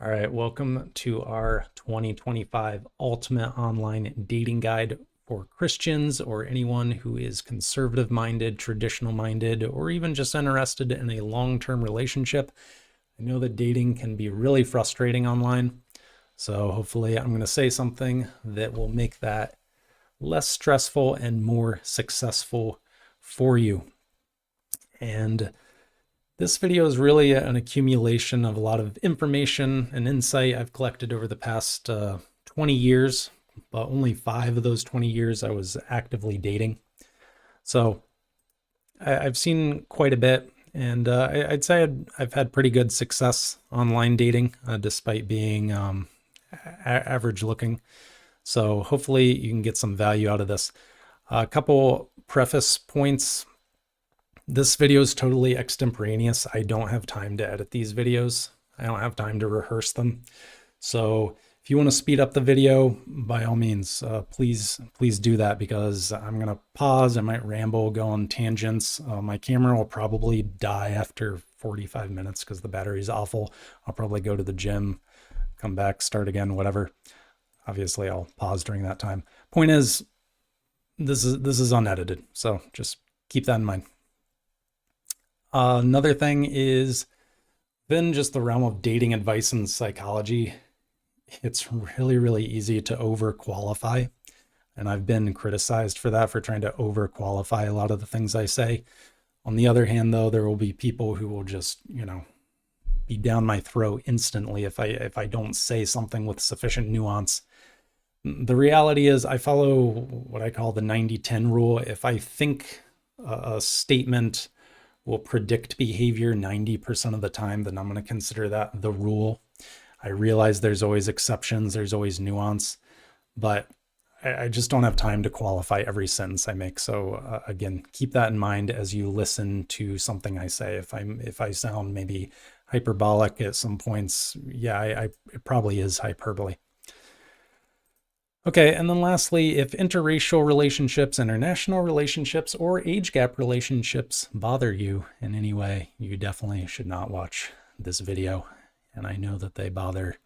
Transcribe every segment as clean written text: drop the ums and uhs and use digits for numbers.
All right, welcome to our 2025 Ultimate Online Dating Guide for Christians or anyone who is conservative minded, traditional minded, or even just interested in a long-term relationship. I know that dating can be really frustrating online, so hopefully I'm going to say something that will make that less stressful and more successful for you. And this video is really an accumulation of a lot of information and insight I've collected over the past 20 years, but only 5 of those 20 years I was actively dating. So I've seen quite a bit, and I'd say I've had pretty good success online dating, despite being average looking. So hopefully you can get some value out of this. A couple preface points. This video is totally extemporaneous. I don't have time to edit these videos. I don't have time to rehearse them. So if you want to speed up the video, by all means, please do that, because I'm going to pause. I might ramble, go on tangents. My camera will probably die after 45 minutes because the battery's awful. I'll probably go to the gym, come back, start again, whatever. Obviously, I'll pause during that time. Point is, this is unedited, so just keep that in mind. Another thing is, then just the realm of dating advice and psychology, it's really easy to overqualify. And I've been criticized for that, for trying to overqualify a lot of the things I say. On the other hand, though, there will be people who will just, be down my throat instantly if I don't say something with sufficient nuance. The reality is I follow what I call the 90-10 rule. If I think a statement will predict behavior 90% of the time, then I'm going to consider that the rule. I realize there's always exceptions, there's always nuance, but I just don't have time to qualify every sentence I make. So again, keep that in mind as you listen to something I say. If I sound maybe hyperbolic at some points, yeah, it probably is hyperbole. Okay, and then lastly, if interracial relationships, international relationships, or age gap relationships bother you in any way, you definitely should not watch this video. And I know that they bother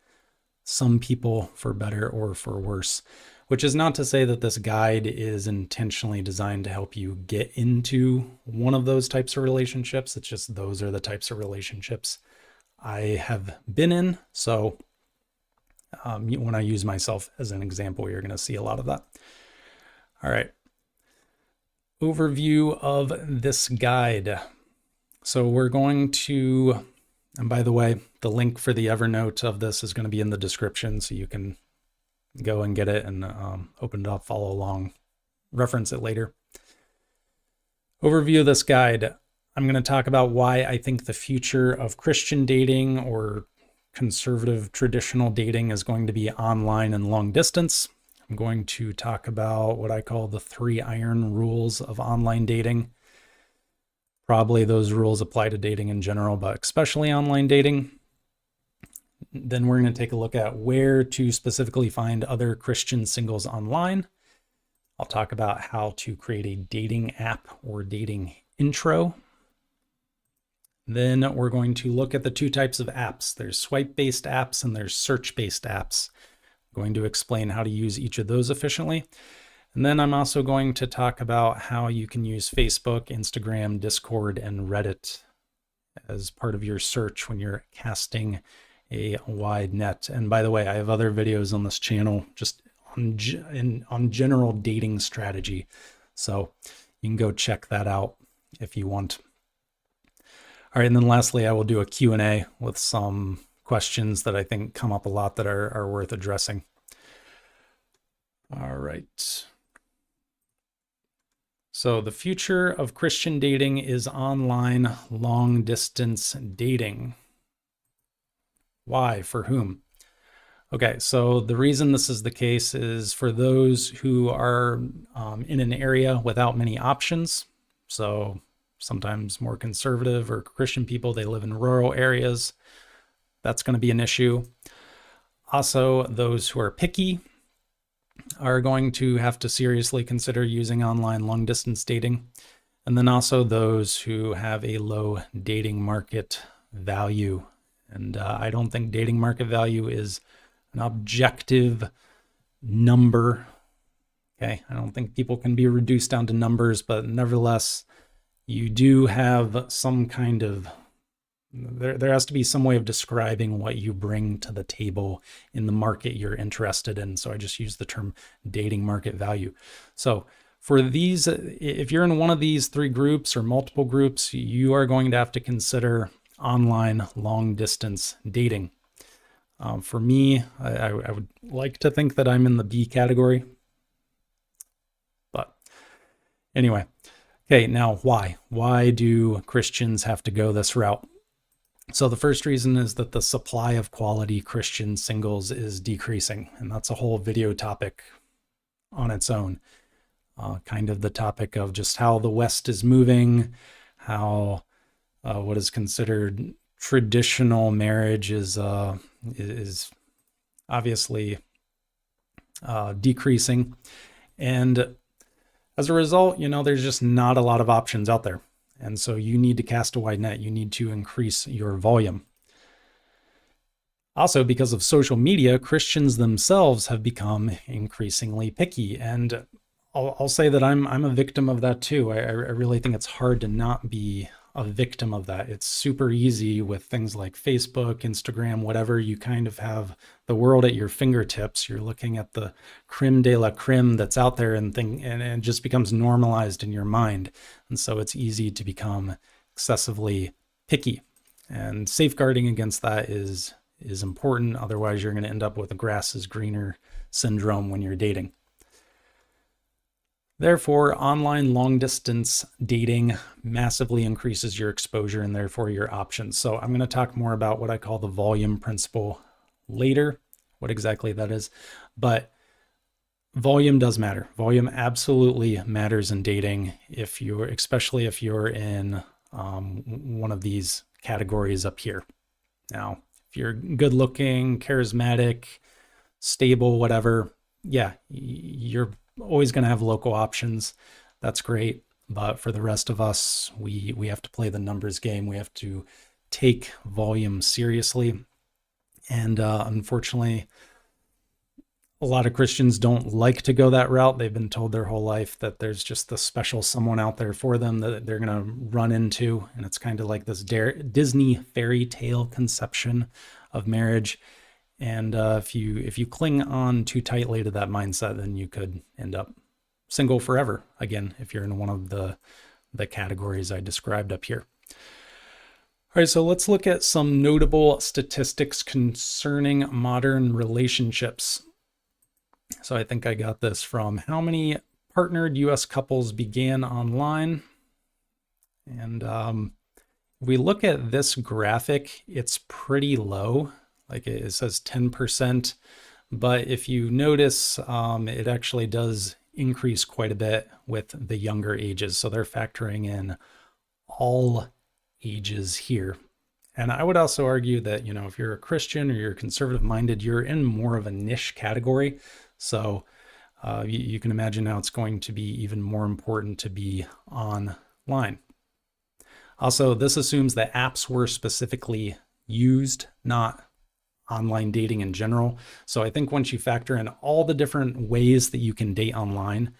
some people for better or for worse, which is not to say that this guide is intentionally designed to help you get into one of those types of relationships. It's just those are the types of relationships I have been in. So when I use myself as an example, you're going to see a lot of that. All right. Overview of this guide. So we're going to, and by the way, the link for the Evernote of this is going to be in the description, so you can go and get it and open it up, follow along, reference it later. Overview of this guide. I'm going to talk about why I think the future of Christian dating or conservative traditional dating is going to be online and long distance. I'm going to talk about what I call the 3 iron rules of online dating. Probably those rules apply to dating in general, but especially online dating. Then we're going to take a look at where to specifically find other Christian singles online. I'll talk about how to create a dating app or dating intro. Then we're going to look at the 2 types of apps. There's swipe-based apps and there's search-based apps. I'm going to explain how to use each of those efficiently. And then I'm also going to talk about how you can use Facebook, Instagram, Discord, and Reddit as part of your search when you're casting a wide net. And by the way, I have other videos on this channel just on general dating strategy. So you can go check that out if you want. All right, and then lastly, I will do a Q&A with some questions that I think come up a lot that are worth addressing. All right. So the future of Christian dating is online long-distance dating. Why? For whom? Okay, so the reason this is the case is for those who are in an area without many options. So sometimes more conservative or Christian people, they live in rural areas. That's going to be an issue. Also, those who are picky are going to have to seriously consider using online long distance dating. And then also those who have a low dating market value And I don't think dating market value is an objective number. Okay, I don't think people can be reduced down to numbers, but nevertheless, you do have some kind of, there has to be some way of describing what you bring to the table in the market you're interested in. So I just use the term dating market value. So for these, if you're in one of these three groups or multiple groups, you are going to have to consider online long distance dating. For me, I would like to think that I'm in the B category. But anyway, okay, now why? Why do Christians have to go this route? So the first reason is that the supply of quality Christian singles is decreasing, and that's a whole video topic on its own. Kind of the topic of just how the West is moving, how what is considered traditional marriage is obviously decreasing, and as a result, there's just not a lot of options out there. And so you need to cast a wide net. You need to increase your volume. Also, because of social media, Christians themselves have become increasingly picky. And I'll say that I'm a victim of that too. I really think it's hard to not be a victim of that. It's super easy with things like Facebook, Instagram, whatever. You kind of have the world at your fingertips. You're looking at the creme de la creme that's out there and it just becomes normalized in your mind. And so it's easy to become excessively picky. And safeguarding against that is important. Otherwise, you're going to end up with a grass is greener syndrome when you're dating. Therefore, online long-distance dating massively increases your exposure and therefore your options. So I'm going to talk more about what I call the volume principle later, what exactly that is. But volume does matter. Volume absolutely matters in dating, especially if you're in one of these categories up here. Now, if you're good-looking, charismatic, stable, whatever, yeah, you're always going to have local options. That's great. But for the rest of us, we have to play the numbers game. We have to take volume seriously. And unfortunately, a lot of Christians don't like to go that route. They've been told their whole life that there's just the special someone out there for them that they're going to run into. And it's kind of like this Disney fairy tale conception of marriage. And if you cling on too tightly to that mindset, then you could end up single forever again, if you're in one of the categories I described up here. All right, so let's look at some notable statistics concerning modern relationships. So I think I got this from how many partnered U.S. couples began online. And if we look at this graphic, it's pretty low. Like it says 10%, but if you notice, it actually does increase quite a bit with the younger ages. So they're factoring in all ages here. And I would also argue that, if you're a Christian or you're conservative minded, you're in more of a niche category. So you can imagine how it's going to be even more important to be online. Also, this assumes that apps were specifically used, not online dating in general. So I think once you factor in all the different ways that you can date online,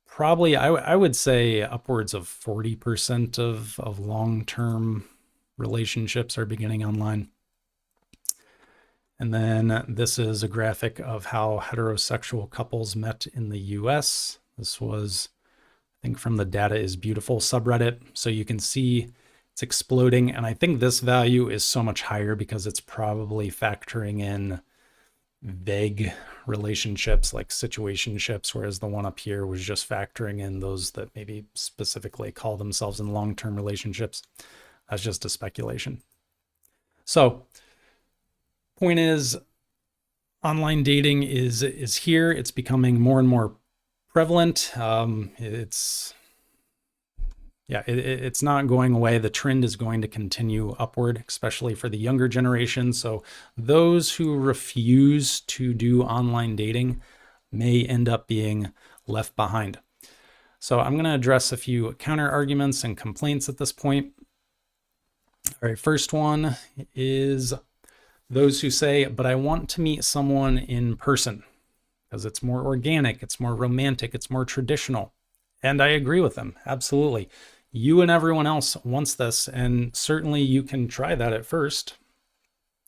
probably I would say upwards of 40% of long-term relationships are beginning online. And then this is a graphic of how heterosexual couples met in the US. This was, I think, from the Data is Beautiful subreddit. So you can see it's exploding. And I think this value is so much higher because it's probably factoring in vague relationships like situationships, whereas the one up here was just factoring in those that maybe specifically call themselves in long-term relationships. That's just a speculation. So point is, online dating is here. It's becoming more and more prevalent. It's not going away. The trend is going to continue upward, especially for the younger generation. So those who refuse to do online dating may end up being left behind. So I'm going to address a few counter arguments and complaints at this point. All right, first one is those who say, but I want to meet someone in person because it's more organic, it's more romantic, it's more traditional. And I agree with them, absolutely. You and everyone else wants this, and certainly you can try that at first.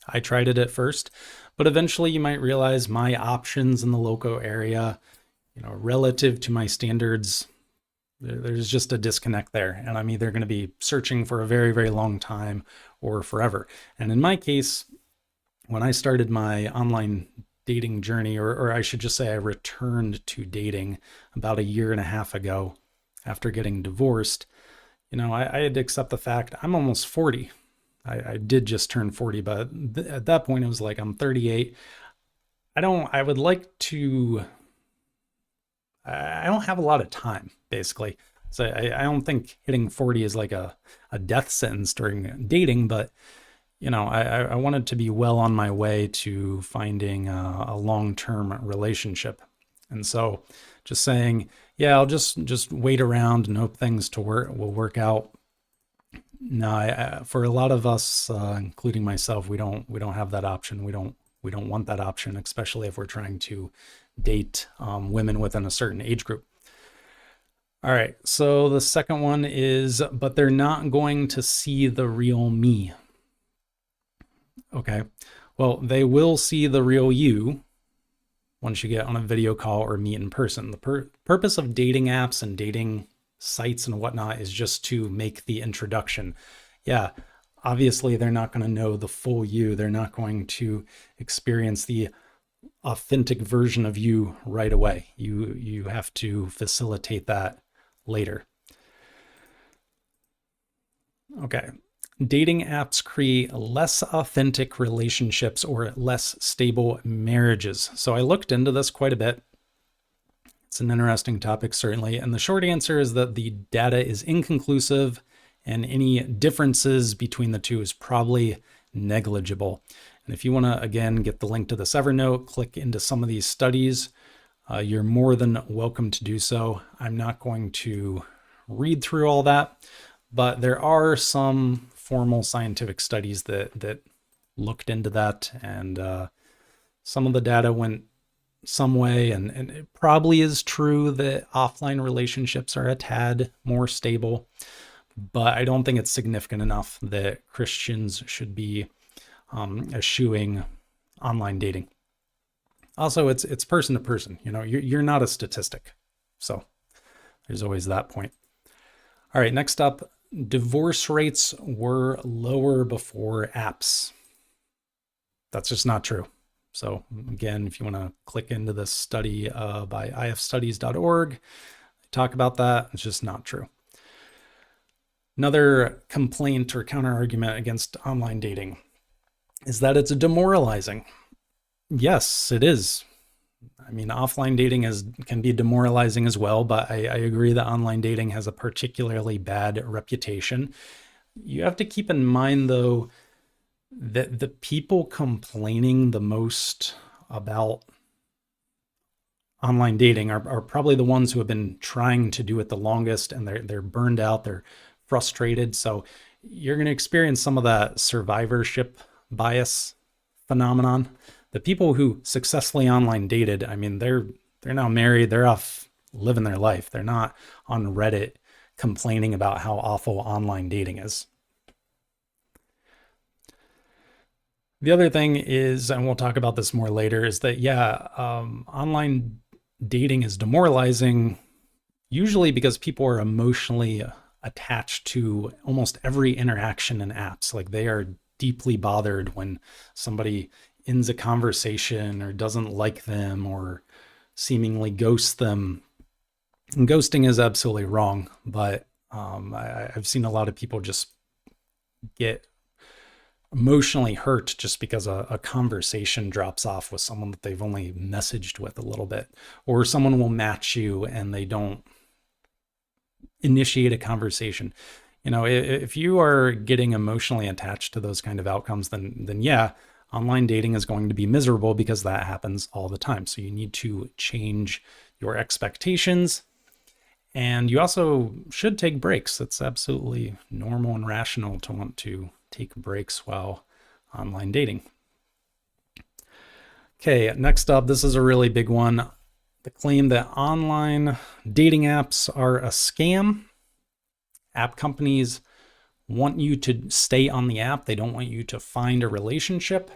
I tried it at first, but eventually you might realize my options in the local area, relative to my standards, there's just a disconnect there. And I'm either going to be searching for a very, very long time or forever. And in my case, when I started my online dating journey, or I should just say I returned to dating about a year and a half ago after getting divorced, I had to accept the fact I'm almost 40. I did just turn 40, but at that point it was like I'm 38. I don't have a lot of time, basically. So I don't think hitting 40 is like a death sentence during dating, but I wanted to be well on my way to finding a long-term relationship. And so just saying, yeah, I'll just wait around and hope things will work out. No, for a lot of us, including myself, we don't have that option. We don't want that option, especially if we're trying to date women within a certain age group. All right, so the second one is, but they're not going to see the real me. Okay, well, they will see the real you once you get on a video call or meet in person. The purpose of dating apps and dating sites and whatnot is just to make the introduction. Yeah, obviously they're not going to know the full you. They're not going to experience the authentic version of you right away. You have to facilitate that later. Okay. Dating apps create less authentic relationships or less stable marriages. So I looked into this quite a bit. It's an interesting topic, certainly. And the short answer is that the data is inconclusive and any differences between the two is probably negligible. And if you want to, again, get the link to this Evernote, click into some of these studies, you're more than welcome to do so. I'm not going to read through all that, but there are some formal scientific studies that looked into that, and some of the data went some way, and it probably is true that offline relationships are a tad more stable, but I don't think it's significant enough that Christians should be eschewing online dating. Also, it's person to person. You're not a statistic, so there's always that point. All right, next up, divorce rates were lower before apps. That's just not true. So again, if you want to click into this study by ifstudies.org, talk about that. It's just not true. Another complaint or counter argument against online dating is that it's demoralizing. Yes, it is. I mean, offline dating can be demoralizing as well, but I agree that online dating has a particularly bad reputation. You have to keep in mind, though, that the people complaining the most about online dating are probably the ones who have been trying to do it the longest, and they're burned out, they're frustrated. So you're going to experience some of that survivorship bias phenomenon. The people who successfully online dated, I mean, they're now married, they're off living their life. They're not on Reddit complaining about how awful online dating is. The other thing is, and we'll talk about this more later, is that, online dating is demoralizing, usually because people are emotionally attached to almost every interaction in apps. Like, they are deeply bothered when somebody ends a conversation or doesn't like them or seemingly ghosts them. And ghosting is absolutely wrong, but I've seen a lot of people just get emotionally hurt just because a conversation drops off with someone that they've only messaged with a little bit, or someone will match you and they don't initiate a conversation. If you are getting emotionally attached to those kind of outcomes, then yeah, online dating is going to be miserable because that happens all the time. So you need to change your expectations, and you also should take breaks. It's absolutely normal and rational to want to take breaks while online dating. Okay, next up, this is a really big one. The claim that online dating apps are a scam. App companies want you to stay on the app. They don't want you to find a relationship.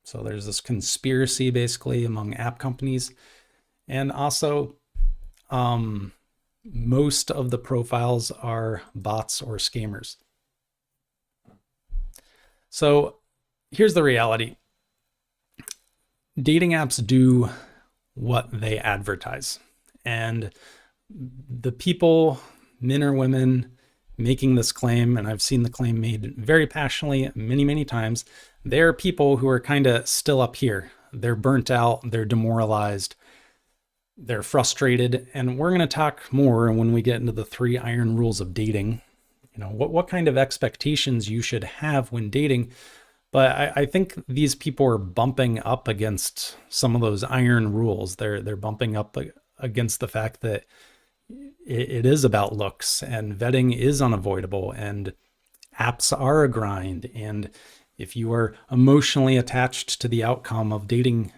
So there's this conspiracy basically among app companies. And also, most of the profiles are bots or scammers. So here's the reality. Dating apps do what they advertise. And the people, men or women, making this claim, and I've seen the claim made very passionately many, many times, they're people who are kind of still up here. They're burnt out, they're demoralized, they're frustrated, and we're going to talk more when we get into the 3 iron rules of dating. You know, what kind of expectations you should have when dating. But I think these people are bumping up against some of those iron rules. They're bumping up against the fact that it is about looks, and vetting is unavoidable, and apps are a grind. And if you are emotionally attached to the outcome of dating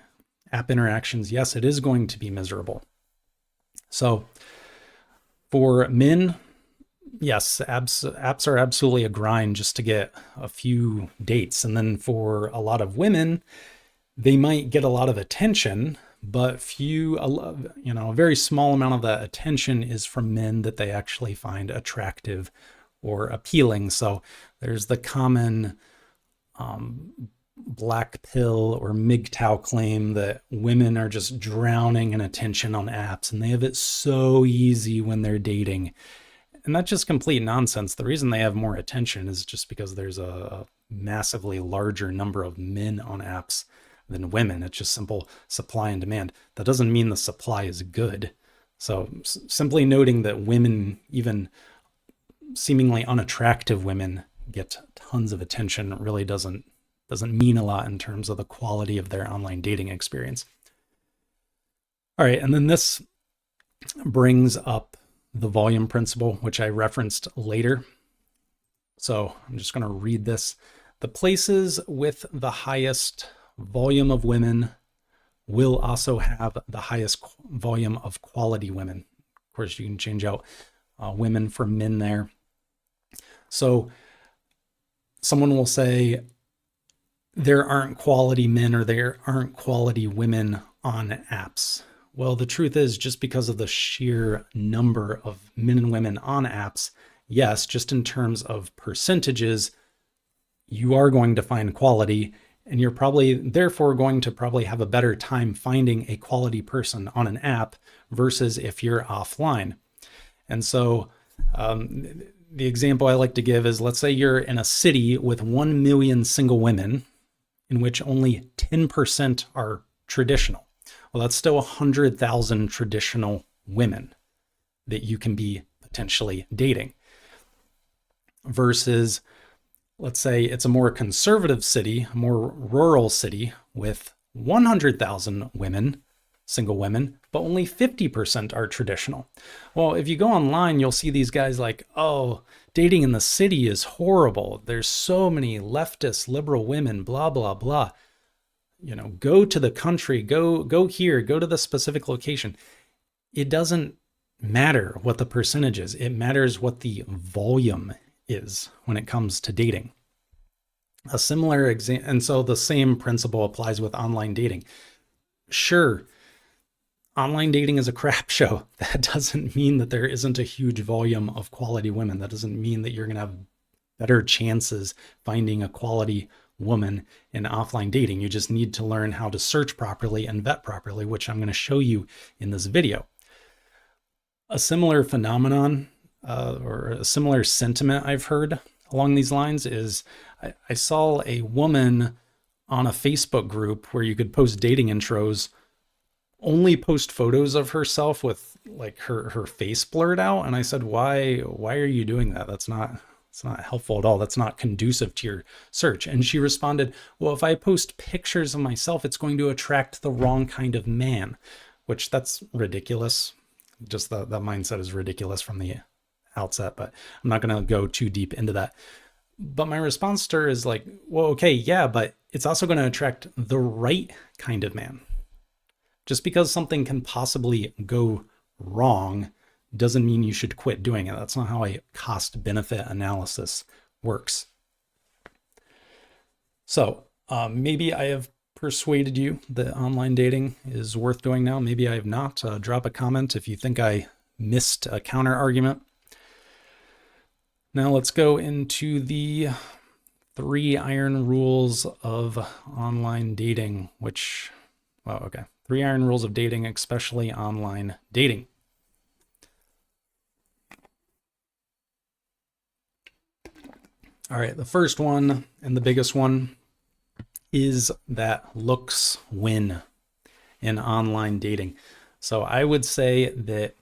app interactions, yes, it is going to be miserable. So for men, yes, apps are absolutely a grind just to get a few dates. And then for a lot of women, they might get a lot of attention, but a very small amount of that attention is from men that they actually find attractive or appealing. So there's the common black pill or MGTOW claim that women are just drowning in attention on apps and they have it so easy when they're dating. And that's just complete nonsense. The reason they have more attention is just because there's a massively larger number of men on apps than women. It's just simple supply and demand. That doesn't mean the supply is good. So simply noting that women, even seemingly unattractive women, get tons of attention really doesn't mean a lot in terms of the quality of their online dating experience. All right, and then this brings up the volume principle, which I referenced later. So I'm just going to read this. The places with the highest volume of women will also have the highest volume of quality women. Of course, you can change out women for men there. So someone will say, there aren't quality men or there aren't quality women on apps. Well, the truth is, just because of the sheer number of men and women on apps, yes, just in terms of percentages, you are going to find quality, and you're probably therefore going to probably have a better time finding a quality person on an app versus if you're offline. And so the example I like to give is, let's say you're in a city with 1 million single women, in which only 10% are traditional. Well, that's still 100,000 traditional women that you can be potentially dating. Versus, let's say it's a more conservative city, a more rural city with 100,000 women, single women, but only 50% are traditional. Well, if you go online, you'll see these guys like, oh, dating in the city is horrible. There's so many leftist, liberal women, blah, blah, blah. You know, go to the country, go here, go to the specific location. It doesn't matter what the percentage is. It matters what the volume is when it comes to dating. A similar example, and so the same principle applies with online dating. Sure, online dating is a crap show. That doesn't mean that there isn't a huge volume of quality women. That doesn't mean that you're going to have better chances finding a quality woman in offline dating. You just need to learn how to search properly and vet properly, which I'm going to show you in this video. A similar phenomenon or a similar sentiment I've heard along these lines is I saw a woman on a Facebook group where you could post dating intros, only post photos of herself with like her face blurred out. And I said, why are you doing that? It's not helpful at all. That's not conducive to your search. And she responded, well, if I post pictures of myself, it's going to attract the wrong kind of man, which that's ridiculous. Just that mindset is ridiculous from the outset, but I'm not going to go too deep into that. But my response to her is like, well, okay, yeah, but it's also going to attract the right kind of man. Just because something can possibly go wrong doesn't mean you should quit doing it. That's not how a cost benefit analysis works. So maybe I have persuaded you that online dating is worth doing now. Maybe I have not. Drop a comment if you think I missed a counter argument. Now let's go into the 3 iron rules of online dating, which, well, okay. 3 iron rules of dating, especially online dating. All right, the first one and the biggest one is that looks win in online dating. So I would say that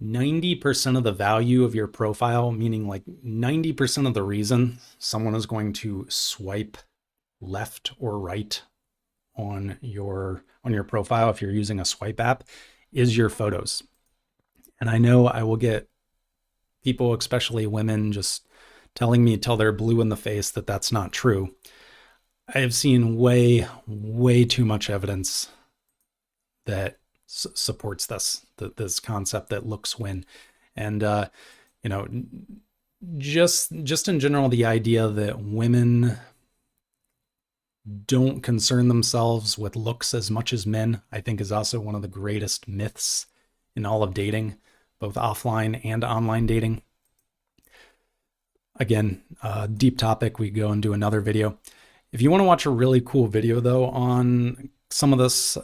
90% of the value of your profile, meaning like 90% of the reason someone is going to swipe left or right on your profile if you're using a swipe app, is your photos. And I know I will get people, especially women, just telling me till they're blue in the face that that's not true. I have seen way too much evidence that supports this concept that looks win. And you know, just in general, the idea that women don't concern themselves with looks as much as men, I think, is also one of the greatest myths in all of dating, both offline and online dating. Again, deep topic. We go and do another video. If you want to watch a really cool video, though, on some of this,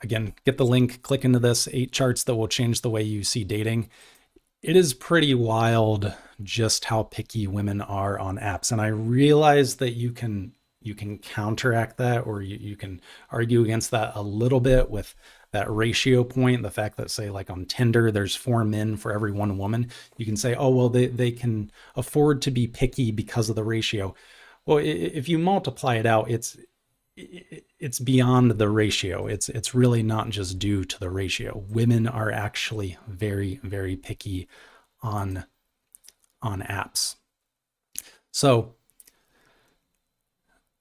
again, get the link, click into this, 8 charts that will change the way you see dating. It is pretty wild just how picky women are on apps. And I realize that you can counteract that, or you can argue against that a little bit with that ratio point, the fact that, say, like on Tinder, there's 4 men for every 1 woman. You can say, oh, well, they can afford to be picky because of the ratio. Well, if you multiply it out, it's beyond the ratio. It's really not just due to the ratio. Women are actually very picky on apps. So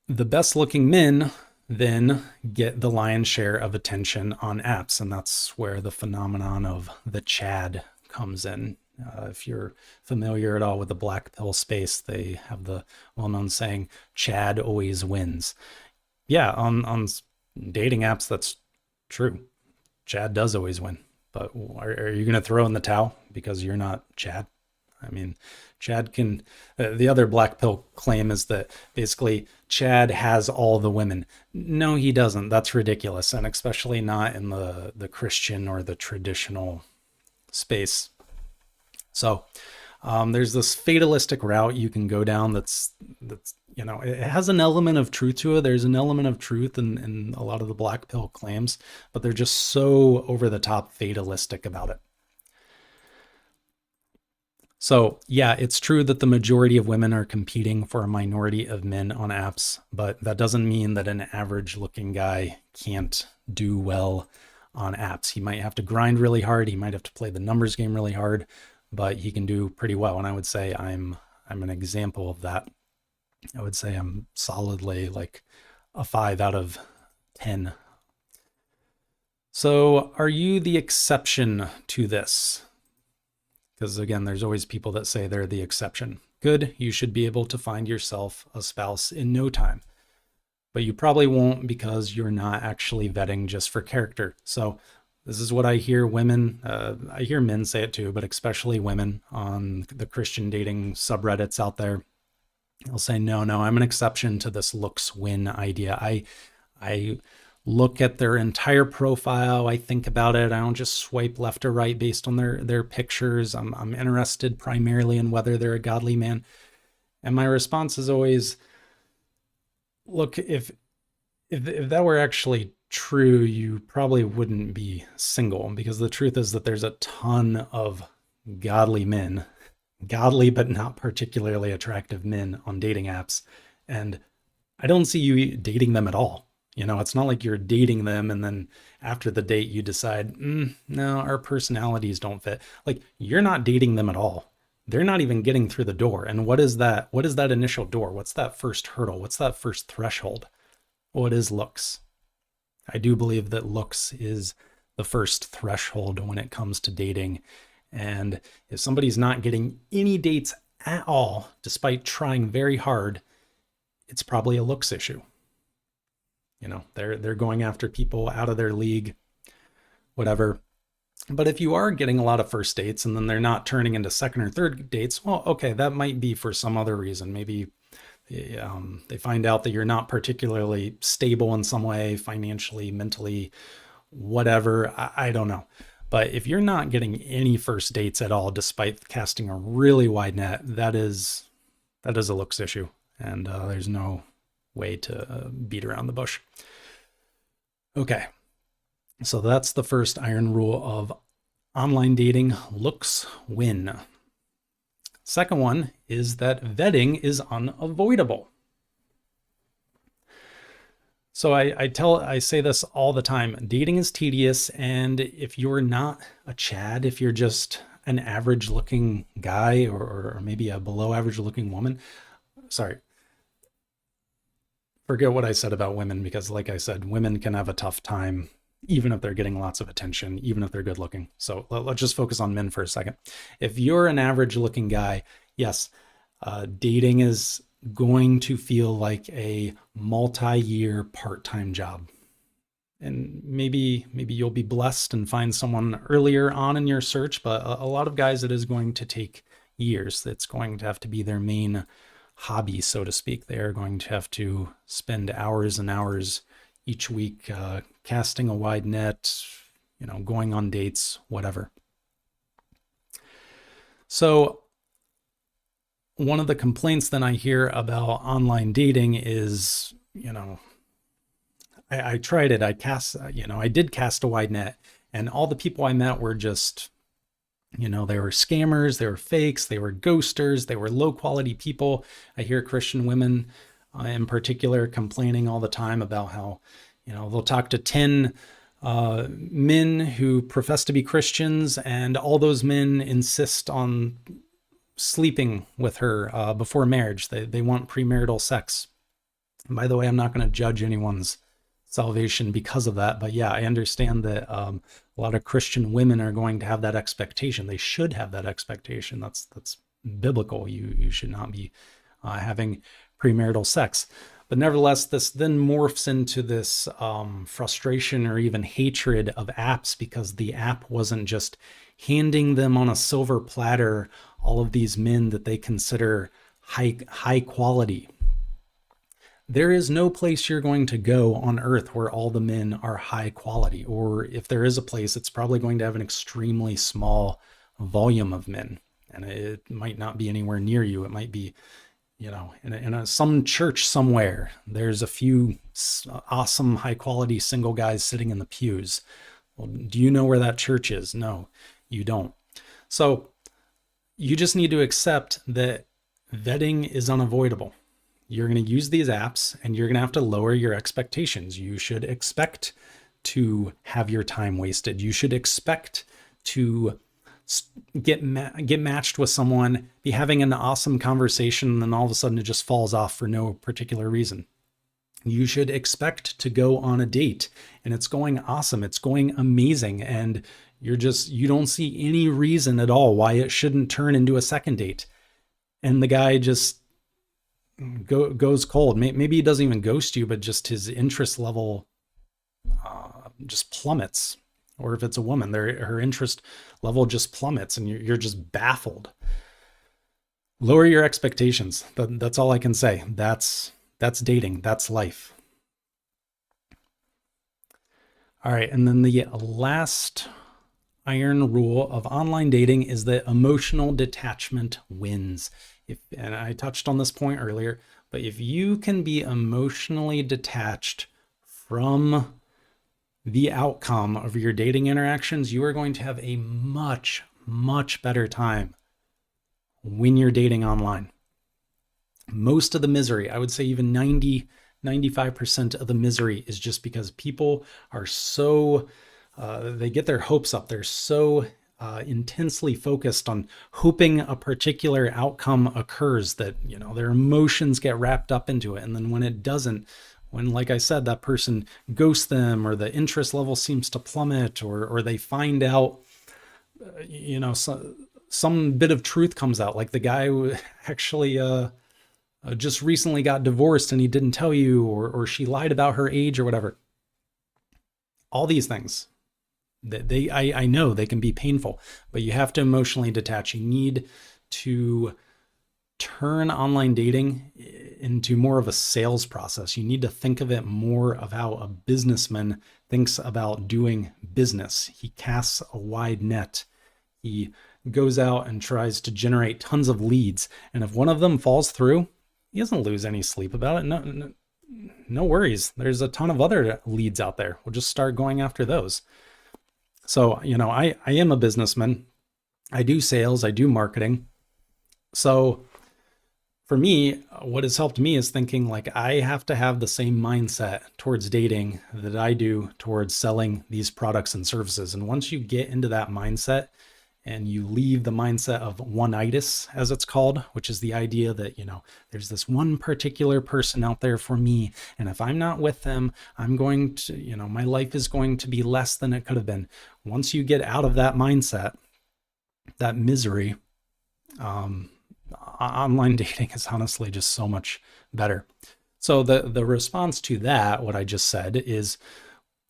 the best looking men then get the lion's share of attention on apps, and that's where the phenomenon of the Chad comes in. If you're familiar at all with the black pill space, they have the well-known saying, Chad always wins. Yeah, on dating apps, that's true. Chad does always win. But are you going to throw in the towel because you're not Chad? I mean, Chad can, the other black pill claim is that basically Chad has all the women. No, he doesn't. That's ridiculous. And especially not in the Christian or the traditional space. So there's this fatalistic route you can go down that's it has an element of truth to it. There's an element of truth in a lot of the black pill claims, but they're just so over the top fatalistic about it. So yeah, it's true that the majority of women are competing for a minority of men on apps, but that doesn't mean that an average looking guy can't do well on apps. He might have to grind really hard. He might have to play the numbers game really hard, but he can do pretty well. And I would say I'm an example of that. I would say I'm solidly like a 5 out of 10. So are you the exception to this? Because again, there's always people that say they're the exception. Good, you should be able to find yourself a spouse in no time. But you probably won't because you're not actually vetting just for character. So this is what I hear women, I hear men say it too, but especially women on the Christian dating subreddits out there. They'll say, no, I'm an exception to this looks win idea. I look at their entire profile. I think about it. I don't just swipe left or right based on their pictures. I'm interested primarily in whether they're a godly man. And my response is always, look, if that were actually true, you probably wouldn't be single, because the truth is that there's a ton of godly men, godly but not particularly attractive men on dating apps. And I don't see you dating them at all. It's not like you're dating them and then after the date you decide, no, our personalities don't fit. Like, you're not dating them at all. they're not even getting through the door. And what is that? What is that initial door? What's that first hurdle? What's that first threshold? Well, it is looks. I do believe that looks is the first threshold when it comes to dating. And if somebody's not getting any dates at all, despite trying very hard, it's probably a looks issue. You know, they're going after people out of their league, whatever. But if you are getting a lot of first dates and then they're not turning into second or third dates, well, okay, that might be for some other reason. Maybe they find out that you're not particularly stable in some way, financially, mentally, whatever. I don't know. But if you're not getting any first dates at all, despite casting a really wide net, that is a looks issue. And there's no way to beat around the bush. Okay. So that's the first iron rule of online dating: looks win. Second one is that vetting is unavoidable. So I say this all the time: dating is tedious, and if you're not a Chad, if you're just an average looking guy or maybe a below average looking woman, sorry, forget what I said about women, because like I said, women can have a tough time even if they're getting lots of attention, even if they're good looking. So let's just focus on men for a second. If you're an average looking guy, yes, dating is going to feel like a multi-year part-time job. And maybe you'll be blessed and find someone earlier on in your search, but a lot of guys, it is going to take years. It's going to have to be their main hobby, so to speak. They are going to have to spend hours and hours each week casting a wide net, going on dates, whatever. So one of the complaints that I hear about online dating is, I tried it. I did cast a wide net, and all the people I met were just, they were scammers, they were fakes, they were ghosters, they were low quality people. I hear Christian women in particular complaining all the time about how, they'll talk to 10 men who profess to be Christians, and all those men insist on sleeping with her before marriage. They want premarital sex. And by the way, I'm not going to judge anyone's salvation because of that, but yeah, I understand that a lot of Christian women are going to have that expectation. They should have that expectation. That's biblical. You should not be having premarital sex. But nevertheless, this then morphs into this frustration or even hatred of apps, because the app wasn't just handing them on a silver platter all of these men that they consider high quality. There is no place you're going to go on earth where all the men are high quality, or if there is a place, it's probably going to have an extremely small volume of men, and it might not be anywhere near you. It might be, in some church somewhere. There's a few awesome high quality single guys sitting in the pews. Well, do you know where that church is? No, you don't. So you just need to accept that vetting is unavoidable. You're going to use these apps, and you're going to have to lower your expectations. You should expect to have your time wasted. You should expect to get matched with someone, be having an awesome conversation, and then all of a sudden it just falls off for no particular reason. You should expect to go on a date, and it's going awesome. It's going amazing. And you don't see any reason at all why it shouldn't turn into a second date. And the guy just goes cold. Maybe he doesn't even ghost you, but just his interest level just plummets. Or if it's a woman, her interest level just plummets, and you're just baffled. Lower your expectations. That's all I can say. That's dating. That's life. All right, and then the last iron rule of online dating is that emotional detachment wins. And I touched on this point earlier, but if you can be emotionally detached from the outcome of your dating interactions, you are going to have a much, much better time when you're dating online. Most of the misery, I would say even 95% of the misery, is just because people are so, they get their hopes up. They're so intensely focused on hoping a particular outcome occurs, that, their emotions get wrapped up into it. And then when it doesn't, when, like I said, that person ghosts them, or the interest level seems to plummet, or they find out, some bit of truth comes out, like the guy who actually just recently got divorced and he didn't tell you, or she lied about her age or whatever. All these things, I know they can be painful, but you have to emotionally detach. You need to turn online dating into more of a sales process. You need to think of it more of how a businessman thinks about doing business. He casts a wide net. He goes out and tries to generate tons of leads. And if one of them falls through, he doesn't lose any sleep about it. No worries. There's a ton of other leads out there. We'll just start going after those. So, I am a businessman. I do sales. I do marketing. So for me, what has helped me is thinking like I have to have the same mindset towards dating that I do towards selling these products and services. And once you get into that mindset and you leave the mindset of one-itis, as it's called, which is the idea that, there's this one particular person out there for me. And if I'm not with them, I'm going to, my life is going to be less than it could have been. Once you get out of that mindset, that misery, online dating is honestly just so much better. So the response to that, what I just said, is,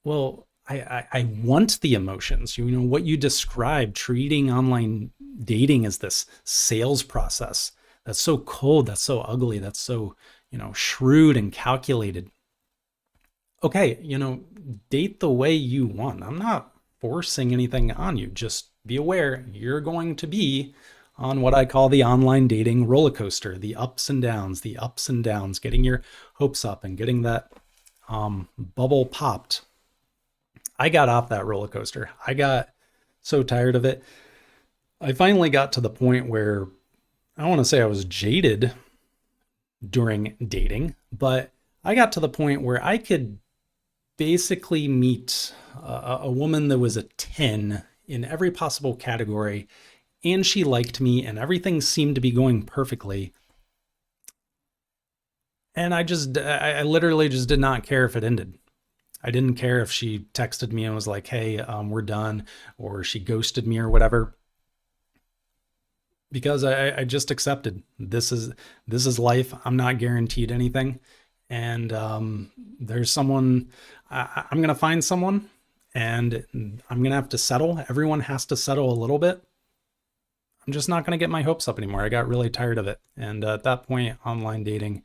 well, I want the emotions. What you described, treating online dating as this sales process. That's so cold. That's so ugly. That's so, shrewd and calculated. Okay, date the way you want. I'm not forcing anything on you. Just be aware you're going to be on what I call the online dating roller coaster, the ups and downs, getting your hopes up and getting that bubble popped. I got off that roller coaster. I got so tired of it. I finally got to the point where, I don't want to say I was jaded during dating, but I got to the point where I could basically meet a woman that was a 10 in every possible category, and she liked me, and everything seemed to be going perfectly. And I literally just did not care if it ended. I didn't care if she texted me and was like, hey, we're done, or she ghosted me or whatever, because I just accepted this is life. I'm not guaranteed anything. And there's someone, I'm going to find someone, and I'm going to have to settle. Everyone has to settle a little bit. I'm just not going to get my hopes up anymore. I got really tired of it. And at that point, online dating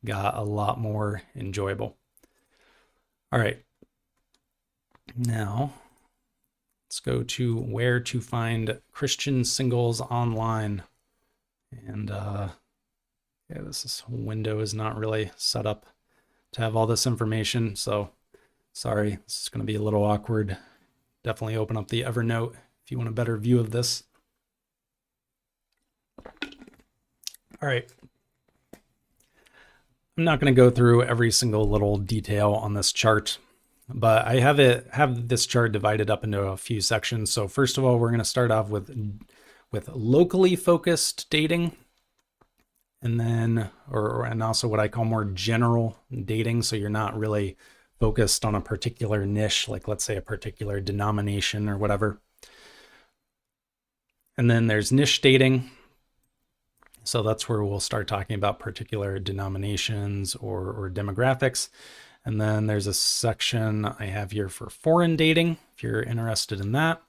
got a lot more enjoyable. All right. Now, let's go to where to find Christian singles online. And this window is not really set up to have all this information. So sorry, this is going to be a little awkward. Definitely open up the Evernote if you want a better view of this. All right. I'm not going to go through every single little detail on this chart, but I have this chart divided up into a few sections. So first of all, we're going to start off with locally focused dating, and then and also what I call more general dating. So you're not really focused on a particular niche, like let's say a particular denomination or whatever. And then there's niche dating. So that's where we'll start talking about particular denominations or demographics. And then there's a section I have here for foreign dating, if you're interested in that.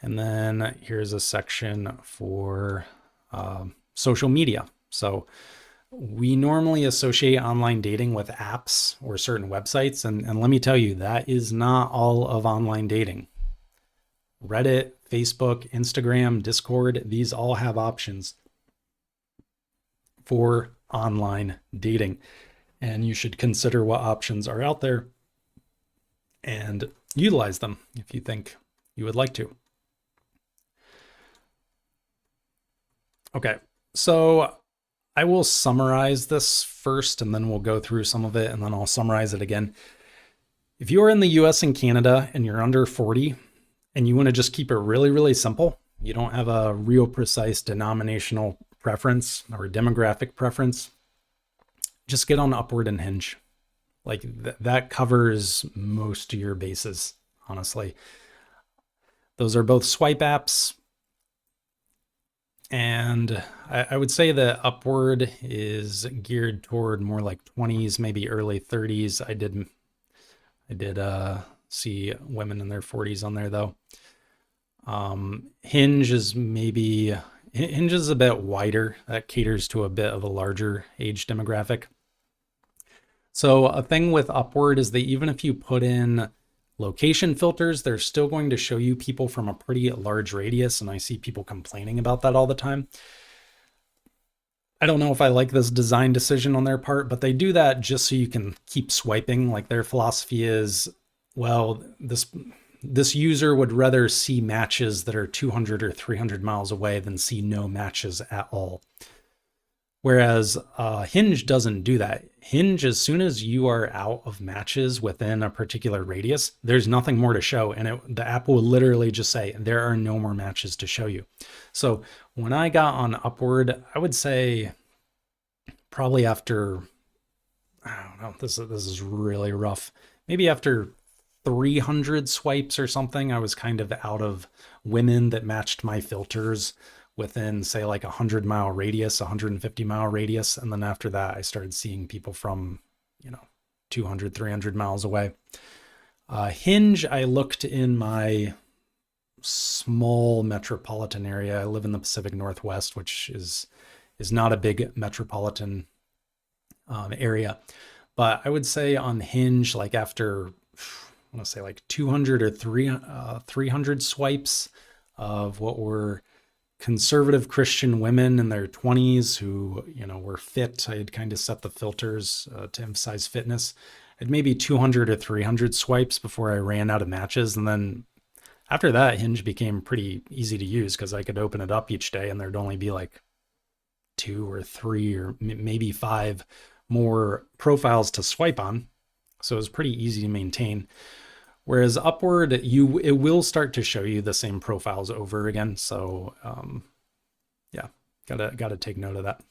And then here's a section for social media. So we normally associate online dating with apps or certain websites. And let me tell you, that is not all of online dating. Reddit, Facebook, Instagram, Discord, these all have options for online dating, and you should consider what options are out there and utilize them if you think you would like to. Okay, so I will summarize this first, and then we'll go through some of it, and then I'll summarize it again. If you are in the US and Canada and you're under 40 and you want to just keep it really, really simple, you don't have a real precise denominational preference or demographic preference, just get on Upward and Hinge. Like that covers most of your bases, honestly. Those are both swipe apps. And I would say that Upward is geared toward more like 20s, maybe early 30s. I did see women in their 40s on there though. Hinge is a bit wider. That caters to a bit of a larger age demographic. So a thing with Upward is that even if you put in location filters, they're still going to show you people from a pretty large radius, and I see people complaining about that all the time. I don't know if I like this design decision on their part, but they do that just so you can keep swiping. Like their philosophy is, well, this user would rather see matches that are 200 or 300 miles away than see no matches at all. Whereas Hinge doesn't do that. Hinge, as soon as you are out of matches within a particular radius, there's nothing more to show. And the app will literally just say, there are no more matches to show you. So when I got on Upward, I would say probably after, I don't know, this is really rough. Maybe after 300 swipes or something, I was kind of out of women that matched my filters within, say, like 100-mile radius, 150-mile radius. And then after that, I started seeing people from, 200, 300 miles away. Hinge, I looked in my small metropolitan area. I live in the Pacific Northwest, which is not a big metropolitan area. But I would say on Hinge, like after, I want to say like 200 or 300 swipes of what were conservative Christian women in their 20s who, were fit. I had kind of set the filters to emphasize fitness. I had maybe 200 or 300 swipes before I ran out of matches. And then after that, Hinge became pretty easy to use because I could open it up each day and there'd only be like 2 or 3 or maybe 5 more profiles to swipe on. So it was pretty easy to maintain. Whereas Upward, it will start to show you the same profiles over again. So yeah, gotta take note of that.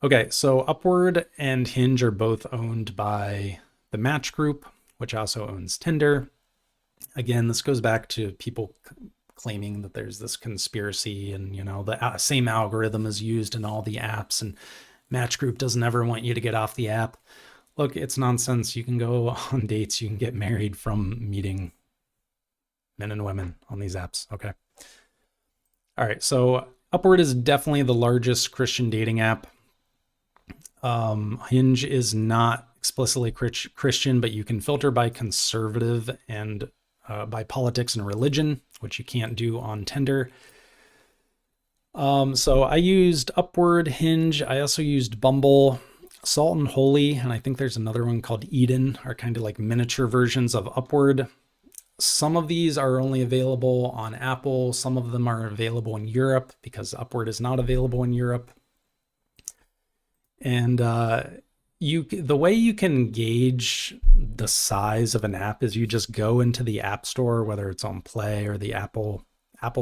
Okay, so Upward and Hinge are both owned by the Match Group, which also owns Tinder. Again, this goes back to people claiming that there's this conspiracy and, the same algorithm is used in all the apps and Match Group doesn't ever want you to get off the app. Look, it's nonsense. You can go on dates. You can get married from meeting men and women on these apps. Okay. All right. So Upward is definitely the largest Christian dating app. Hinge is not explicitly Christian, but you can filter by conservative and by politics and religion, which you can't do on Tinder. So I used Upward, Hinge. I also used Bumble. Salt and Holy, and I think there's another one called Eden, are kind of like miniature versions of Upward. Some of these are only available on Apple. Some of them are available in Europe because Upward is not available in Europe. And the way you can gauge the size of an app is you just go into the App Store, whether it's on Play or the Apple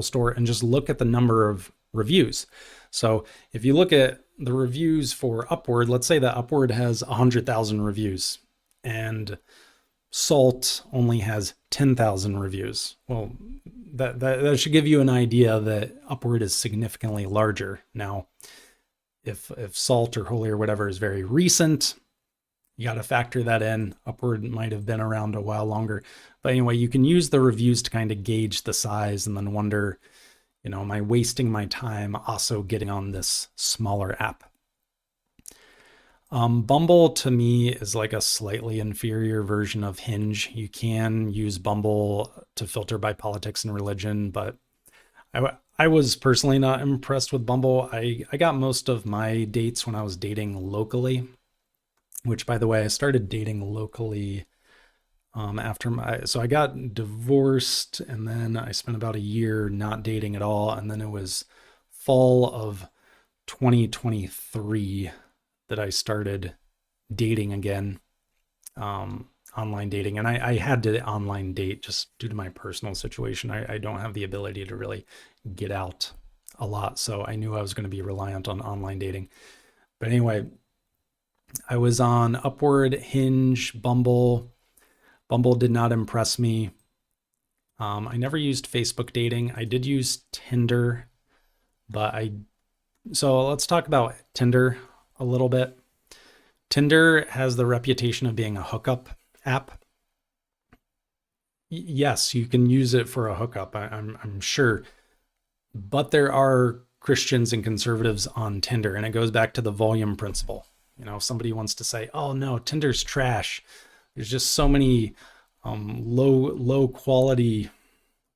Store, and just look at the number of reviews. So if you look at the reviews for Upward, let's say that Upward has 100,000 reviews and Salt only has 10,000 reviews. Well, that should give you an idea that Upward is significantly larger. Now, if Salt or Holy or whatever is very recent, you got to factor that in. Upward might have been around a while longer. But anyway, you can use the reviews to kind of gauge the size and then wonder, am I wasting my time also getting on this smaller app? Bumble to me is like a slightly inferior version of Hinge. You can use Bumble to filter by politics and religion, but I was personally not impressed with Bumble. I got most of my dates when I was dating locally, which, by the way, I started dating locally so I got divorced and then I spent about a year not dating at all. And then it was fall of 2023 that I started dating again. And online dating, and I had to online date just due to my personal situation. I don't have the ability to really get out a lot, so I knew I was going to be reliant on online dating. But anyway, I was on Upward, Hinge, Bumble. Bumble did not impress me. I never used Facebook dating. I did use Tinder, but so let's talk about Tinder a little bit. Tinder has the reputation of being a hookup app. Yes, you can use it for a hookup, I'm sure. But there are Christians and conservatives on Tinder, and it goes back to the volume principle. If somebody wants to say, "Oh no, Tinder's trash," there's just so many low quality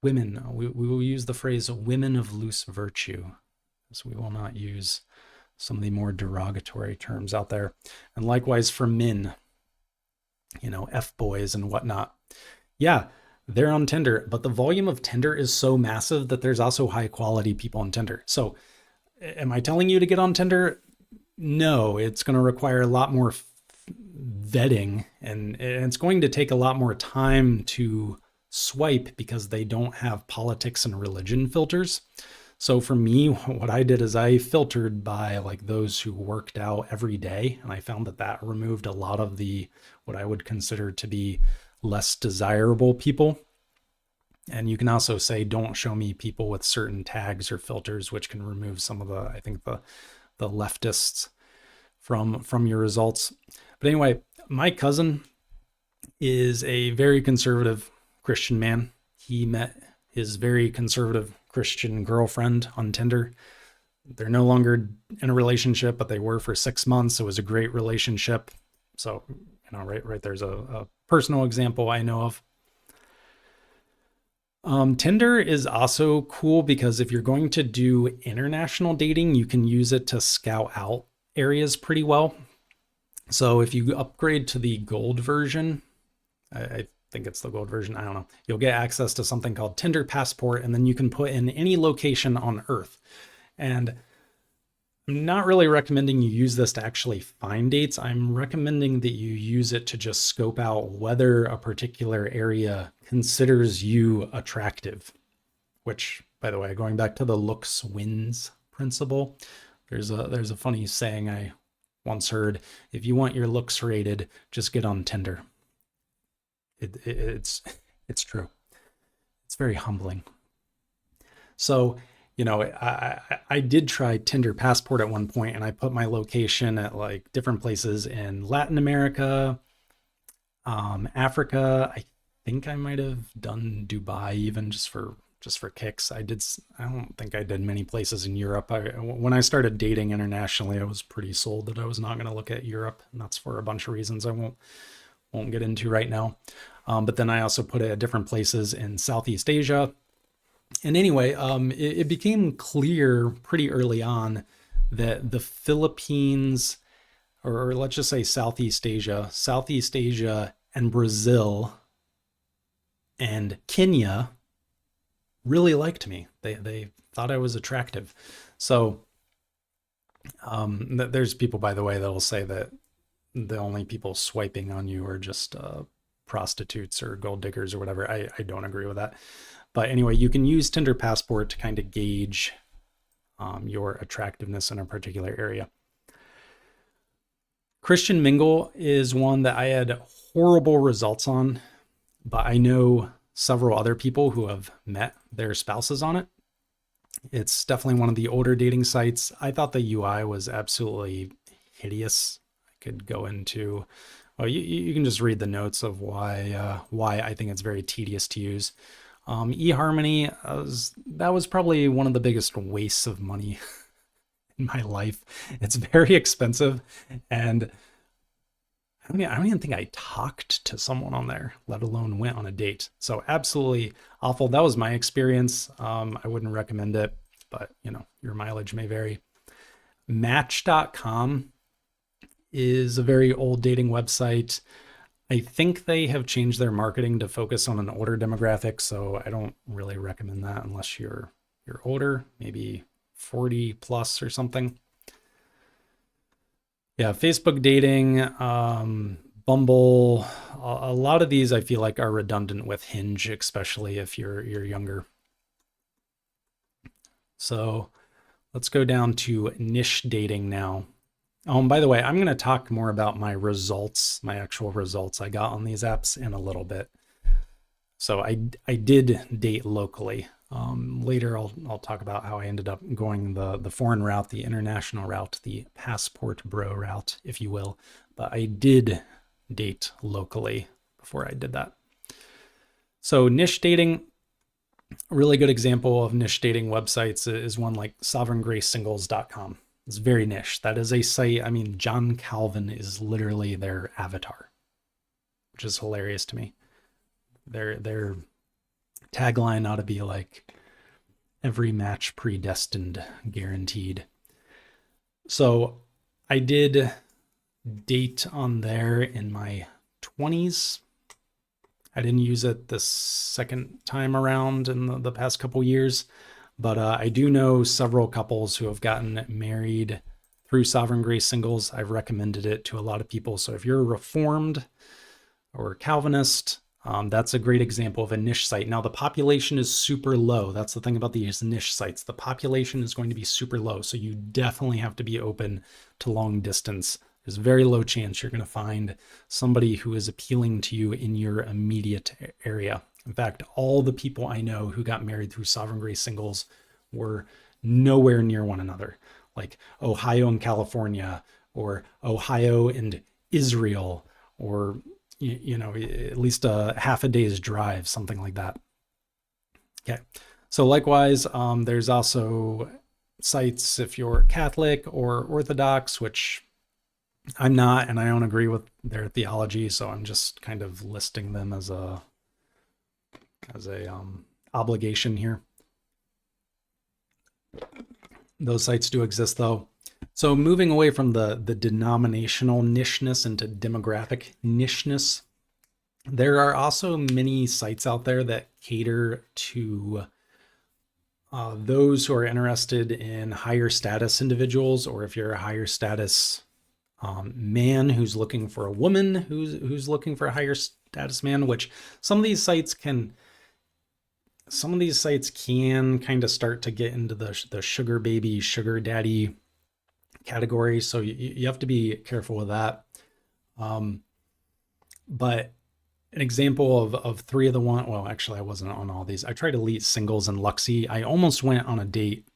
women. We will use the phrase "women of loose virtue," so we will not use some of the more derogatory terms out there. And likewise for men, F-boys and whatnot. Yeah, they're on Tinder, but the volume of Tinder is so massive that there's also high quality people on Tinder. So am I telling you to get on Tinder? No, it's going to require a lot more vetting, and it's going to take a lot more time to swipe because they don't have politics and religion filters. So for me, what I did is I filtered by like those who worked out every day, and I found that removed a lot of the what I would consider to be less desirable people. And you can also say, don't show me people with certain tags or filters, which can remove some of I think the leftists from your results. But anyway, my cousin is a very conservative Christian man. He met his very conservative Christian girlfriend on Tinder. They're no longer in a relationship, but they were for 6 months. It was a great relationship. So, right there's a personal example I know of. Tinder is also cool because if you're going to do international dating, you can use it to scout out areas pretty well. So if you upgrade to the gold version, I think it's the gold version, I don't know, you'll get access to something called Tinder Passport, and then you can put in any location on Earth. And I'm not really recommending you use this to actually find dates. I'm recommending that you use it to just scope out whether a particular area considers you attractive, which, by the way, going back to the looks wins principle, there's a funny saying I once heard: if you want your looks rated, just get on Tinder. It's true. It's very humbling. So, I did try Tinder Passport at one point, and I put my location at like different places in Latin America, Africa. I think I might have done Dubai even just for kicks. I don't think I did many places in Europe. When I started dating internationally, I was pretty sold that I was not going to look at Europe, and that's for a bunch of reasons I won't get into right now. But then I also put it at different places in Southeast Asia. And anyway, it became clear pretty early on that the Philippines, or let's just say Southeast Asia and Brazil and Kenya really liked me. They thought I was attractive. So there's people, by the way, that will say that the only people swiping on you are just prostitutes or gold diggers or whatever. I don't agree with that. But anyway, you can use Tinder Passport to kind of gauge your attractiveness in a particular area. Christian Mingle is one that I had horrible results on, but I know several other people who have met their spouses on it. It's definitely one of the older dating sites. I thought the UI was absolutely hideous. I could go into, well, you can just read the notes of why I think it's very tedious to use. eHarmony, that was probably one of the biggest wastes of money in my life. It's very expensive, and I don't even think I talked to someone on there, let alone went on a date. So absolutely awful. That was my experience. I wouldn't recommend it, but your mileage may vary. Match.com is a very old dating website. I think they have changed their marketing to focus on an older demographic, so I don't really recommend that unless you're older, maybe 40 plus or something. Yeah, Facebook dating, Bumble, a lot of these I feel like are redundant with Hinge, especially if you're younger. So let's go down to niche dating now. Oh, and by the way, I'm going to talk more about my results, my actual results I got on these apps in a little bit. So I did date locally. Later, I'll talk about how I ended up going the foreign route, the international route, the passport bro route, if you will. But I did date locally before I did that. So niche dating, a really good example of niche dating websites is one like sovereigngracesingles.com. It's very niche. That is a site, I mean, John Calvin is literally their avatar, which is hilarious to me. Their tagline ought to be like, every match predestined, guaranteed. So I did date on there in my 20s. I didn't use it the second time around in the past couple years, but I do know several couples who have gotten married through Sovereign Grace Singles. I've recommended it to a lot of people. So if you're a Reformed or Calvinist, that's a great example of a niche site. Now, the population is super low. That's the thing about these niche sites. The population is going to be super low. So you definitely have to be open to long distance. There's a very low chance you're going to find somebody who is appealing to you in your immediate area. In fact, all the people I know who got married through Sovereign Grace Singles were nowhere near one another. Like Ohio and California, or Ohio and Israel, or at least a half a day's drive, something like that. Okay. So likewise, there's also sites if you're Catholic or Orthodox, which I'm not, and I don't agree with their theology. So I'm just kind of listing them as a obligation here. Those sites do exist though. So moving away from the denominational nicheness into demographic nicheness, there are also many sites out there that cater to those who are interested in higher status individuals, or if you're a higher status man who's looking for a woman who's looking for a higher status man, which some of these sites can kind of start to get into the sugar baby, sugar daddy category. So you have to be careful with that. But an example of three of the one, well, actually I wasn't on all these. I tried Elite Singles and Luxy. I almost went on a date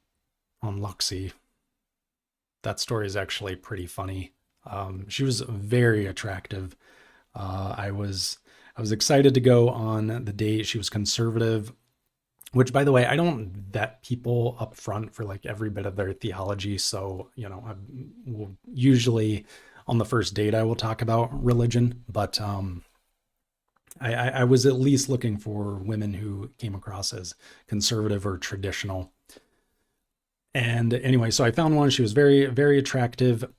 on Luxy. That story is actually pretty funny. She was very attractive. I was excited to go on the date. She was conservative, which, by the way, I don't vet people up front for like every bit of their theology. So, I will usually on the first date, I will talk about religion, but I was at least looking for women who came across as conservative or traditional. And anyway, so I found one. She was very, very attractive.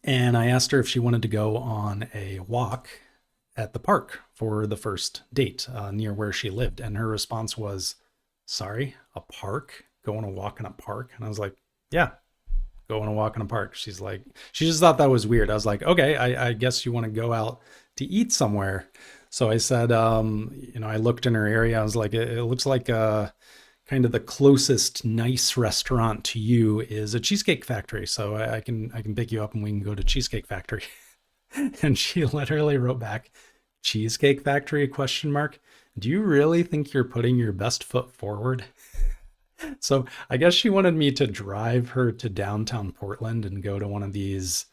And I asked her if she wanted to go on a walk at the park for the first date near where she lived. And her response was, sorry, a park? Go on a walk in a park? And I was like, yeah, go on a walk in a park. She's like, she just thought that was weird. I was like, okay, I guess you want to go out to eat somewhere. So I said, I looked in her area. I was like, it looks like kind of the closest nice restaurant to you is a Cheesecake Factory. So I can pick you up and we can go to Cheesecake Factory. And she literally wrote back, Cheesecake Factory ? Do you really think you're putting your best foot forward? So I guess she wanted me to drive her to downtown Portland and go to one of these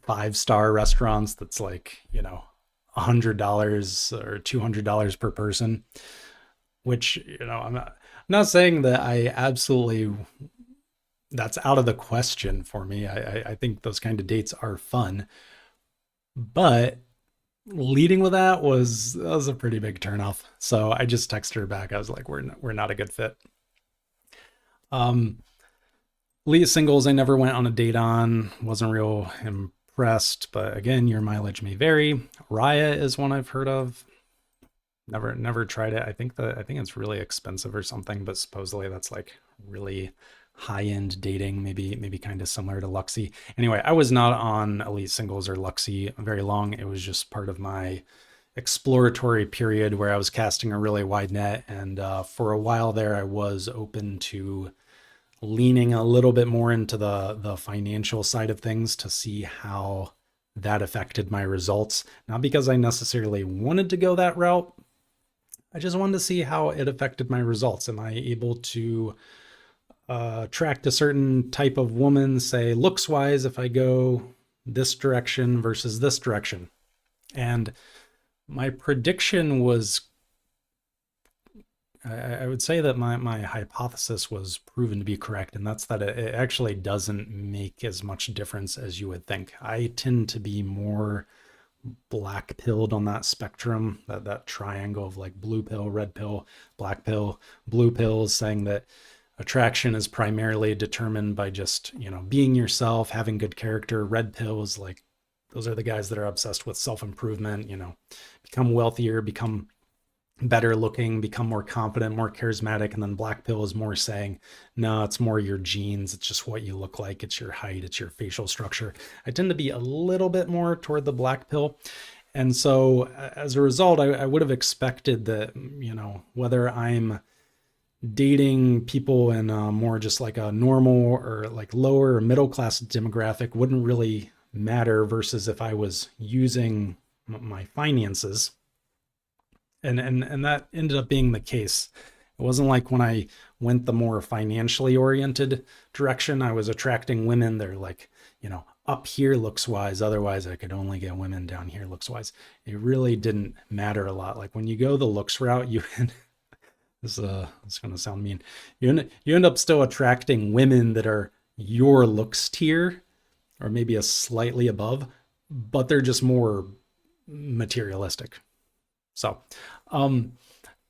5-star restaurants that's like, $100 or $200 per person, which, I'm not saying that that's out of the question for me. I think those kind of dates are fun, but leading with that was a pretty big turnoff. So I just texted her back. I was like, we're not a good fit. Leah Singles, I never went on a date on, wasn't real impressed, but again, your mileage may vary. Raya is one I've heard of. Never tried it. I think it's really expensive or something, but supposedly that's like really high-end dating, maybe kind of similar to Luxy. Anyway, I was not on Elite Singles or Luxy very long. It was just part of my exploratory period where I was casting a really wide net. And for a while there, I was open to leaning a little bit more into the financial side of things to see how that affected my results. Not because I necessarily wanted to go that route. I just wanted to see how it affected my results. Am I able to attract a certain type of woman, say looks wise, if I go this direction versus this direction? And my prediction was, I would say that my hypothesis was proven to be correct, and that's that it actually doesn't make as much difference as you would think. I tend to be more black pilled on that spectrum, that triangle of like blue pill, red pill, black pill. Blue pill is saying that attraction is primarily determined by just, being yourself, having good character. Red pill is like, those are the guys that are obsessed with self-improvement, become wealthier, become better looking, become more confident, more charismatic. And then black pill is more saying, no, it's more your genes. It's just what you look like. It's your height. It's your facial structure. I tend to be a little bit more toward the black pill. And so as a result, I would have expected that, whether I'm dating people in more just like a normal or like lower or middle class demographic wouldn't really matter versus if I was using my finances. And that ended up being the case. It wasn't like when I went the more financially oriented direction, I was attracting women that are like, up here looks wise. Otherwise, I could only get women down here looks wise. It really didn't matter a lot. Like when you go the looks route, this is going to sound mean. You end up still attracting women that are your looks tier, or maybe a slightly above, but they're just more materialistic. So,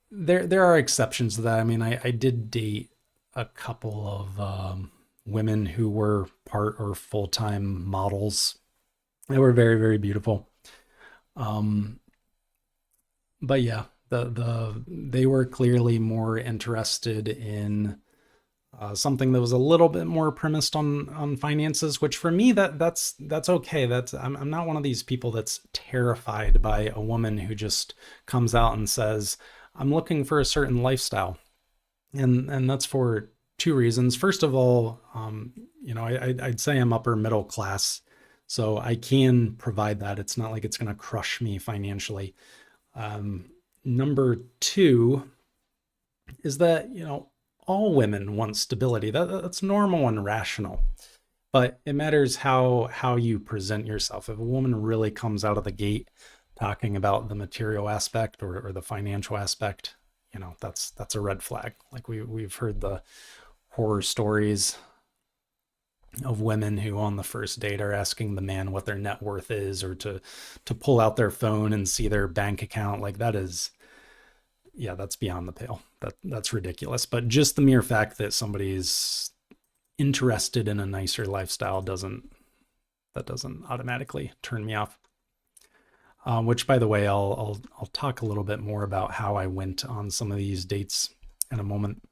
there are exceptions to that. I mean, I did date a couple of women who were part or full-time models. They were very, very beautiful. But yeah, they were clearly more interested in something that was a little bit more premised on finances, which for me that's okay. I'm not one of these people that's terrified by a woman who just comes out and says, I'm looking for a certain lifestyle. And that's for two reasons. First of all, I'd say I'm upper middle class, so I can provide that. It's not like it's going to crush me financially. Number two is that, all women want stability. That's normal and rational. But it matters how you present yourself. If a woman really comes out of the gate talking about the material aspect or the financial aspect, that's a red flag. Like we've heard the horror stories of women who on the first date are asking the man what their net worth is, or to pull out their phone and see their bank account. Like that's beyond the pale. That's ridiculous. But just the mere fact that somebody's interested in a nicer lifestyle doesn't automatically turn me off. Which, by the way, I'll talk a little bit more about how I went on some of these dates in a moment.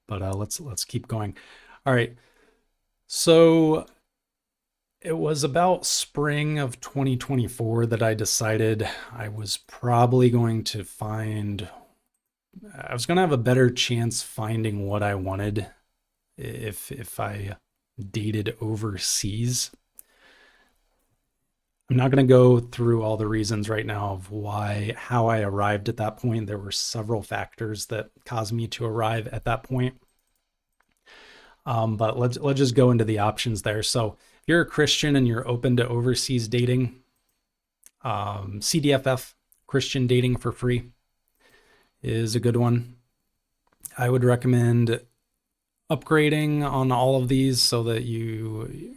But let's keep going. All right. So it was about spring of 2024 that I decided I was probably going to I was going to have a better chance finding what I wanted if I dated overseas. I'm not going to go through all the reasons right now of how I arrived at that point. There were several factors that caused me to arrive at that point. But let's just go into the options there. So if you're a Christian and you're open to overseas dating, CDFF, Christian Dating for Free, is a good one. I would recommend upgrading on all of these so that you,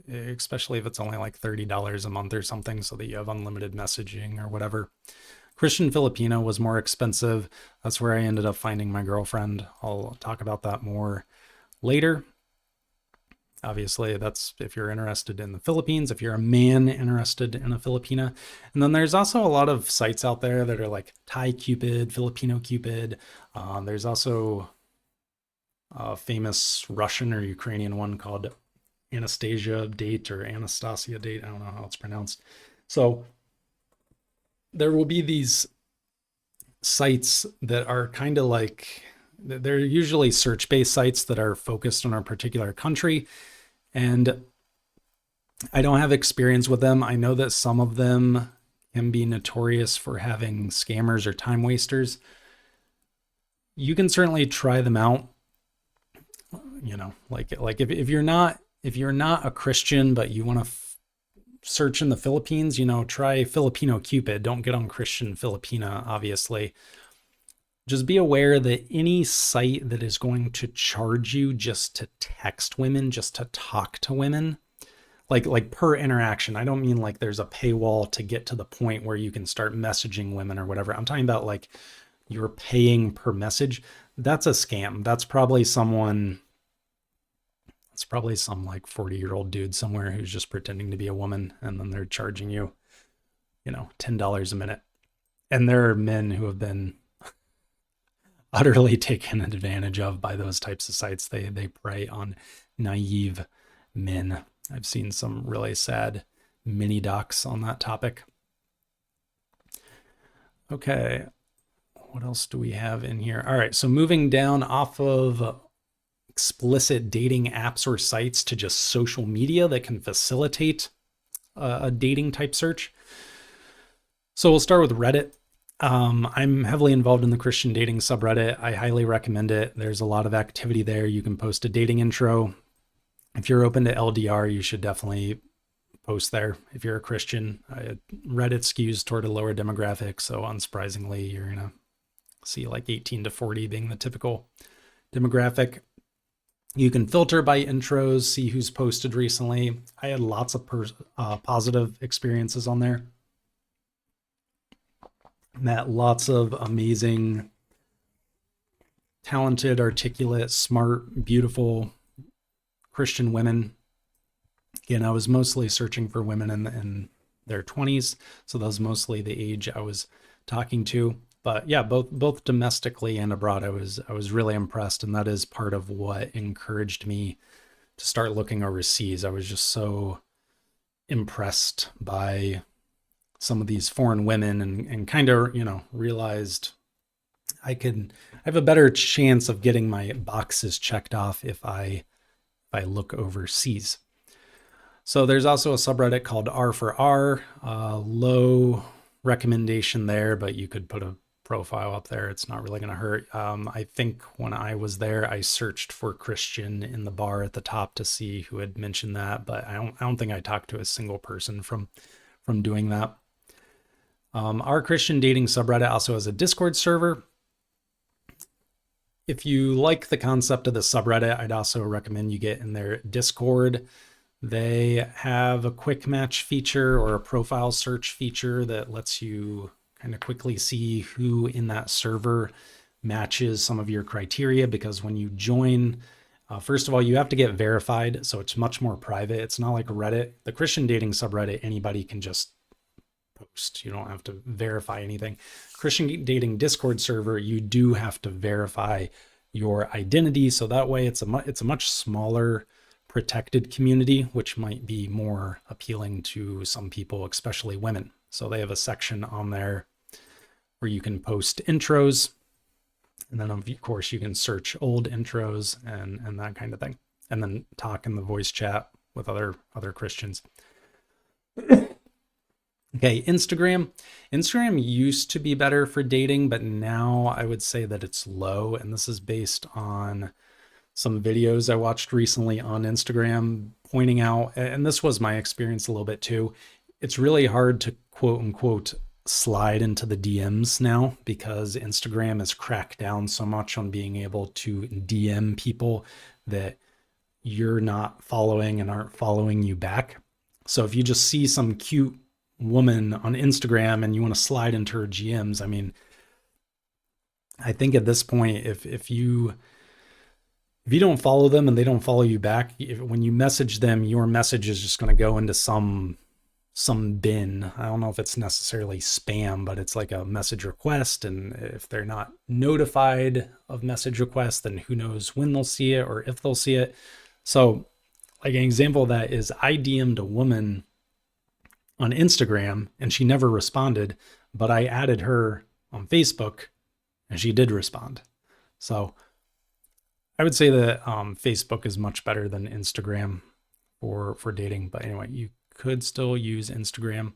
especially if it's only like $30 a month or something, so that you have unlimited messaging or whatever. Christian Filipino was more expensive. That's where I ended up finding my girlfriend. I'll talk about that more later. Obviously, that's if you're interested in the Philippines, if you're a man interested in a Filipina. And then there's also a lot of sites out there that are like Thai Cupid, Filipino Cupid. There's also a famous Russian or Ukrainian one called Anastasia Date or Anastasia Date. I don't know how it's pronounced. So there will be these sites that are kind of like, they're usually search-based sites that are focused on a particular country. And I don't have experience with them. I know that some of them can be notorious for having scammers or time wasters. You can certainly try them out. You know, like if you're not a Christian but you want to search in the Philippines, you know, try Filipino Cupid. Don't get on Christian Filipina, obviously. Just be aware that any site that is going to charge you just to text women, just to talk to women, like per interaction. I don't mean like there's a paywall to get to the point where you can start messaging women or whatever. I'm talking about like you're paying per message. That's a scam. That's probably some like 40-year-old dude somewhere who's just pretending to be a woman, and then they're charging you, you know, $10 a minute. And there are men who have been utterly taken advantage of by those types of sites. They prey on naive men. I've seen some really sad mini docs on that topic. Okay, what else do we have in here? All right, so moving down off of explicit dating apps or sites to just social media that can facilitate a dating type search. So we'll start with Reddit. I'm heavily involved in the Christian dating subreddit. I highly recommend it. There's a lot of activity there. You can post a dating intro. If you're open to LDR, you should definitely post there. If you're a Christian, Reddit skews toward a lower demographic. So unsurprisingly, you're going to see like 18 to 40 being the typical demographic. You can filter by intros, see who's posted recently. I had lots of positive experiences on there. Met lots of amazing, talented, articulate, smart, beautiful Christian women. Again, I was mostly searching for women in their 20s, so that was mostly the age I was talking to. But yeah, both domestically and abroad, I was really impressed, and that is part of what encouraged me to start looking overseas. I was just so impressed by some of these foreign women and kind of, you know, realized I have a better chance of getting my boxes checked off if I look overseas. So there's also a subreddit called R for R. Low recommendation there, but you could put a profile up there. It's not really going to hurt. I think when I was there, I searched for Christian in the bar at the top to see who had mentioned that, but I don't think I talked to a single person from doing that. Our Christian dating subreddit also has a Discord server. If you like the concept of the subreddit, I'd also recommend you get in their Discord. They have a quick match feature or a profile search feature that lets you kind of quickly see who in that server matches some of your criteria, because when you join, first of all, you have to get verified. So it's much more private. It's not like Reddit. The Christian dating subreddit, anybody can just post. You don't have to verify anything. Christian dating Discord server, you do have to verify your identity. So that way it's a much smaller protected community, which might be more appealing to some people, especially women. So they have a section on there where you can post intros. And then of course you can search old intros and that kind of thing. And then talk in the voice chat with other Christians. Okay, Instagram. Instagram used to be better for dating, but now I would say that it's low. And this is based on some videos I watched recently on Instagram pointing out, and this was my experience a little bit too, it's really hard to quote unquote slide into the DMs now, because Instagram has cracked down so much on being able to DM people that you're not following and aren't following you back. So if you just see some cute woman on Instagram and you want to slide into her GMs, I mean, I think at this point, if you don't follow them and they don't follow you back, when you message them, your message is just going to go into some some bin. I don't know if it's necessarily spam, but it's like a message request. And if they're not notified of message requests, then who knows when they'll see it or if they'll see it. So like an example of that is I DM'd a woman on Instagram and she never responded, but I added her on Facebook and she did respond. So I would say that Facebook is much better than Instagram for dating. But anyway, you could still use Instagram.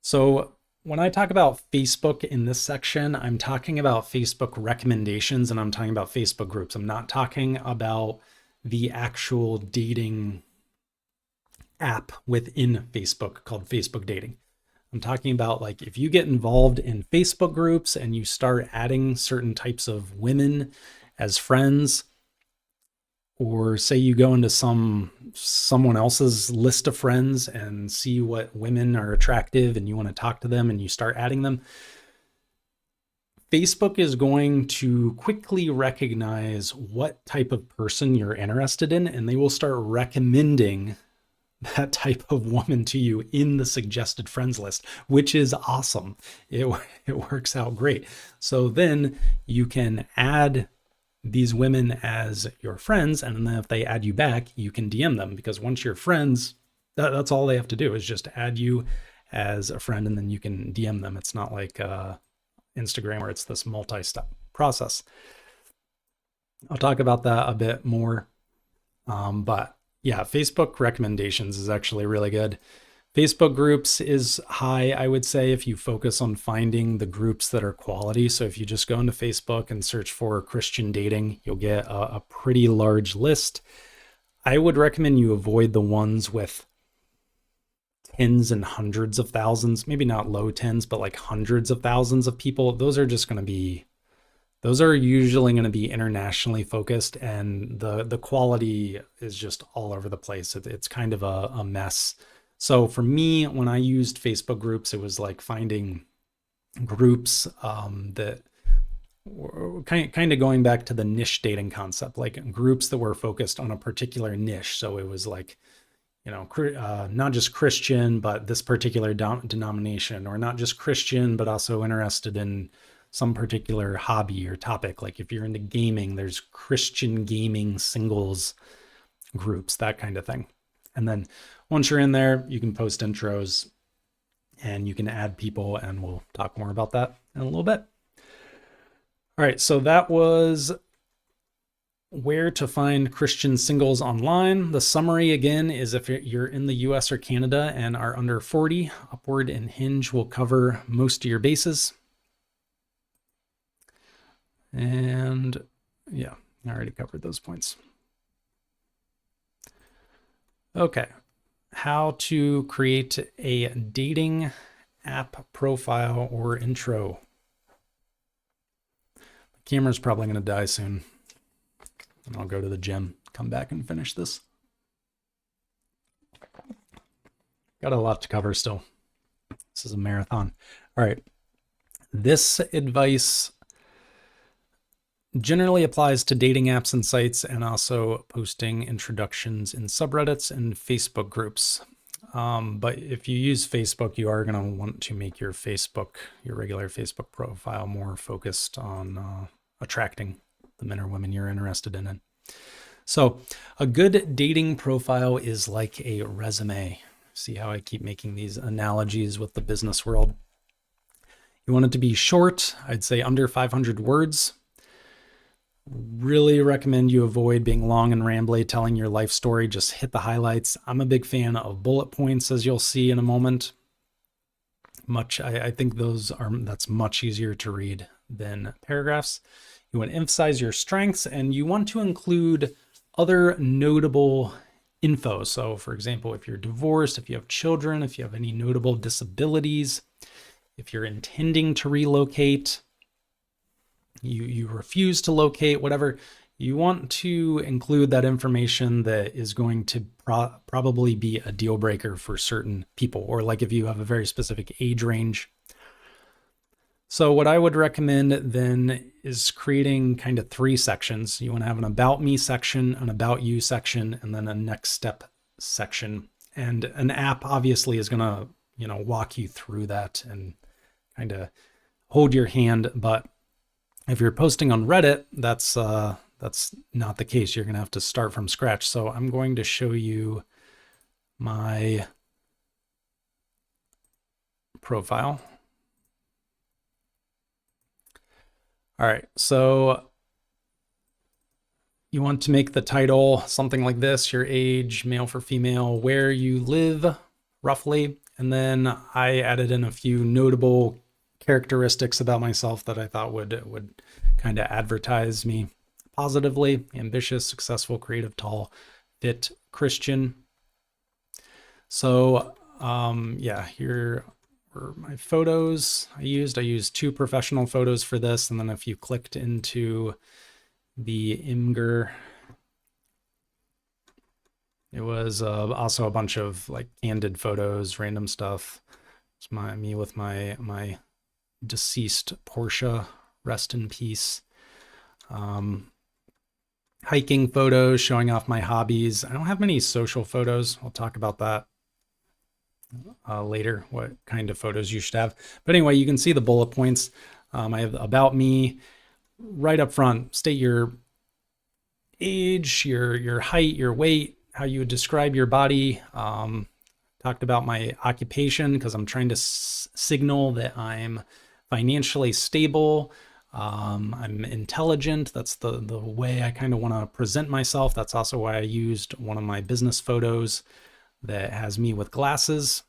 So when I talk about Facebook in this section, I'm talking about Facebook recommendations and I'm talking about Facebook groups. I'm not talking about the actual dating app within Facebook called Facebook Dating. I'm talking about like if you get involved in Facebook groups and you start adding certain types of women as friends, or say you go into someone else's list of friends and see what women are attractive and you want to talk to them and you start adding them, Facebook is going to quickly recognize what type of person you're interested in, and they will start recommending that type of woman to you in the suggested friends list, which is awesome. It works out great. So then you can add these women as your friends, and then if they add you back, you can DM them, because once you're friends, that's all they have to do is just add you as a friend, and then you can DM them. It's not like Instagram where it's this multi-step process. I'll talk about that a bit more, but yeah, Facebook recommendations is actually really good. Facebook groups is high, I would say, if you focus on finding the groups that are quality. So if you just go into Facebook and search for Christian dating, you'll get a pretty large list. I would recommend you avoid the ones with tens and hundreds of thousands, maybe not low tens, but like hundreds of thousands of people. Those are usually going to be internationally focused, and the quality is just all over the place. It's kind of a mess. So for me, when I used Facebook groups, it was like finding groups that were kind of going back to the niche dating concept, like groups that were focused on a particular niche. So it was like, not just Christian, but this particular denomination, or not just Christian, but also interested in some particular hobby or topic. Like if you're into gaming, there's Christian gaming singles groups, that kind of thing. And then once you're in there, you can post intros and you can add people, and we'll talk more about that in a little bit. All right, so that was where to find Christian singles online. The summary again is if you're in the US or Canada and are under 40, Upward and Hinge will cover most of your bases. And yeah, I already covered those points. Okay, how to create a dating app profile or intro. The camera's probably going to die soon. And I'll go to the gym, come back and finish this. Got a lot to cover still. This is a marathon. All right. This advice generally applies to dating apps and sites, and also posting introductions in subreddits and Facebook groups. But if you use Facebook, you are going to want to make your regular Facebook profile more focused on attracting the men or women you're interested in. So a good dating profile is like a resume. See how I keep making these analogies with the business world? You want it to be short. I'd say under 500 words. Really recommend you avoid being long and rambly, telling your life story. Just hit the highlights. I'm a big fan of bullet points, as you'll see in a moment. I think that's much easier to read than paragraphs. You want to emphasize your strengths, and you want to include other notable info. So for example, if you're divorced, if you have children, if you have any notable disabilities, if you're intending to relocate, you refuse to locate, whatever, you want to include that information that is going to probably be a deal breaker for certain people, or like if you have a very specific age range. So what I would recommend then is creating kind of 3 sections. You want to have an about me section, an about you section, and then a next step section. And an app obviously is going to, walk you through that and kind of hold your hand. But if you're posting on Reddit, that's not the case. You're going to have to start from scratch. So I'm going to show you my profile. All right, so you want to make the title something like this: your age, male for female, where you live roughly. And then I added in a few notable characteristics about myself that I thought would kind of advertise me positively: ambitious, successful, creative, tall, fit, Christian. So yeah, here were my photos I used 2 professional photos for this. And then if you clicked into the Imgur, it was also a bunch of like candid photos, random stuff. It's me with my deceased Porsche, rest in peace. Hiking photos showing off my hobbies. I don't have many social photos. I'll talk about that later, what kind of photos you should have. But anyway, you can see the bullet points. I have about me right up front. State your age, your height, your weight, how you would describe your body. Talked about my occupation because I'm trying to signal that I'm financially stable. I'm intelligent. That's the way I kind of want to present myself. That's also why I used one of my business photos that has me with glasses.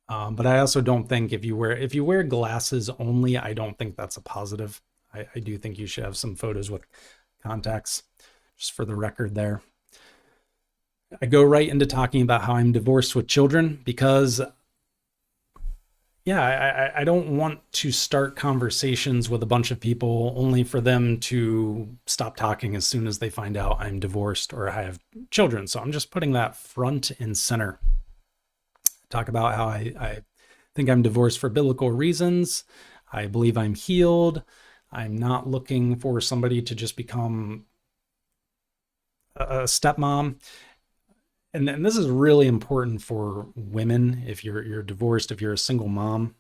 But I also don't think if you wear glasses only, I don't think that's a positive. I do think you should have some photos with contacts, just for the record there. I go right into talking about how I'm divorced with children because, yeah, I don't want to start conversations with a bunch of people only for them to stop talking as soon as they find out I'm divorced or I have children. So I'm just putting that front and center. Talk about how I think I'm divorced for biblical reasons. I believe I'm healed. I'm not looking for somebody to just become a stepmom. And this is really important for women. If you're divorced, if you're a single mom,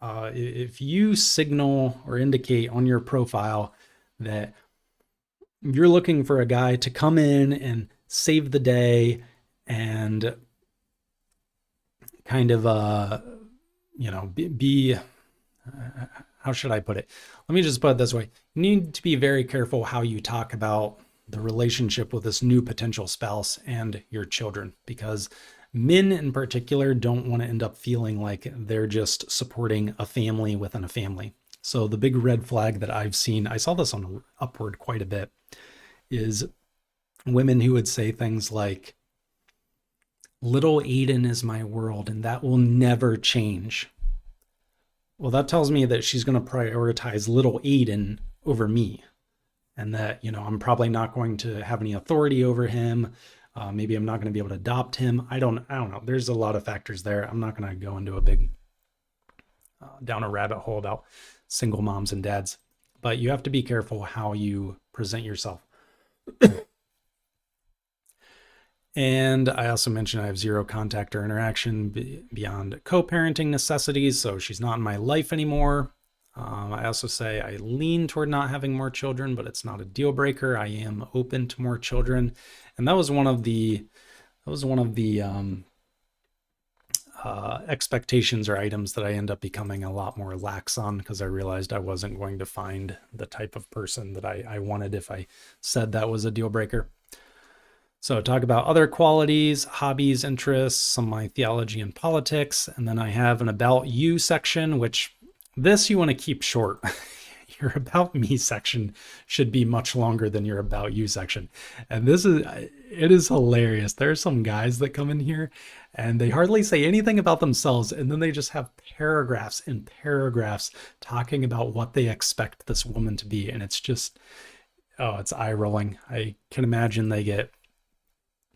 if you signal or indicate on your profile that you're looking for a guy to come in and save the day and kind of, be how should I put it? Let me just put it this way. You need to be very careful how you talk about the relationship with this new potential spouse and your children, because men in particular don't want to end up feeling like they're just supporting a family within a family. So the big red flag that I've seen, I saw this on Upward quite a bit, is women who would say things like, little Aiden is my world and that will never change. Well, that tells me that she's going to prioritize little Aiden over me. And that, I'm probably not going to have any authority over him. Maybe I'm not going to be able to adopt him. I don't know. There's a lot of factors there. I'm not going to go into a big down a rabbit hole about single moms and dads. But you have to be careful how you present yourself. And I also mentioned I have 0 contact or interaction beyond co-parenting necessities. So she's not in my life anymore. I also say I lean toward not having more children, but it's not a deal breaker. I am open to more children. And that was one of the expectations or items that I end up becoming a lot more lax on, because I realized I wasn't going to find the type of person that I wanted if I said that was a deal breaker. So talk about other qualities, hobbies, interests, some of my theology and politics. And then I have an about you section, which this you want to keep short. Your about me section should be much longer than your about you section. And it is hilarious. There are some guys that come in here and they hardly say anything about themselves. And then they just have paragraphs and paragraphs talking about what they expect this woman to be. And it's just, it's eye rolling. I can imagine they get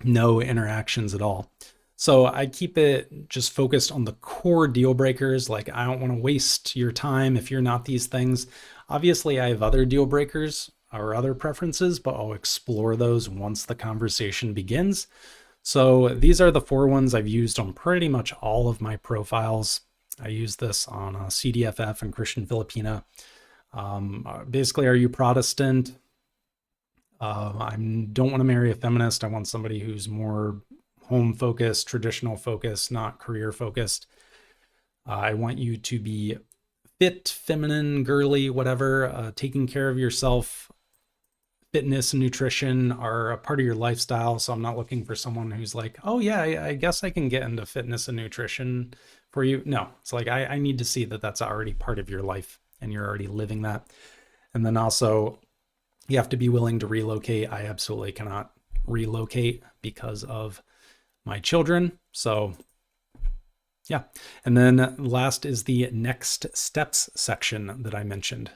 no interactions at all. So I keep it just focused on the core deal breakers. Like, I don't want to waste your time if you're not these things. Obviously, I have other deal breakers or other preferences, but I'll explore those once the conversation begins. So these are the 4 ones I've used on pretty much all of my profiles. I use this on CDFF and Christian Filipina. Basically, are you Protestant? I don't want to marry a feminist. I want somebody who's more home focused, traditional focused, not career focused. I want you to be fit, feminine, girly, whatever, taking care of yourself. Fitness and nutrition are a part of your lifestyle. So I'm not looking for someone who's like, oh yeah, I guess I can get into fitness and nutrition for you. No, it's like, I need to see that that's already part of your life and you're already living that. And then also you have to be willing to relocate. I absolutely cannot relocate because of my children. So yeah. And then last is the next steps section that I mentioned.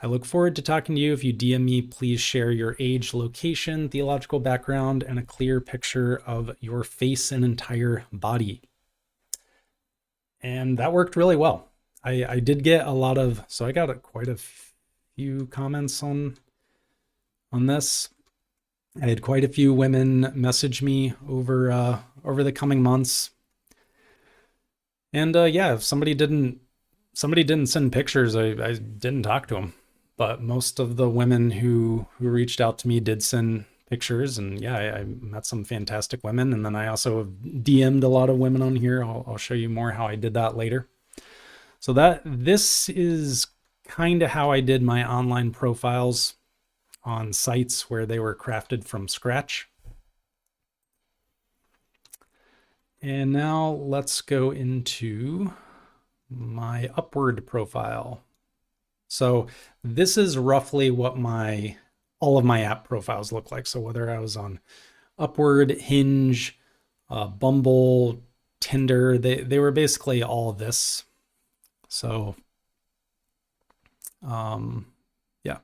I look forward to talking to you. If you DM me, please share your age, location, theological background, and a clear picture of your face and entire body. And that worked really well. I did get a lot of, so I got quite a few comments on this. I had quite a few women message me over the coming months. And yeah, if somebody didn't send pictures, I didn't talk to them. But most of the women who reached out to me did send pictures, and yeah, I met some fantastic women. And then I also DM'd a lot of women on here. I'll show you more how I did that later. So this is kind of how I did my online profiles on sites where they were crafted from scratch. And now let's go into my Upward profile. So this is roughly what all of my app profiles look like. So whether I was on Upward, Hinge, Bumble, Tinder, they were basically all this. So yeah,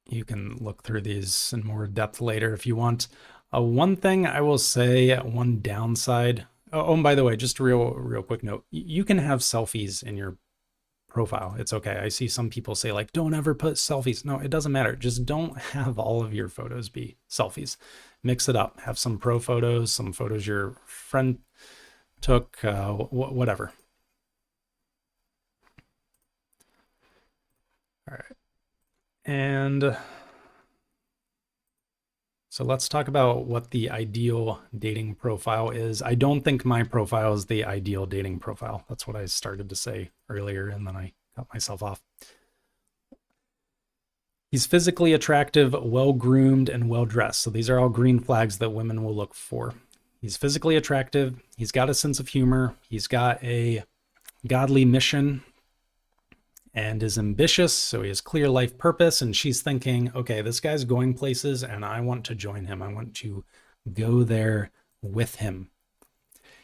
you can look through these in more depth later if you want. One thing I will say, one downside. Oh, and by the way, just a real quick note. You can have selfies in your profile. It's okay. I see some people say like, don't ever put selfies. No, it doesn't matter. Just don't have all of your photos be selfies. Mix it up. Have some pro photos, some photos your friend took, whatever. All right. And so let's talk about what the ideal dating profile is. I don't think my profile is the ideal dating profile. That's what I started to say earlier, and then I cut myself off. He's physically attractive, well-groomed, and well-dressed. So these are all green flags that women will look for. He's physically attractive. He's got a sense of humor. He's got a godly mission and is ambitious, so he has clear life purpose, and she's thinking, okay, this guy's going places and I want to join him. I want to go there with him.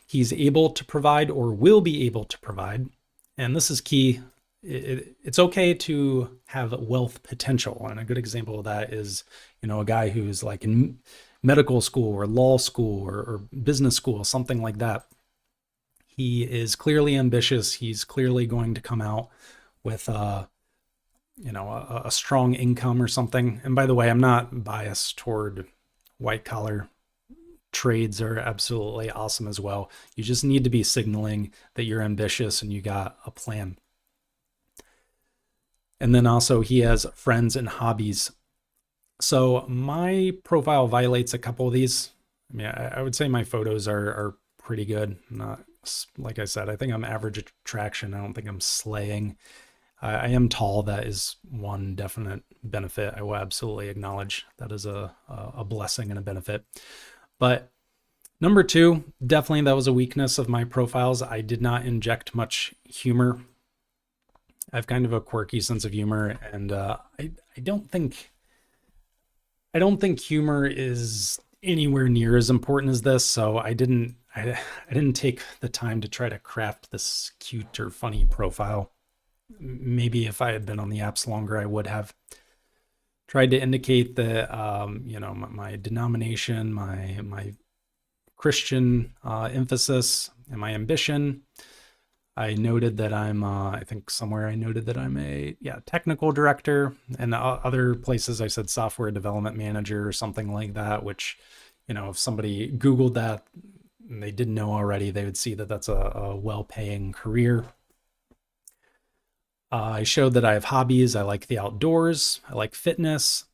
He's able to provide or will be able to provide, and this is key. It's okay to have wealth potential, and a good example of that is, a guy who's like in medical school or law school or business school, something like that. He is clearly ambitious. He's clearly going to come out with a strong income or something. And by the way, I'm not biased toward white collar trades are absolutely awesome as well. You just need to be signaling that you're ambitious and you got a plan. And then also he has friends and hobbies. So my profile violates a couple of these. I mean, I would say my photos are pretty good. Not, like I said, I think I'm average attraction. I don't think I'm slaying. I am tall. That is one definite benefit. I will absolutely acknowledge that is a blessing and a benefit. But number 2, definitely that was a weakness of my profiles. I did not inject much humor. I have kind of a quirky sense of humor, and I don't think humor is anywhere near as important as this. So I didn't take the time to try to craft this cute or funny profile. Maybe if I had been on the apps longer, I would have tried to indicate that, my denomination, my Christian emphasis, and my ambition. I noted that I think somewhere I noted that I'm a technical director, and other places I said software development manager or something like that. Which, if somebody Googled that and they didn't know already, they would see that that's a well-paying career. I showed that I have hobbies. I like the outdoors. I like fitness.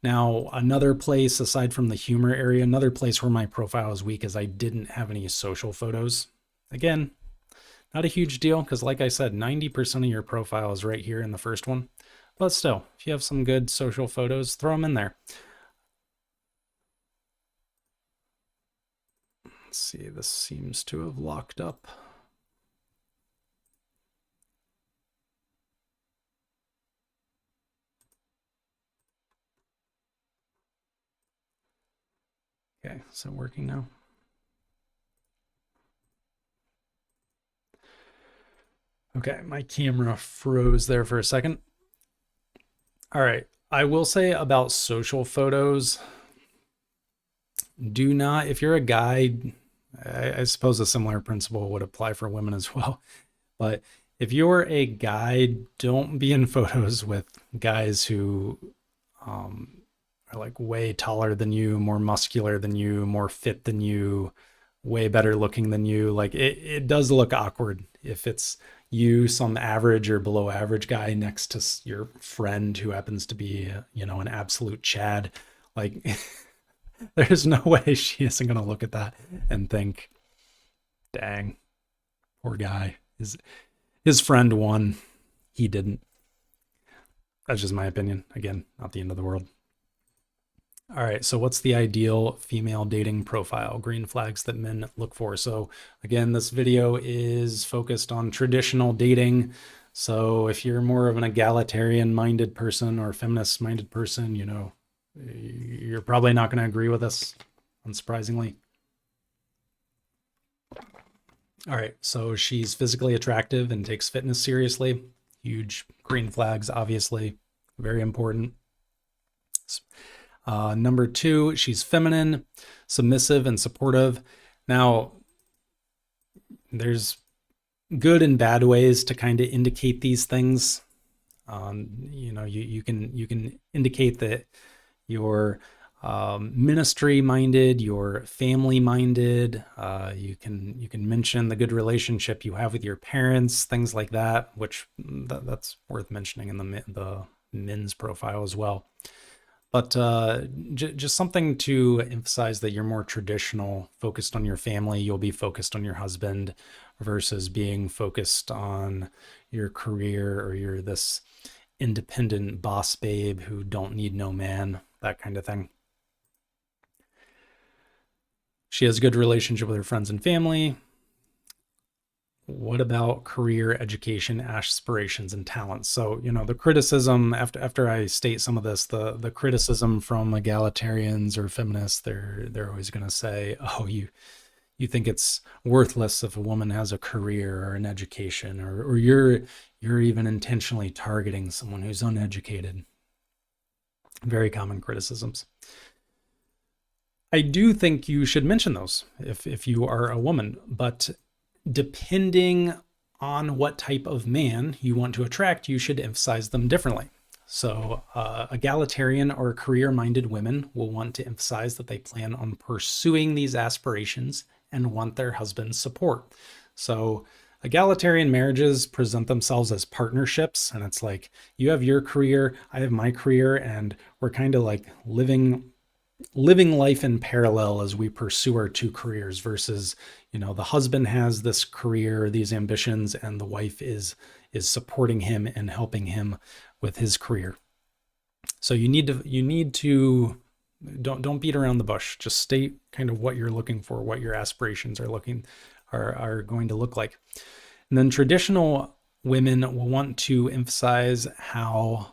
Now, another place aside from the humor area, another place where my profile is weak is I didn't have any social photos. Again, not a huge deal because, like I said, 90% of your profile is right here in the first one. But still, if you have some good social photos, throw them in there. Let's see, this seems to have locked up. Okay, is it working now? Okay, my camera froze there for a second. All right, I will say about social photos, do not, if you're a guy, I suppose a similar principle would apply for women as well. But if you're a guy, don't be in photos with guys who are like way taller than you, more muscular than you, more fit than you, way better looking than you. Like it does look awkward if it's you, some average or below average guy next to your friend who happens to be, an absolute Chad. Like there's no way she isn't going to look at that and think, dang, poor guy. His friend won. He didn't. That's just my opinion. Again, not the end of the world. All right, so what's the ideal female dating profile? Green flags that men look for. So again, this video is focused on traditional dating. So if you're more of an egalitarian minded person or feminist minded person, you're probably not going to agree with us, unsurprisingly. All right, so she's physically attractive and takes fitness seriously. Huge green flags, obviously, very important. Number 2, she's feminine, submissive, and supportive. Now, there's good and bad ways to kind of indicate these things. You can indicate that you're ministry minded, you're family minded. You can mention the good relationship you have with your parents, things like that, which that's worth mentioning in the men's profile as well. But just something to emphasize that you're more traditional, focused on your family. You'll be focused on your husband versus being focused on your career, or you're this independent boss babe who don't need no man, that kind of thing. She has a good relationship with her friends and family. What about career, education, aspirations, and talents? So, the criticism, after I state some of this, the criticism from egalitarians or feminists, they're always going to say, oh, you think it's worthless if a woman has a career or an education, or you're even intentionally targeting someone who's uneducated. Very common criticisms. I do think you should mention those if you are a woman, but depending on what type of man you want to attract, you should emphasize them differently. So, egalitarian or career minded women will want to emphasize that they plan on pursuing these aspirations and want their husband's support. So, egalitarian marriages present themselves as partnerships, and it's like you have your career, I have my career, and we're kind of like living life in parallel as we pursue our two careers, versus the husband has this career, these ambitions, and the wife is supporting him and helping him with his career. So you need to don't beat around the bush. Just state kind of what you're looking for, what your aspirations are going to look like. And then traditional women will want to emphasize how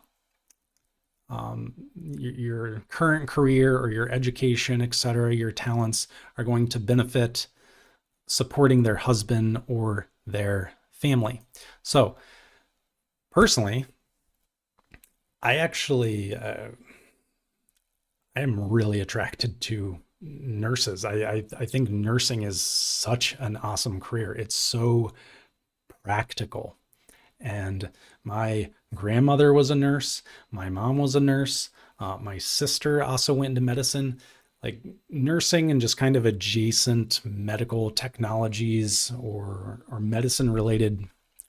your current career or your education, etc., your talents are going to benefit supporting their husband or their family. So, personally, I actually I am really attracted to nurses. I think nursing is such an awesome career. It's so practical. And my grandmother was a nurse. My mom was a nurse. My sister also went into medicine. Like nursing and just kind of adjacent medical technologies or medicine related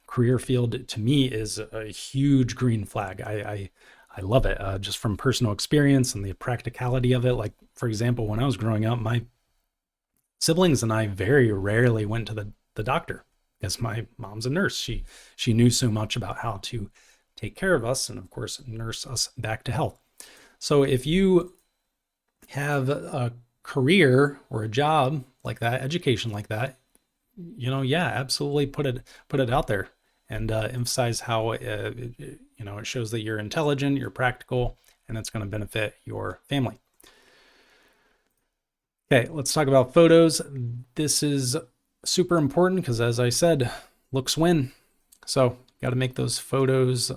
career field to me is a huge green flag. I love it just from personal experience and the practicality of it. Like, for example, when I was growing up, my siblings and I very rarely went to the doctor because my mom's a nurse. She knew so much about how to take care of us and, of course, nurse us back to health. So if you have a career or a job like that, education like that, yeah, absolutely put it out there and emphasize how it shows that you're intelligent, you're practical, and it's going to benefit your family. Okay, let's talk about photos. This is super important because, as I said, looks win. So got to make those photos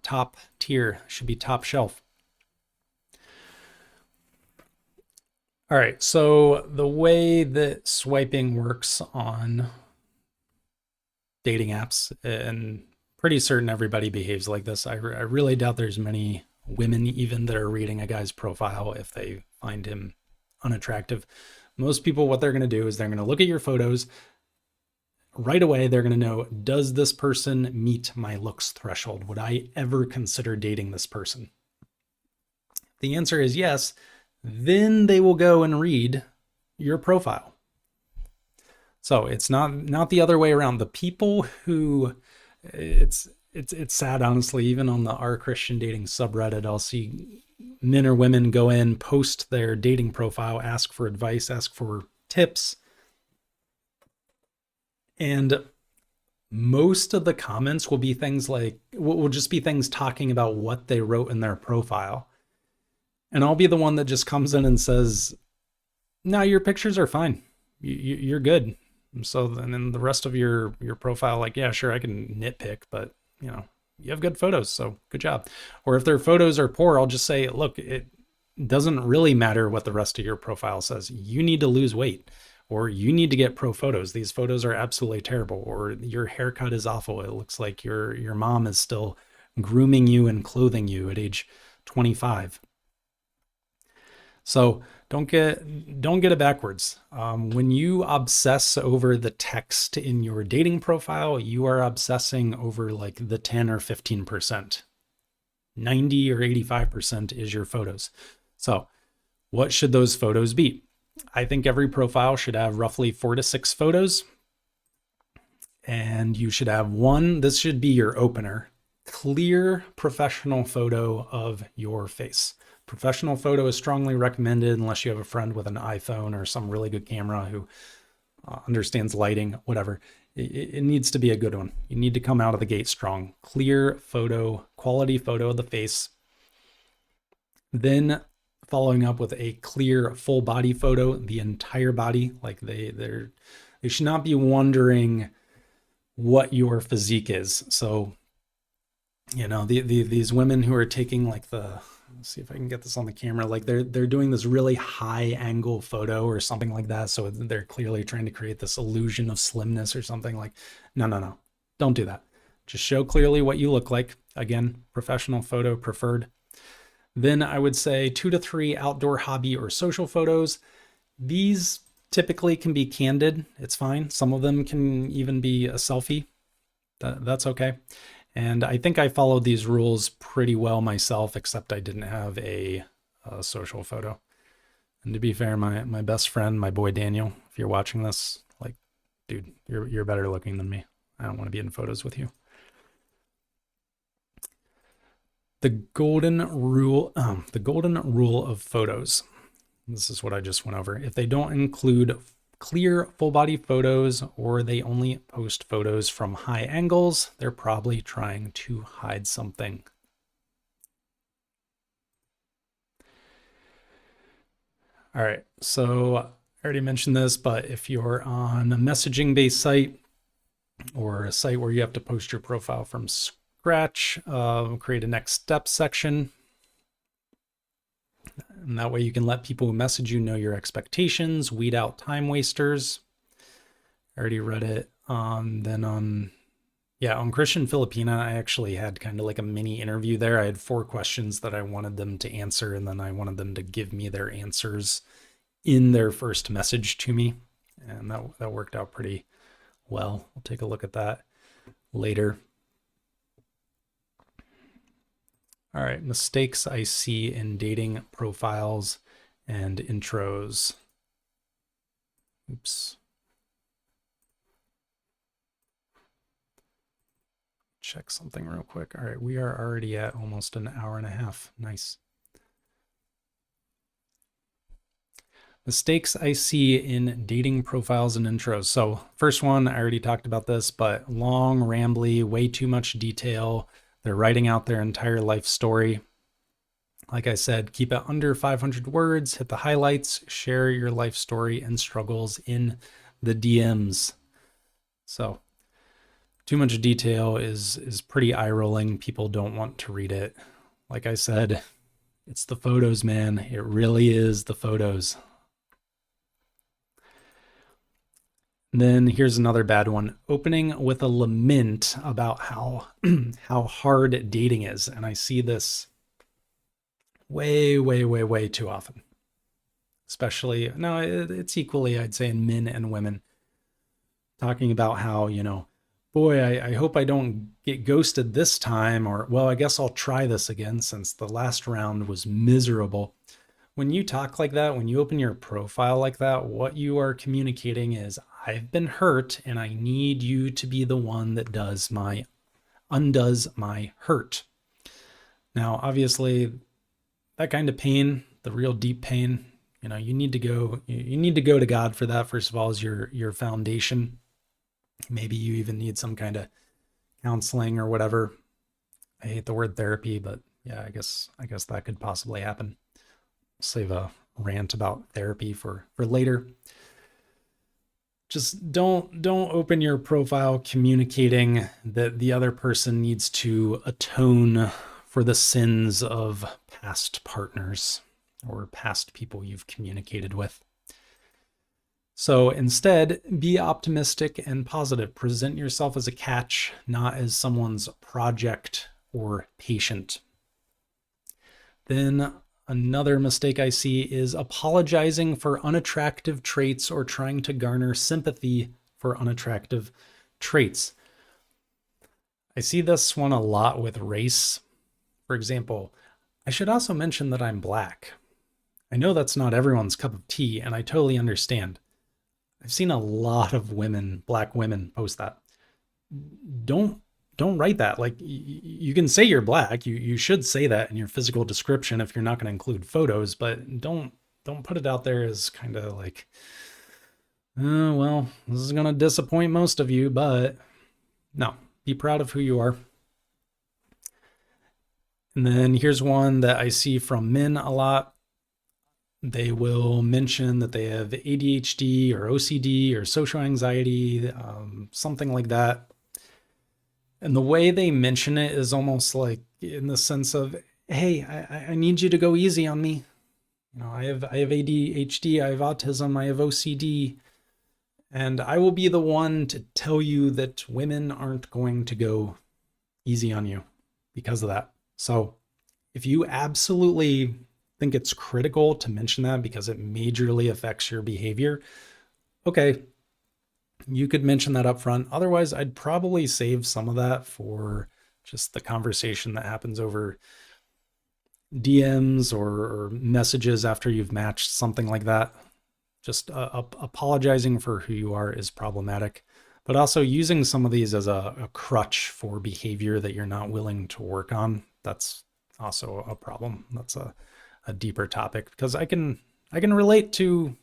top tier, should be top shelf. All right, so the way that swiping works on dating apps, and pretty certain everybody behaves like this. I really doubt there's many women even that are reading a guy's profile if they find him unattractive. Most people, what they're going to do is they're going to look at your photos. Right away, they're going to know, does this person meet my looks threshold? Would I ever consider dating this person? The answer is yes. Then they will go and read your profile. So it's not the other way around. The people who, it's sad, honestly, even on the Our Christian Dating subreddit, I'll see men or women go in, post their dating profile, ask for advice, ask for tips. And most of the comments will be things like, will just be things talking about what they wrote in their profile. And I'll be the one that just comes in and says, no, your pictures are fine. You're good. So then the rest of your profile, like, yeah, sure, I can nitpick, but you have good photos, so good job. Or if their photos are poor, I'll just say, look, it doesn't really matter what the rest of your profile says. You need to lose weight, or you need to get pro photos. These photos are absolutely terrible, or your haircut is awful. It looks like your mom is still grooming you and clothing you at age 25. So don't get it backwards. When you obsess over the text in your dating profile, you are obsessing over like the 10 or 15%. 90 or 85% is your photos. So what should those photos be? I think every profile should have roughly 4 to 6 photos. And you should have one, this should be your opener, clear professional photo of your face. Professional photo is strongly recommended unless you have a friend with an iPhone or some really good camera who understands lighting, whatever. It needs to be a good one. You need to come out of the gate strong. Clear photo, quality photo of the face. Then following up with a clear full body photo, the entire body. Like they should not be wondering what your physique is. So, these women who are taking like let's see if I can get this on the camera. Like they're doing this really high angle photo or something like that. So they're clearly trying to create this illusion of slimness or something. Like, no, don't do that. Just show clearly what you look like. Again, professional photo preferred. Then I would say 2 to 3 outdoor hobby or social photos. These typically can be candid. It's fine. Some of them can even be a selfie. That's okay. And I think I followed these rules pretty well myself, except I didn't have a social photo. And to be fair, my best friend, my boy Daniel, if you're watching this, like, dude, you're better looking than me. I don't want to be in photos with you. The golden rule of photos. This is what I just went over. If they don't include clear full body photos, or they only post photos from high angles, they're probably trying to hide something. All right, so I already mentioned this, but if you're on a messaging based site or a site where you have to post your profile from scratch, create a next step section. And that way you can let people who message you know your expectations, weed out time wasters. I already read it. Then on Yeah, on Christian Filipina, I actually had kind of like a mini interview there. I had 4 questions that I wanted them to answer, and then I wanted them to give me their answers in their first message to me. And that worked out pretty well. We'll take a look at that later. All right, mistakes I see in dating profiles and intros. Oops. Check something real quick. All right, we are already at almost an hour and a half. Nice. Mistakes I see in dating profiles and intros. So, first one, I already talked about this, but long, rambly, way too much detail. They're writing out their entire life story. Like I said, keep it under 500 words, hit the highlights, share your life story and struggles in the DMs. So, too much detail is pretty eye-rolling. People don't want to read it. Like I said, it's the photos, man. It really is the photos. And then here's another bad one. Opening with a lament about how hard dating is. And I see this way too often. Especially, no, it's equally, I'd say, in men and women. Talking about how, boy, I hope I don't get ghosted this time, or, well, I guess I'll try this again since the last round was miserable. When you talk like that, when you open your profile like that, what you are communicating is, I've been hurt and I need you to be the one that undoes my hurt. Now, obviously, that kind of pain, the real deep pain, you need to go to God for that, first of all, as your foundation. Maybe you even need some kind of counseling or whatever. I hate the word therapy, but yeah, I guess that could possibly happen. Save a rant about therapy for later. Just don't open your profile communicating that the other person needs to atone for the sins of past partners or past people you've communicated with. So instead, be optimistic and positive. Present yourself as a catch, not as someone's project or patient. Then another mistake I see is apologizing for unattractive traits or trying to garner sympathy for unattractive traits. I see this one a lot with race. For example, I should also mention that I'm Black. I know that's not everyone's cup of tea, and I totally understand. I've seen a lot of Black women post that. Don't write that. Like, you can say you're Black. You should say that in your physical description if you're not going to include photos, but don't put it out there as kind of like, well, this is going to disappoint most of you, but no, be proud of who you are. And then here's one that I see from men a lot. They will mention that they have ADHD or OCD or social anxiety, something like that. And the way they mention it is almost like in the sense of, hey, I need you to go easy on me. I have ADHD, I have autism, I have OCD, and I will be the one to tell you that women aren't going to go easy on you because of that. So if you absolutely think it's critical to mention that because it majorly affects your behavior, okay, you could mention that up front. Otherwise, I'd probably save some of that for just the conversation that happens over DMs or messages after you've matched, something like that. Just apologizing for who you are is problematic, but also using some of these as a crutch for behavior that you're not willing to work on, that's also a problem. That's a deeper topic, because I can relate to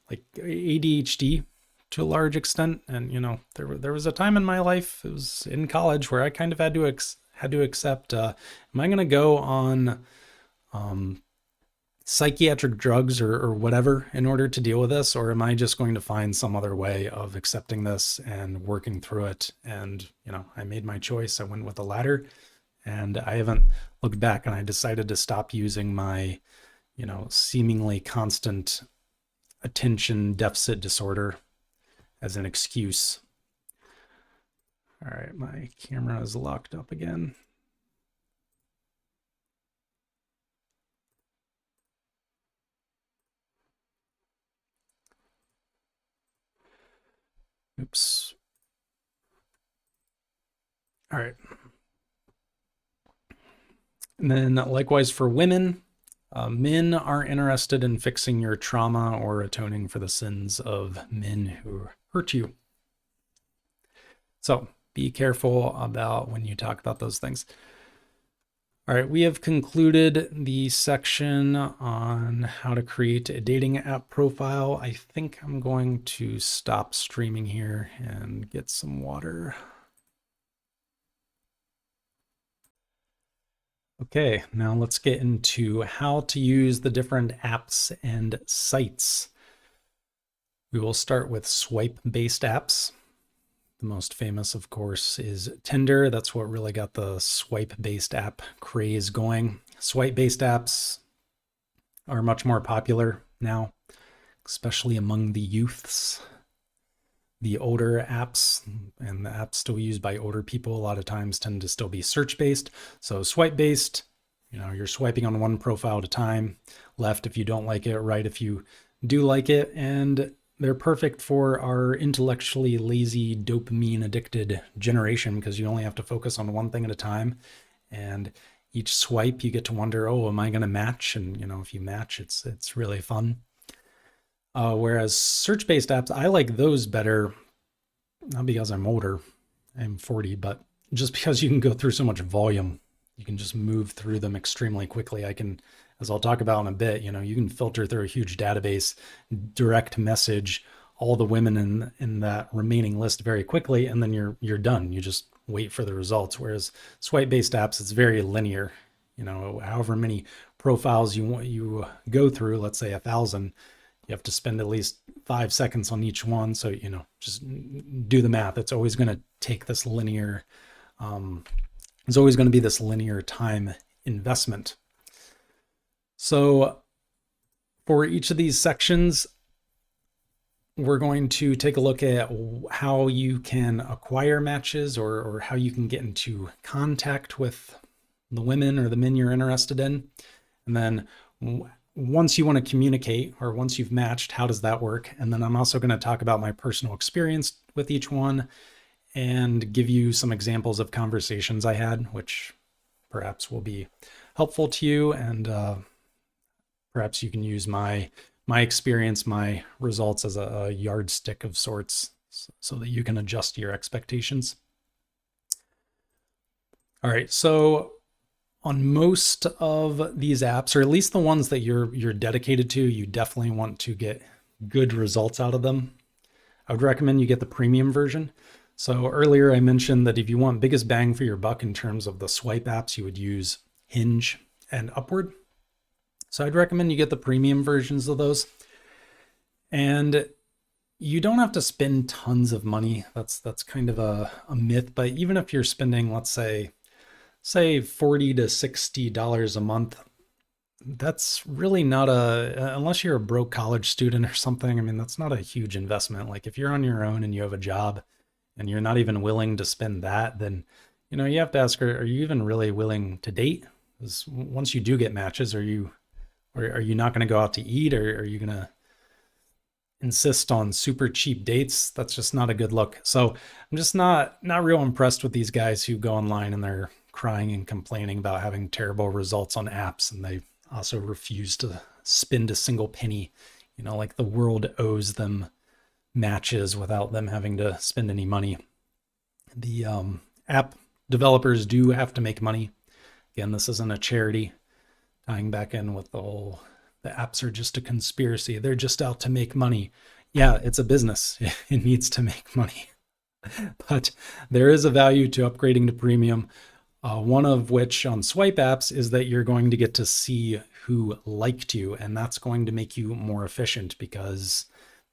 like ADHD to a large extent, and there was a time in my life, it was in college, where I kind of had to accept, am I going to go on psychiatric drugs or whatever in order to deal with this, or am I just going to find some other way of accepting this and working through it? And I made my choice. I went with the latter, and I haven't looked back, and I decided to stop using my seemingly constant attention deficit disorder as an excuse. All right, my camera is locked up again. Oops. All right. And then likewise for women, men are interested in fixing your trauma or atoning for the sins of men who hurt you. So be careful about when you talk about those things. All right, we have concluded the section on how to create a dating app profile. I think I'm going to stop streaming here and get some water. Okay, now let's get into how to use the different apps and sites. We will start with swipe-based apps. The most famous, of course, is Tinder. That's what really got the swipe-based app craze going. Swipe-based apps are much more popular now, especially among the youths. The older apps and the apps still used by older people a lot of times tend to still be search-based. So swipe-based, you're swiping on one profile at a time, left if you don't like it, right if you do like it, and they're perfect for our intellectually lazy, dopamine addicted generation because you only have to focus on one thing at a time. And each swipe you get to wonder, oh, am I going to match? And if you match, it's really fun. Whereas search-based apps, I like those better, not because I'm older, I'm 40, but just because you can go through so much volume. You can just move through them extremely quickly. As I'll talk about in a bit, you can filter through a huge database, direct message all the women in that remaining list very quickly, and then you're done. You just wait for the results. Whereas swipe-based apps, it's very linear. However many profiles you go through, let's say 1,000, you have to spend at least 5 seconds on each one. So, just do the math. It's always going to take this linear, there's always going to be this linear time investment. So for each of these sections, we're going to take a look at how you can acquire matches or how you can get into contact with the women or the men you're interested in. And then once you want to communicate or once you've matched, how does that work? And then I'm also going to talk about my personal experience with each one and give you some examples of conversations I had, which perhaps will be helpful to you. And perhaps you can use my experience, my results as a yardstick of sorts so that you can adjust your expectations. All right, so on most of these apps, or at least the ones that you're dedicated to, you definitely want to get good results out of them. I would recommend you get the premium version. So earlier I mentioned that if you want biggest bang for your buck in terms of the swipe apps, you would use Hinge and Upward. So I'd recommend you get the premium versions of those. And you don't have to spend tons of money. That's kind of a myth. But even if you're spending, let's say $40 to $60 a month, that's really not unless you're a broke college student or something. I mean, that's not a huge investment. Like if you're on your own and you have a job and you're not even willing to spend that, then, you have to ask, are you even really willing to date? Because once you do get matches, are you not going to go out to eat, or are you going to insist on super cheap dates? That's just not a good look. So I'm just not real impressed with these guys who go online and they're crying and complaining about having terrible results on apps, and they also refuse to spend a single penny. Like the world owes them matches without them having to spend any money. The app developers do have to make money. Again, this isn't a charity. Tying back in with the apps are just a conspiracy. They're just out to make money. Yeah, it's a business. It needs to make money. But there is a value to upgrading to premium. One of which on swipe apps is that you're going to get to see who liked you, and that's going to make you more efficient because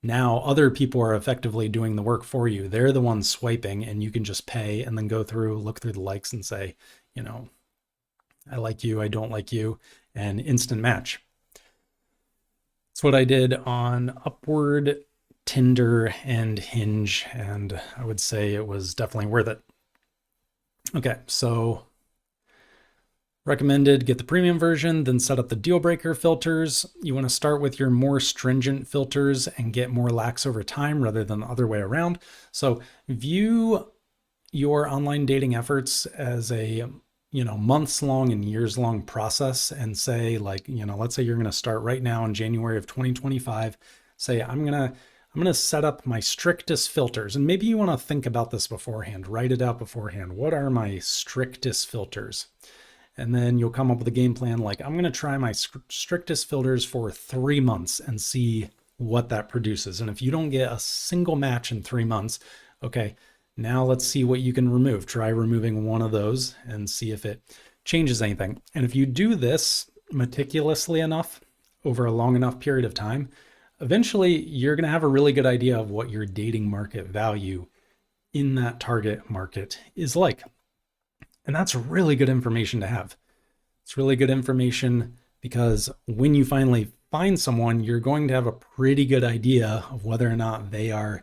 now other people are effectively doing the work for you. They're the ones swiping, and you can just pay and then go through, look through the likes and say, I like you, I don't like you, and instant match. That's what I did on Upward, Tinder, and Hinge, and I would say it was definitely worth it. Okay, so recommended, get the premium version, then set up the deal breaker filters. You want to start with your more stringent filters and get more lax over time rather than the other way around. So view your online dating efforts as a months long and years long process, and say, like, let's say you're going to start right now in January of 2025. Say, I'm going to set up my strictest filters. And maybe you want to think about this beforehand, write it out beforehand. What are my strictest filters? And then you'll come up with a game plan, like, I'm going to try my strictest filters for 3 months and see what that produces. And if you don't get a single match in 3 months, okay, now let's see what you can remove. Try removing one of those and see if it changes anything. And if you do this meticulously enough over a long enough period of time, eventually you're going to have a really good idea of what your dating market value in that target market is like. And that's really good information to have. It's really good information because when you finally find someone, you're going to have a pretty good idea of whether or not they are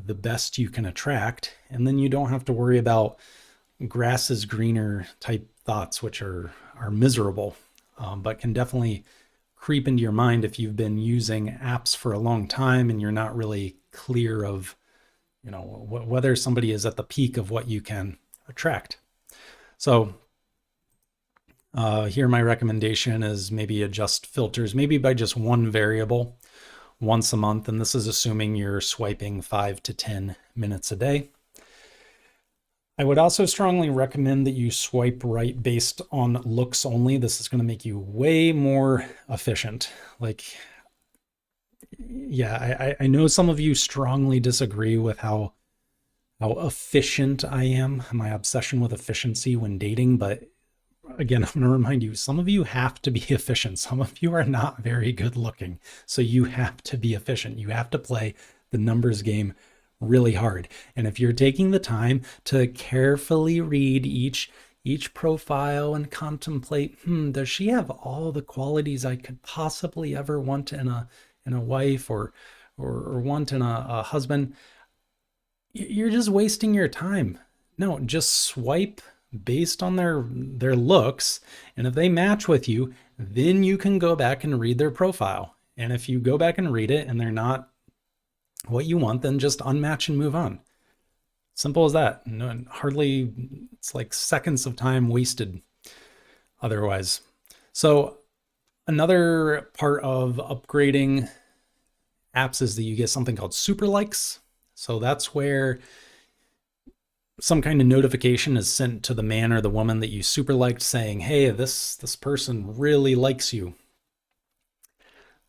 the best you can attract. And then you don't have to worry about grass is greener type thoughts, which are miserable, but can definitely creep into your mind if you've been using apps for a long time and you're not really clear of, whether somebody is at the peak of what you can attract. So here my recommendation is maybe adjust filters, maybe by just one variable once a month. And this is assuming you're swiping 5 to 10 minutes a day. I would also strongly recommend that you swipe right based on looks only. This is going to make you way more efficient. Like, yeah, I know some of you strongly disagree with how efficient I am, my obsession with efficiency when dating. But again, I'm going to remind you, some of you have to be efficient. Some of you are not very good looking. So you have to be efficient. You have to play the numbers game really hard. And if you're taking the time to carefully read each profile and contemplate, does she have all the qualities I could possibly ever want in a wife or want in a husband? You're just wasting your time. No, just swipe based on their looks. And if they match with you, then you can go back and read their profile. And if you go back and read it and they're not what you want, then just unmatch and move on. Simple as that. No, hardly, it's like seconds of time wasted otherwise. So another part of upgrading apps is that you get something called super likes. So that's where some kind of notification is sent to the man or the woman that you super liked saying, hey, this person really likes you.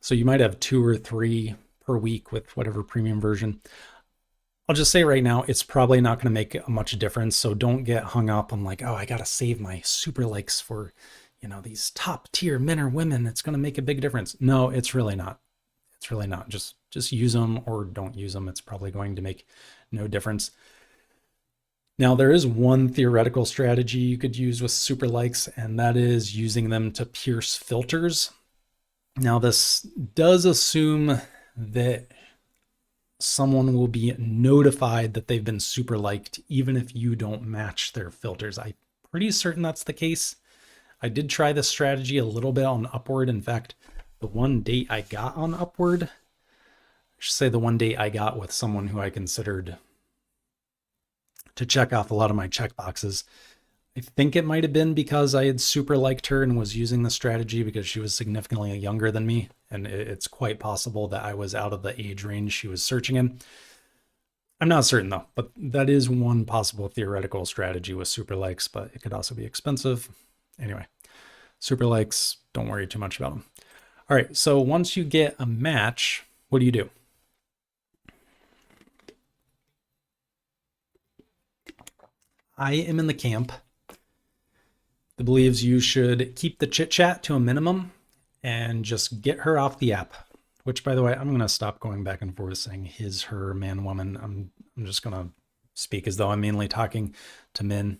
So you might have 2 or 3 per week with whatever premium version. I'll just say right now, it's probably not going to make much difference. So don't get hung up on like, oh, I got to save my super likes for, these top tier men or women. It's going to make a big difference. No, it's really not. It's really not. Just use them or don't use them. It's probably going to make no difference. Now, there is one theoretical strategy you could use with super likes, and that is using them to pierce filters. Now, this does assume that someone will be notified that they've been super liked, even if you don't match their filters. I'm pretty certain that's the case. I did try this strategy a little bit on Upward. In fact, the one date I got on Upward, I should say the one date I got with someone who I considered to check off a lot of my check boxes. I think it might have been because I had super liked her and was using the strategy because she was significantly younger than me. And it's quite possible that I was out of the age range she was searching in. I'm not certain though, but that is one possible theoretical strategy with super likes, but it could also be expensive. Anyway, super likes, don't worry too much about them. All right, so once you get a match, what do? I am in the camp that believes you should keep the chit chat to a minimum and just get her off the app, which, by the way, I'm going to stop going back and forth saying his, her, man, woman. I'm just going to speak as though I'm mainly talking to men.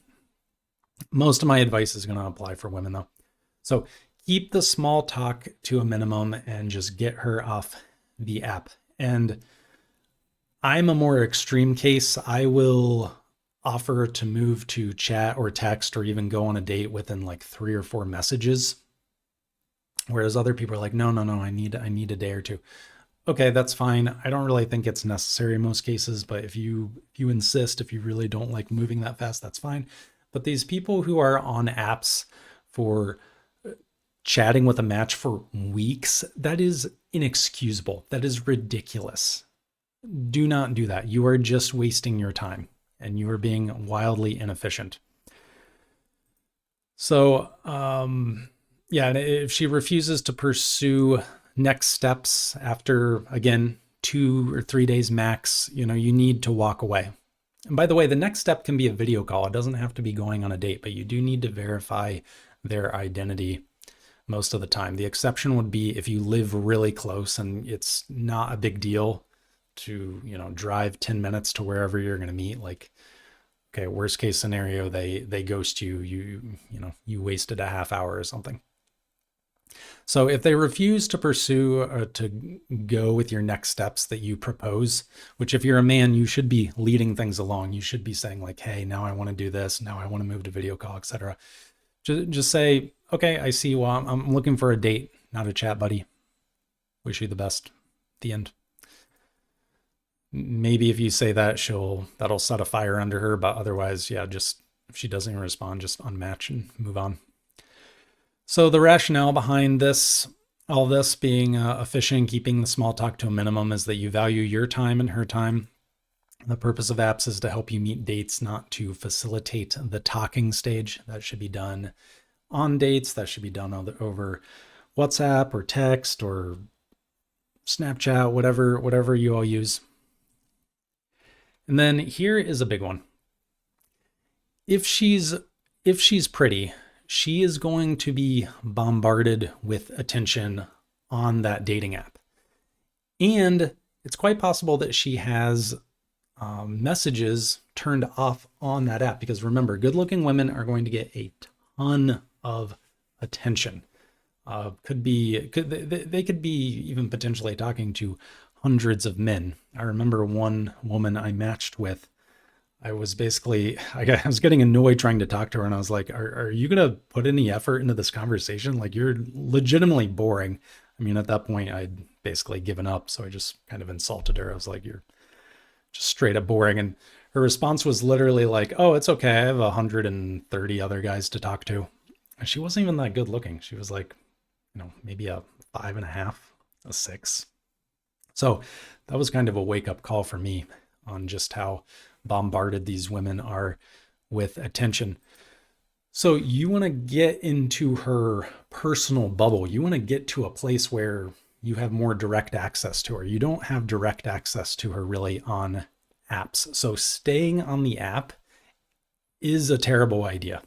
Most of my advice is going to apply for women though. So keep the small talk to a minimum and just get her off the app. And I'm a more extreme case. I will offer to move to chat or text or even go on a date within like 3 or 4 messages. Whereas other people are like, no, I need a day or two. Okay, that's fine. I don't really think it's necessary in most cases, but if you insist, if you really don't like moving that fast, that's fine. But these people who are on apps for chatting with a match for weeks, that is inexcusable. That is ridiculous. Do not do that. You are just wasting your time and you are being wildly inefficient. So, yeah, and if she refuses to pursue next steps after, again, 2 or 3 days max, you need to walk away. And by the way, the next step can be a video call. It doesn't have to be going on a date, but you do need to verify their identity most of the time. The exception would be if you live really close and it's not a big deal to, drive 10 minutes to wherever you're going to meet. Like, okay, worst case scenario, they ghost you, you wasted a half hour or something. So if they refuse to pursue or to go with your next steps that you propose, which if you're a man, you should be leading things along. You should be saying like, hey, now I want to do this. Now I want to move to video call, etc. Just say, okay, I see. Well, I'm looking for a date, not a chat buddy. Wish you the best. The end. Maybe if you say that, that'll set a fire under her. But otherwise, yeah, just if she doesn't respond, just unmatch and move on. So the rationale behind all this being efficient, keeping the small talk to a minimum, is that you value your time and her time. The purpose of apps is to help you meet dates, not to facilitate the talking stage. That should be done on dates. That should be done over WhatsApp or text or Snapchat, whatever you all use. And then here is a big one. If she's pretty, she is going to be bombarded with attention on that dating app. And it's quite possible that she has messages turned off on that app, because remember, good-looking women are going to get a ton of attention. They could be even potentially talking to hundreds of men. I remember one woman I matched with. I was getting annoyed trying to talk to her, and I was like, are you going to put any effort into this conversation? Like, you're legitimately boring. I mean, at that point, I'd basically given up. So I just kind of insulted her. I was like, you're just straight up boring. And her response was literally like, oh, it's okay. I have 130 other guys to talk to. And she wasn't even that good looking. She was like, maybe a 5.5, a 6. So that was kind of a wake up call for me on just how bombarded these women are with attention. So you want to get into her personal bubble. You want to get to a place where you have more direct access to her. You don't have direct access to her really on apps. So staying on the app is a terrible idea.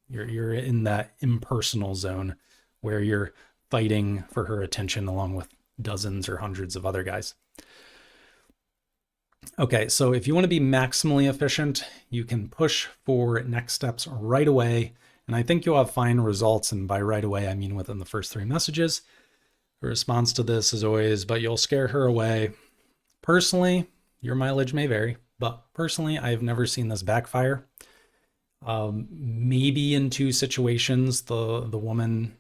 You're in that impersonal zone where you're fighting for her attention along with dozens or hundreds of other guys. Okay, so if you want to be maximally efficient, you can push for next steps right away. And I think you'll have fine results. And by right away, I mean within the first 3 messages. The response to this is always, but you'll scare her away. Personally, your mileage may vary, but personally, I've never seen this backfire. Maybe in 2 situations, the woman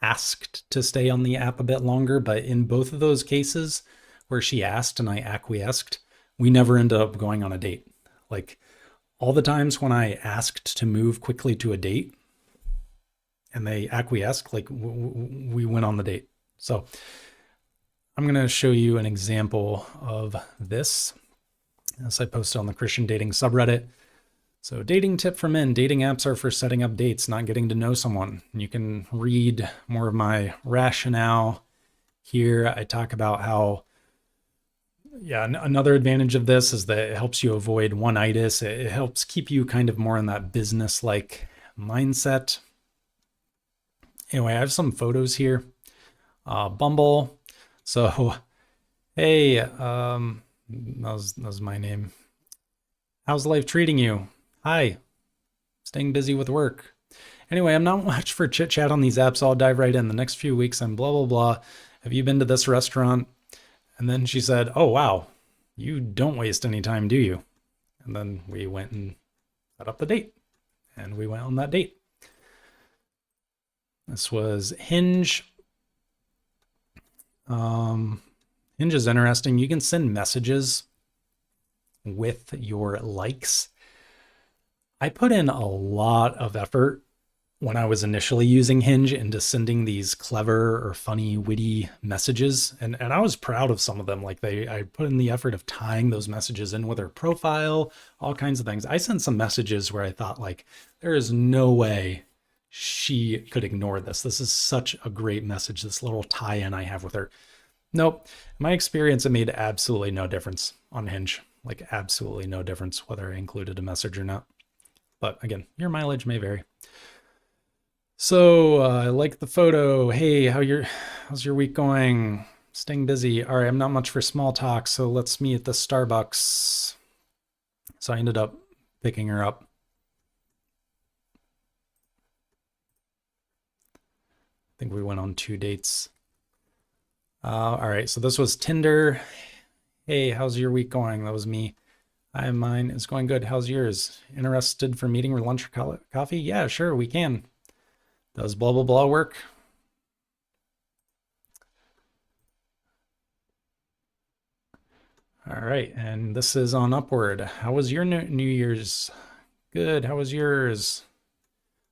asked to stay on the app a bit longer, but in both of those cases where she asked and I acquiesced, we never ended up going on a date. Like, all the times when I asked to move quickly to a date and they acquiesced, like we went on the date. So I'm going to show you an example of this as I posted on the Christian dating subreddit. So dating tip for men: dating apps are for setting up dates, not getting to know someone. You can read more of my rationale here. I talk about how, another advantage of this is that it helps you avoid one-itis. It helps keep you kind of more in that business-like mindset. Anyway, I have some photos here. Bumble. So, hey, that was my name. How's life treating you? Hi. Staying busy with work. Anyway, I'm not much for chit chat on these apps. I'll dive right in. The next few weeks, I'm blah, blah, blah. Have you been to this restaurant? And then she said, oh, wow, you don't waste any time, do you? And then we went and set up the date, and we went on that date. This was Hinge. Hinge is interesting. You can send messages with your likes. I put in a lot of effort when I was initially using Hinge into sending these clever or funny, witty messages. And I was proud of some of them. Like I put in the effort of tying those messages in with her profile, all kinds of things. I sent some messages where I thought like, there is no way she could ignore this. This is such a great message, this little tie-in I have with her. Nope. In my experience, it made absolutely no difference on Hinge. Like absolutely no difference whether I included a message or not. But again, your mileage may vary. So I like the photo. Hey, how's your week going? Staying busy. All right, I'm not much for small talk, so let's meet at the Starbucks. So I ended up picking her up. I think we went on 2 dates. All right, so this was Tinder. Hey, how's your week going? That was me. Mine is going good. How's yours? Interested for meeting or lunch or coffee? Yeah, sure, we can. Does blah, blah, blah work? All right, and this is on Upward. How was your New Year's? Good, how was yours?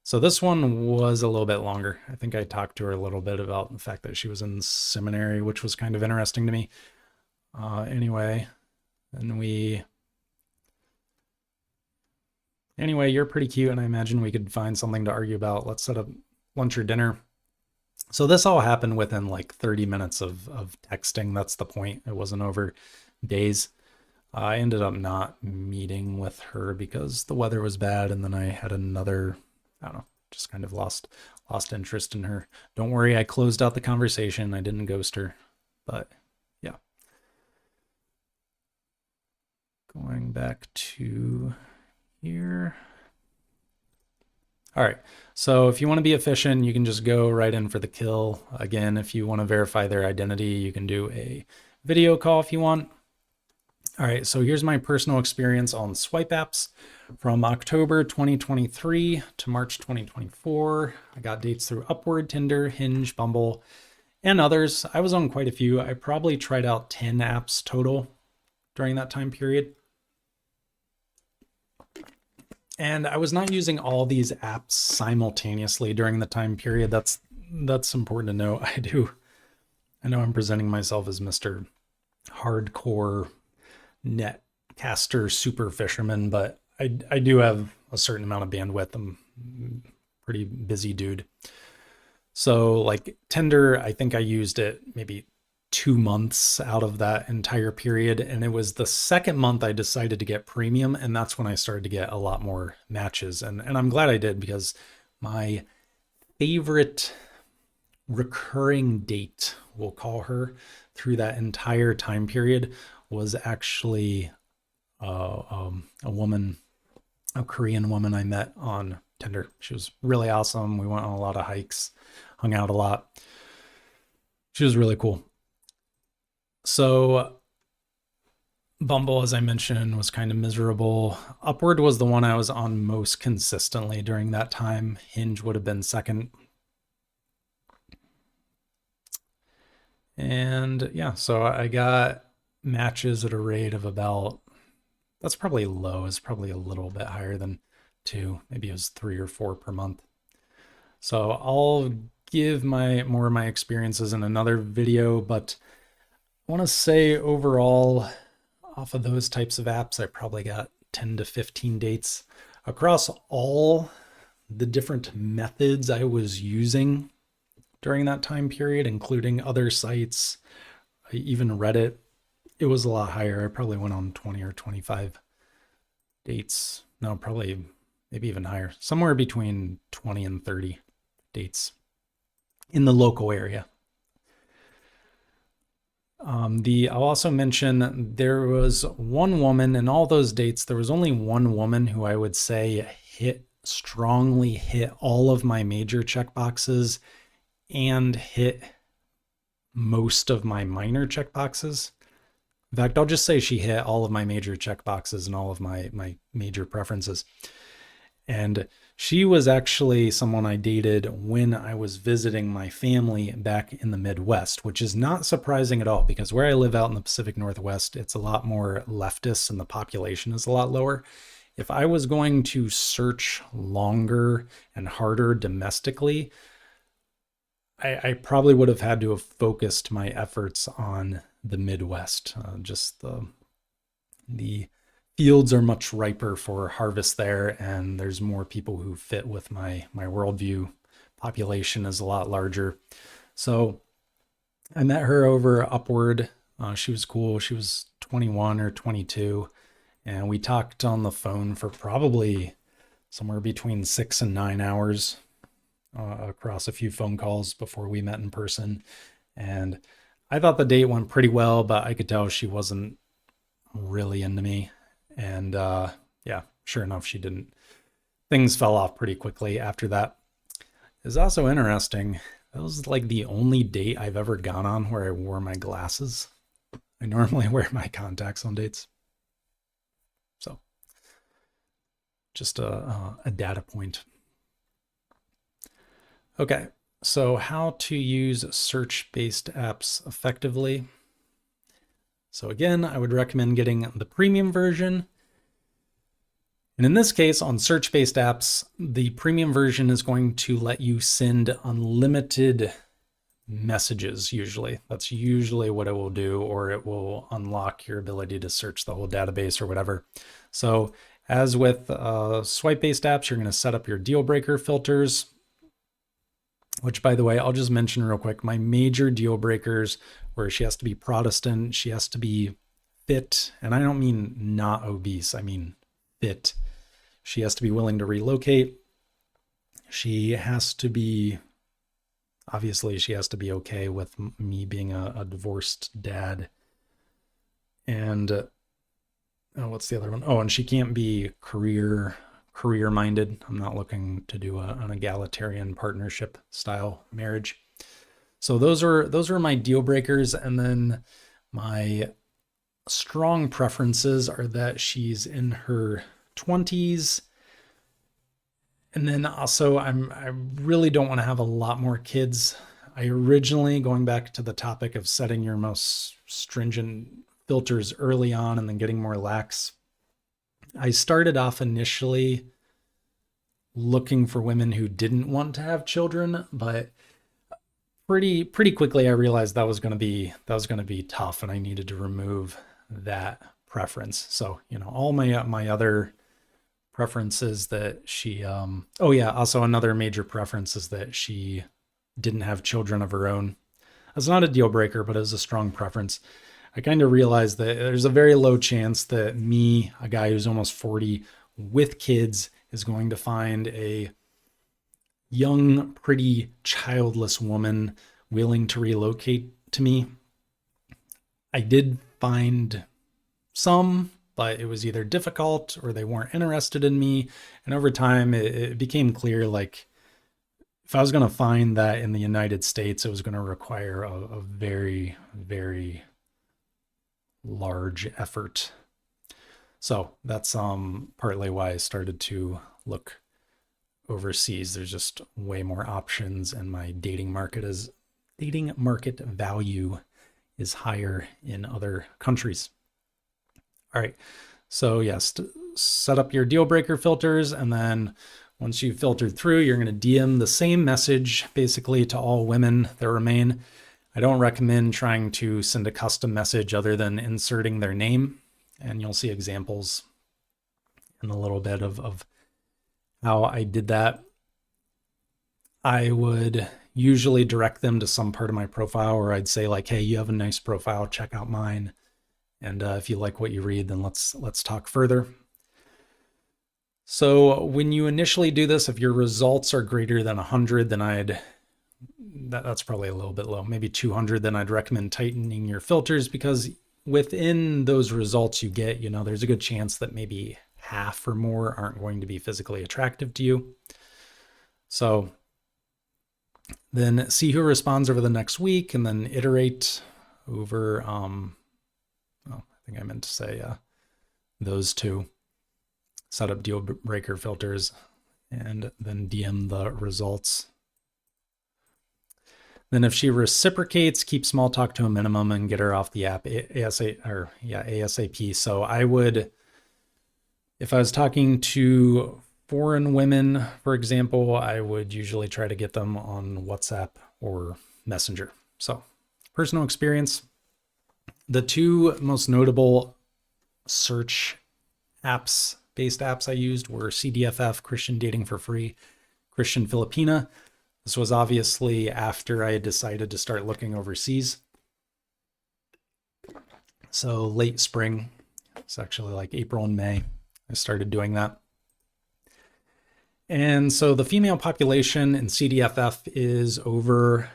So this one was a little bit longer. I think I talked to her a little bit about the fact that she was in seminary, which was kind of interesting to me. Anyway, you're pretty cute, and I imagine we could find something to argue about. Let's set up lunch or dinner. So this all happened within like 30 minutes of texting. That's the point. It wasn't over days. I ended up not meeting with her because the weather was bad, and then I had another, I don't know, just kind of lost interest in her. Don't worry, I closed out the conversation. I didn't ghost her, but yeah. Going back to here. All right, so if you want to be efficient, you can just go right in for the kill. Again, if you want to verify their identity, you can do a video call if you want. All right, so here's my personal experience on swipe apps from October 2023 to March 2024. I got dates through Upward, Tinder, Hinge, Bumble, and others. I was on quite a few. I probably tried out 10 apps total during that time period. And I was not using all these apps simultaneously during the time period. That's important to know. I know I'm presenting myself as Mr. Hardcore netcaster super fisherman, but I do have a certain amount of bandwidth. I'm a pretty busy dude. So like Tinder, I think I used it maybe 2 months out of that entire period. And it was the second month I decided to get premium. And that's when I started to get a lot more matches. And I'm glad I did, because my favorite recurring date, we'll call her, through that entire time period was actually a woman, a Korean woman I met on Tinder. She was really awesome. We went on a lot of hikes, hung out a lot. She was really cool. So Bumble, as I mentioned, was kind of miserable. Upward was the one I was on most consistently during that time. Hinge would have been second. And yeah, so I got matches at a rate of about, that's probably low, it's probably a little bit higher than 2, maybe it was 3 or 4 per month. So I'll give more of my experiences in another video, but I want to say overall, off of those types of apps, I probably got 10 to 15 dates across all the different methods I was using during that time period, including other sites, even Reddit. It was a lot higher. I probably went on 20 or 25 dates. No, probably maybe even higher, somewhere between 20 and 30 dates in the local area. I'll also mention there was one woman in all those dates. There was only one woman who I would say strongly hit all of my major checkboxes and hit most of my minor checkboxes. In fact, I'll just say she hit all of my major check boxes and all of my major preferences. And she was actually someone I dated when I was visiting my family back in the Midwest, which is not surprising at all because where I live out in the Pacific Northwest, it's a lot more leftist and the population is a lot lower. If I was going to search longer and harder domestically, I probably would have had to have focused my efforts on the Midwest. Just the fields are much riper for harvest there, and there's more people who fit with my worldview. Population is a lot larger. So I met her over Upward. She was cool. She was 21 or 22, and we talked on the phone for probably somewhere between 6 and 9 hours across a few phone calls before we met in person. And I thought the date went pretty well, but I could tell she wasn't really into me. And yeah, sure enough, she didn't. Things fell off pretty quickly after that. It's also interesting. That was like the only date I've ever gone on where I wore my glasses. I normally wear my contacts on dates. So just a data point. Okay, so how to use search-based apps effectively. So again, I would recommend getting the premium version. And in this case, on search-based apps, the premium version is going to let you send unlimited messages usually. That's usually what it will do, or it will unlock your ability to search the whole database or whatever. So as with swipe-based apps, you're going to set up your deal breaker filters, which, by the way, I'll just mention real quick. My major deal breakers were she has to be Protestant, she has to be fit, and I don't mean not obese, I mean fit. She has to be willing to relocate. She has to be, obviously, she has to be okay with me being a divorced dad. And what's the other one? Oh, and she can't be career-minded. I'm not looking to do an egalitarian partnership style marriage. So those are my deal breakers. And then my strong preferences are that she's in her 20s. And then also I really don't want to have a lot more kids. I originally, going back to the topic of setting your most stringent filters early on and then getting more lax, I started off initially looking for women who didn't want to have children, but pretty quickly I realized that was going to be tough, and I needed to remove that preference. So, all my other preferences that she oh yeah, also another major preference is that she didn't have children of her own. That's not a deal breaker, but it was a strong preference. I kind of realized that there's a very low chance that me, a guy who's almost 40 with kids, is going to find a young, pretty, childless woman willing to relocate to me. I did find some, but it was either difficult or they weren't interested in me. And over time, it became clear, like, if I was going to find that in the United States, it was going to require a very, very large effort. So that's partly why I started to look overseas. There's just way more options, and my dating market value is higher in other countries. All right, so yes, set up your deal breaker filters, and then once you've filtered through, you're going to DM the same message basically to all women that remain. I don't recommend trying to send a custom message other than inserting their name, and you'll see examples in a little bit of how I did that. I would usually direct them to some part of my profile, or I'd say like, hey, you have a nice profile, check out mine. And if you like what you read, then let's talk further. So when you initially do this, if your results are greater than 100, then that's probably a little bit low, maybe 200, then I'd recommend tightening your filters, because within those results you get, there's a good chance that maybe half or more aren't going to be physically attractive to you. So then see who responds over the next week, and then iterate over, think I meant to say those two. Set up deal breaker filters and then DM the results. Then if she reciprocates, keep small talk to a minimum and get her off the app ASAP. So I would, if I was talking to foreign women, for example, I would usually try to get them on WhatsApp or Messenger. So personal experience, the two most notable search based apps I used were CDFF, Christian Dating for Free, Christian Filipina. This was obviously after I had decided to start looking overseas. So late spring, it's actually like April and May, I started doing that. And so the female population in CDFF is over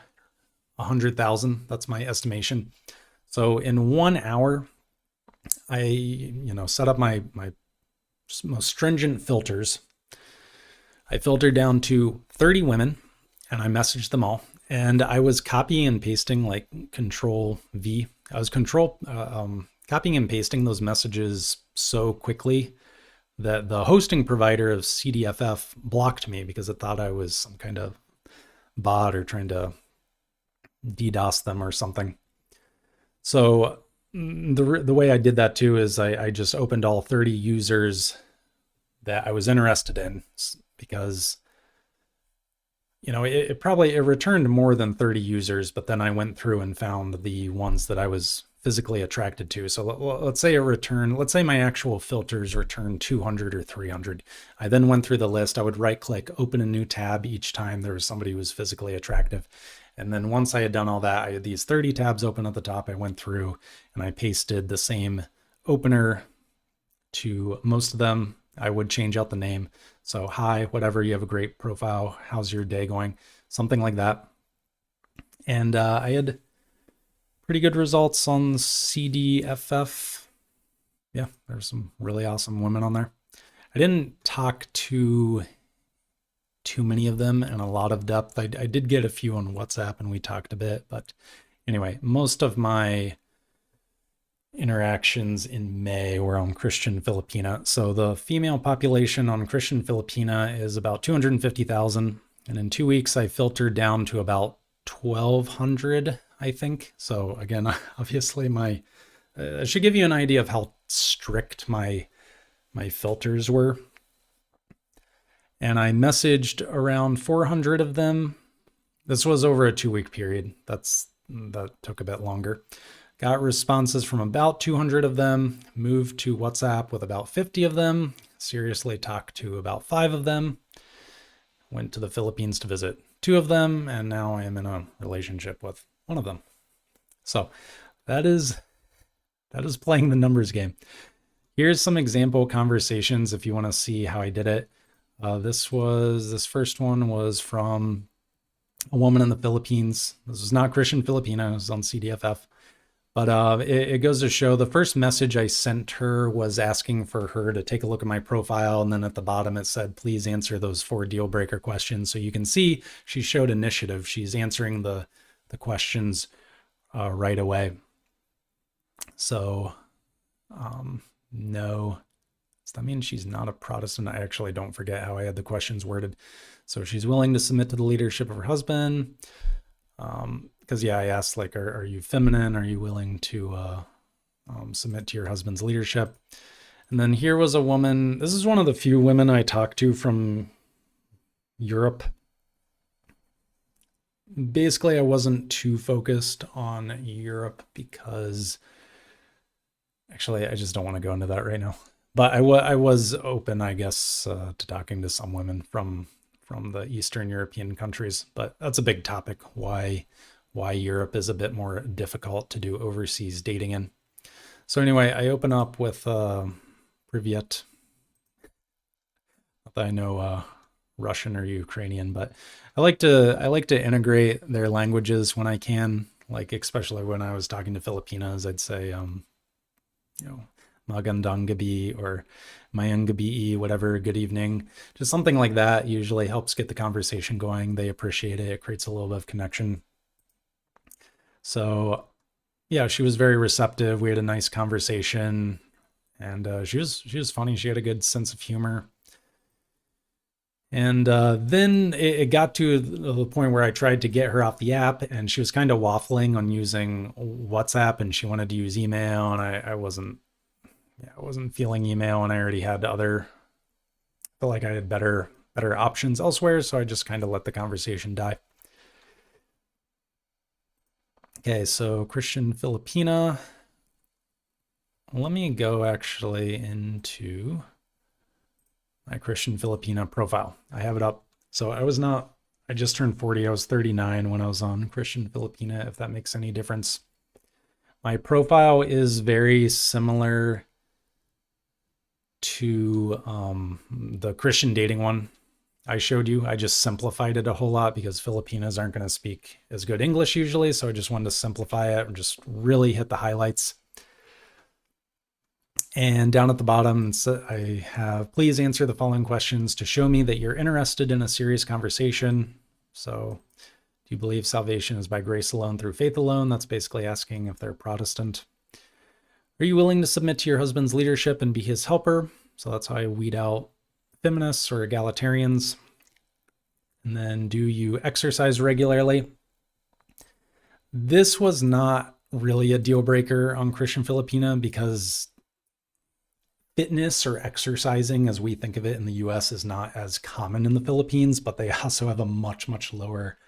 100,000. That's my estimation. So in 1 hour, I set up my most stringent filters. I filtered down to 30 women and I messaged them all. And I was copying and pasting like Control V. I was copying and pasting those messages so quickly that the hosting provider of CDFF blocked me because it thought I was some kind of bot or trying to DDoS them or something. So the way I did that too is I just opened all 30 users that I was interested in, because it returned more than 30 users, but then I went through and found the ones that I was physically attracted to. So let's say my actual filters returned 200 or 300. I then went through the list. I would right click, open a new tab each time there was somebody who was physically attractive. And then once I had done all that, I had these 30 tabs open at the top. I went through and I pasted the same opener to most of them. I would change out the name. So, hi, whatever, you have a great profile. How's your day going? Something like that. And I had pretty good results on CDFF. Yeah, there's some really awesome women on there. I didn't talk to too many of them in a lot of depth. I did get a few on WhatsApp and we talked a bit, but anyway, most of my interactions in May were on Christian Filipina. So the female population on Christian Filipina is about 250,000. And in 2 weeks, I filtered down to about 1,200, I think. So again, obviously I should give you an idea of how strict my filters were. And I messaged around 400 of them. This was over a 2-week period. That took a bit longer. Got responses from about 200 of them, moved to WhatsApp with about 50 of them, seriously talked to about 5 of them, went to the Philippines to visit 2 of them, and now I am in a relationship with 1 of them. So that is playing the numbers game. Here's some example conversations if you want to see how I did it. This first one was from a woman in the Philippines. This was not Christian Filipina, it was on CDFF. But it goes to show the first message I sent her was asking for her to take a look at my profile. And then at the bottom, it said, please answer those 4 deal breaker questions. So you can see she showed initiative. She's answering the questions right away. So no, does that mean she's not a Protestant? I actually don't forget how I had the questions worded. So she's willing to submit to the leadership of her husband. Because I asked, like, are you feminine? Are you willing to submit to your husband's leadership? And then here was a woman. This is one of the few women I talked to from Europe. Basically, I wasn't too focused on Europe because, actually, I just don't want to go into that right now. But I was open, I guess, to talking to some women from the Eastern European countries. But that's a big topic, why Europe is a bit more difficult to do overseas dating in. So anyway, I open up with Privyet. Not that I know Russian or Ukrainian, but I like to integrate their languages when I can. Like, especially when I was talking to Filipinas, I'd say Magandang gabi or Mayang gabi, whatever, good evening. Just something like that usually helps get the conversation going. They appreciate it. It creates a little bit of connection. So yeah, she was very receptive. We had a nice conversation, and she was funny. She had a good sense of humor. And then it got to the point where I tried to get her off the app, and she was kind of waffling on using WhatsApp, and she wanted to use email, and I wasn't, yeah, I wasn't feeling email, and I already had other, felt like I had better options elsewhere, so I just kind of let the conversation die. Okay, so Christian Filipina. Let me go actually into my Christian Filipina profile. I have it up. So I just turned 40. I was 39 when I was on Christian Filipina, if that makes any difference. My profile is very similar to the Christian dating one I showed you. I just simplified it a whole lot because Filipinas aren't going to speak as good English usually. So I just wanted to simplify it and just really hit the highlights. And down at the bottom, I have, please answer the following questions to show me that you're interested in a serious conversation. So, do you believe salvation is by grace alone through faith alone? That's basically asking if they're Protestant. Are you willing to submit to your husband's leadership and be his helper? So that's how I weed out feminists or egalitarians. And then, do you exercise regularly? This was not really a deal breaker on Christian Filipina because fitness or exercising as we think of it in the US is not as common in the Philippines, but they also have a much, much lower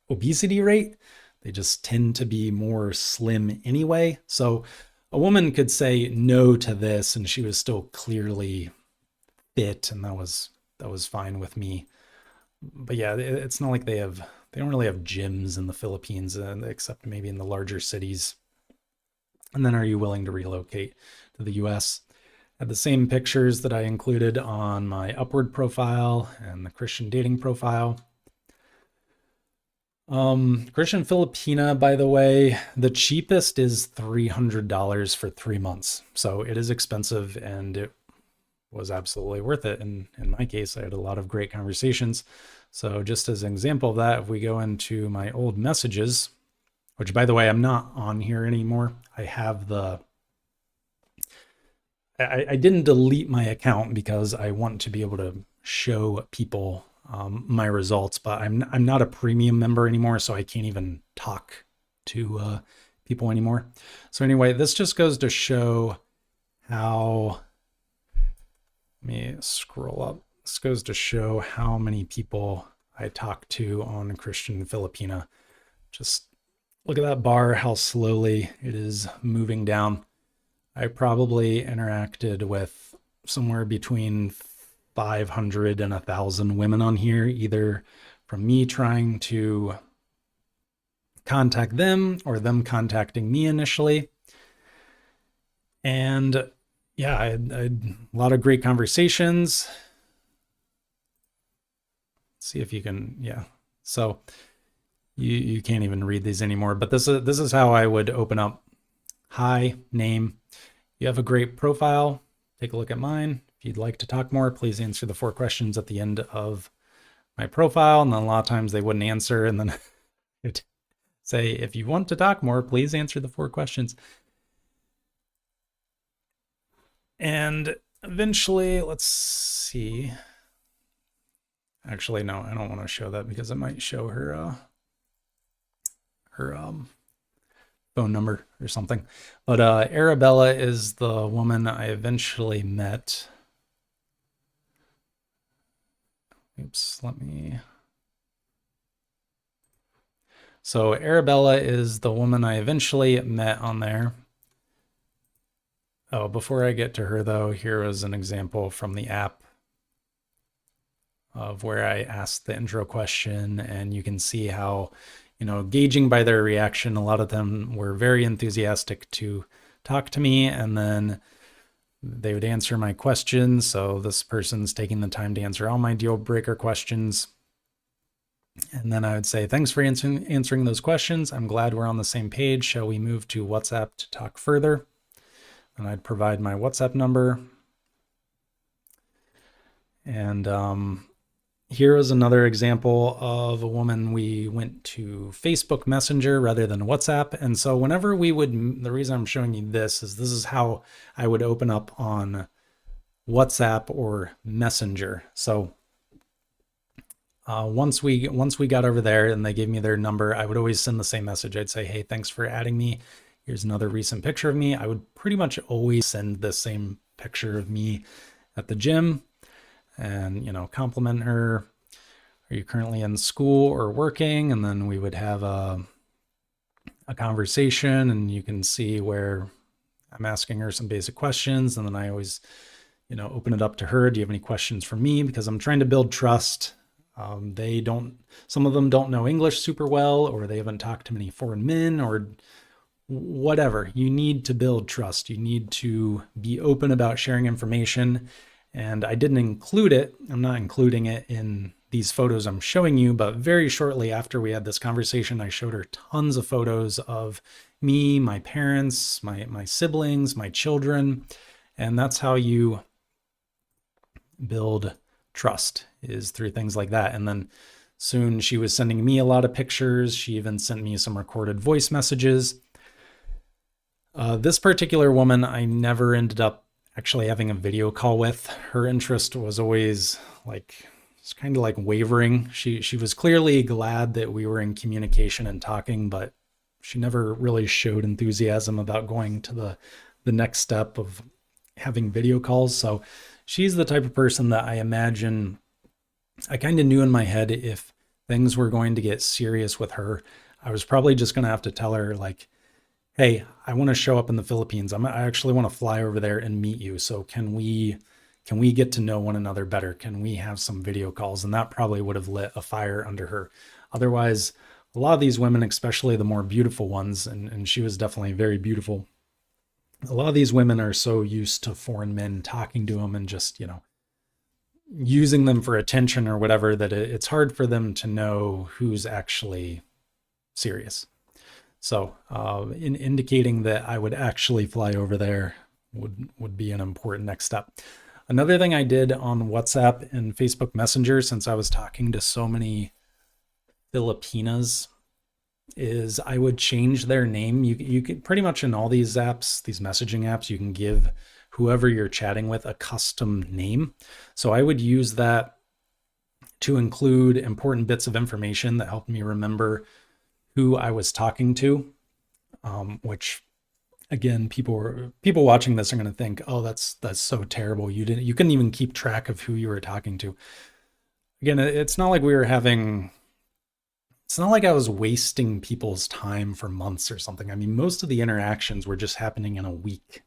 obesity rate. They just tend to be more slim anyway. So a woman could say no to this and she was still clearly fit, and that was fine with me. But yeah, it's not like they don't really have gyms in the Philippines, except maybe in the larger cities. And then, are you willing to relocate to the US? Had the same pictures that I included on my Upward profile and the Christian dating profile. Christian Filipina, by the way, the cheapest is $300 for 3 months. So it is expensive, and it was absolutely worth it. And in my case, I had a lot of great conversations. So just as an example of that, if we go into my old messages, which by the way, I'm not on here anymore. I didn't delete my account because I want to be able to show people my results, but I'm not a premium member anymore, so I can't even talk to people anymore. So anyway, this just goes to show how, let me scroll up. This goes to show how many people I talk to on Christian Filipina. Just look at that bar, how slowly it is moving down. I probably interacted with somewhere between 500 and 1,000 women on here, either from me trying to contact them or them contacting me initially. And yeah, I had a lot of great conversations. Let's see if you can, yeah. So you can't even read these anymore, but this is how I would open up. Hi, name. You have a great profile. Take a look at mine. If you'd like to talk more, please answer the 4 questions at the end of my profile. And then a lot of times they wouldn't answer. And then it'd say, if you want to talk more, please answer the 4 questions. And eventually, let's see. Actually, no, I don't want to show that because it might show her phone number or something. But Arabella is the woman I eventually met. Oops, So Arabella is the woman I eventually met on there. Oh, before I get to her though, here is an example from the app of where I asked the intro question, and you can see how, gauging by their reaction, a lot of them were very enthusiastic to talk to me, and then they would answer my questions. So this person's taking the time to answer all my deal breaker questions. And then I would say, thanks for answering those questions. I'm glad we're on the same page. Shall we move to WhatsApp to talk further? And I'd provide my WhatsApp number. And Here is another example of a woman. We went to Facebook Messenger rather than WhatsApp. And so whenever we would, the reason I'm showing you this is how I would open up on WhatsApp or Messenger. So once we got over there and they gave me their number, I would always send the same message. I'd say, hey, thanks for adding me. Here's another recent picture of me. I would pretty much always send the same picture of me at the gym and, compliment her. Are you currently in school or working? And then we would have a conversation, and you can see where I'm asking her some basic questions. And then I always, open it up to her. Do you have any questions for me? Because I'm trying to build trust. Some of them don't know English super well, or they haven't talked to many foreign men, or whatever. You need to build trust. You need to be open about sharing information. And I didn't include it. I'm not including it in these photos I'm showing you, but very shortly after we had this conversation, I showed her tons of photos of me, my parents, my siblings, my children. And that's how you build trust, is through things like that. And then soon she was sending me a lot of pictures. She even sent me some recorded voice messages. This particular woman, I never ended up actually having a video call with. Her interest was always it's kind of like wavering. She was clearly glad that we were in communication and talking, but she never really showed enthusiasm about going to the next step of having video calls. So she's the type of person that I imagine, I kind of knew in my head, if things were going to get serious with her, I was probably just going to have to tell her, hey, I want to show up in the Philippines. I actually want to fly over there and meet you. So can we get to know one another better? Can we have some video calls? And that probably would have lit a fire under her. Otherwise, a lot of these women, especially the more beautiful ones, and she was definitely very beautiful, a lot of these women are so used to foreign men talking to them and just, using them for attention or whatever, that it's hard for them to know who's actually serious. So in indicating that I would actually fly over there would be an important next step. Another thing I did on WhatsApp and Facebook Messenger, since I was talking to so many Filipinas, is I would change their name. You can pretty much, in all these apps, these messaging apps, you can give whoever you're chatting with a custom name. So I would use that to include important bits of information that helped me remember who I was talking to, which, again, people watching this are going to think, oh, that's so terrible. You couldn't even keep track of who you were talking to. Again, it's not like it's not like I was wasting people's time for months or something. I mean, most of the interactions were just happening in a week,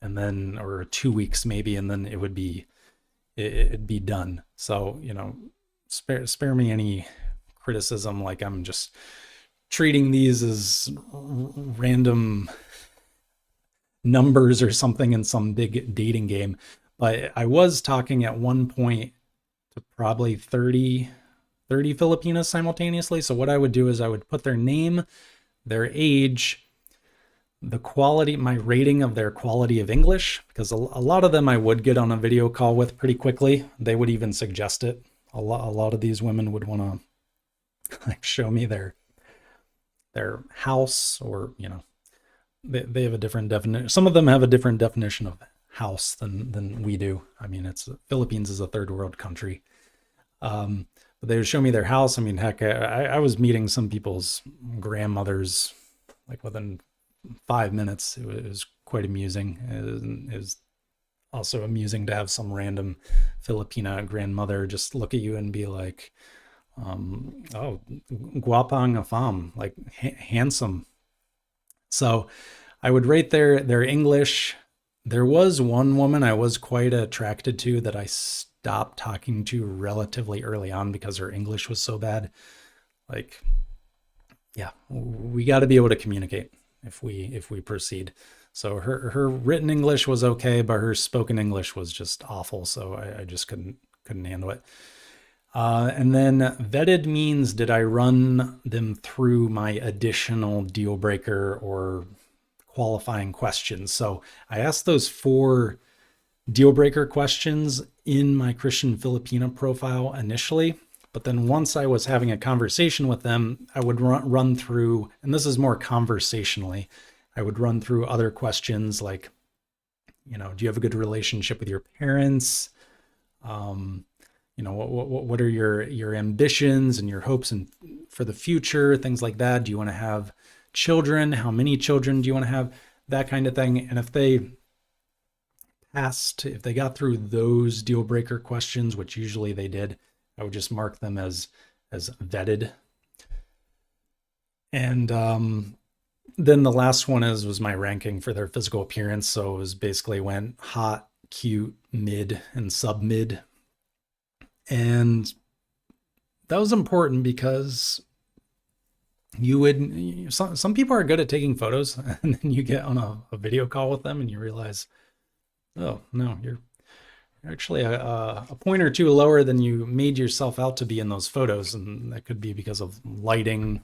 and then, or 2 weeks maybe, and then it'd be done. So, spare me any criticism, like I'm just treating these as random numbers or something in some big dating game. But I was talking at one point to probably 30 Filipinas simultaneously. So what I would do is I would put their name, their age, the quality, my rating of their quality of English, because a lot of them I would get on a video call with pretty quickly. They would even suggest it. A lot of these women would want to show me their house, or they have a different definition. Some of them have a different definition of house than we do. I mean, Philippines is a third world country. But they would show me their house. I mean, heck, I was meeting some people's grandmothers within 5 minutes. It was quite amusing. It was also amusing to have some random Filipina grandmother just look at you and be like, oh, guapa ang fam, handsome. So I would rate their English. There was one woman I was quite attracted to that I stopped talking to relatively early on because her English was so bad. Yeah, we got to be able to communicate if we proceed. So her written English was okay, but her spoken English was just awful. So I just couldn't handle it. And then vetted means, did I run them through my additional deal breaker or qualifying questions? So I asked those 4 deal breaker questions in my Christian Filipina profile initially. But then once I was having a conversation with them, I would run through, and this is more conversationally, I would run through other questions like, do you have a good relationship with your parents? What are your ambitions and your hopes and for the future, things like that. Do you want to have children? How many children do you want to have? That kind of thing. And if they got through those deal breaker questions, which usually they did, I would just mark them as vetted. And then the last one was my ranking for their physical appearance. So it was basically went hot, cute, mid, and sub-mid. And that was important because some people are good at taking photos, and then you get on a video call with them and you realize, oh no, you're actually a point or two lower than you made yourself out to be in those photos. And that could be because of lighting,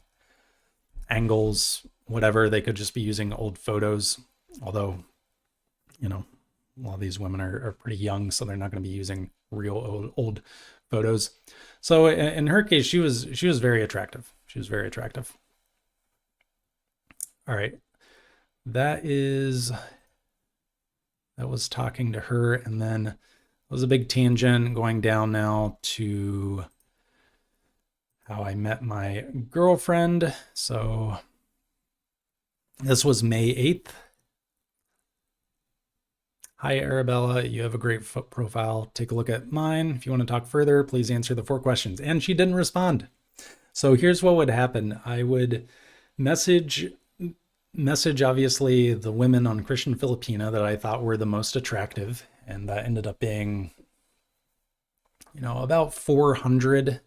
angles, whatever. They could just be using old photos, although a lot of these women are pretty young, so they're not going to be using real old photos. So in her case, she was very attractive. She was very attractive. All right, that was talking to her, and then it was a big tangent going down now to how I met my girlfriend. So this was May 8th. Hi, Arabella. You have a great profile. Take a look at mine. If you want to talk further, please answer the 4 questions. And she didn't respond. So here's what would happen. I would message obviously the women on Christian Filipina that I thought were the most attractive. And that ended up being, about 400.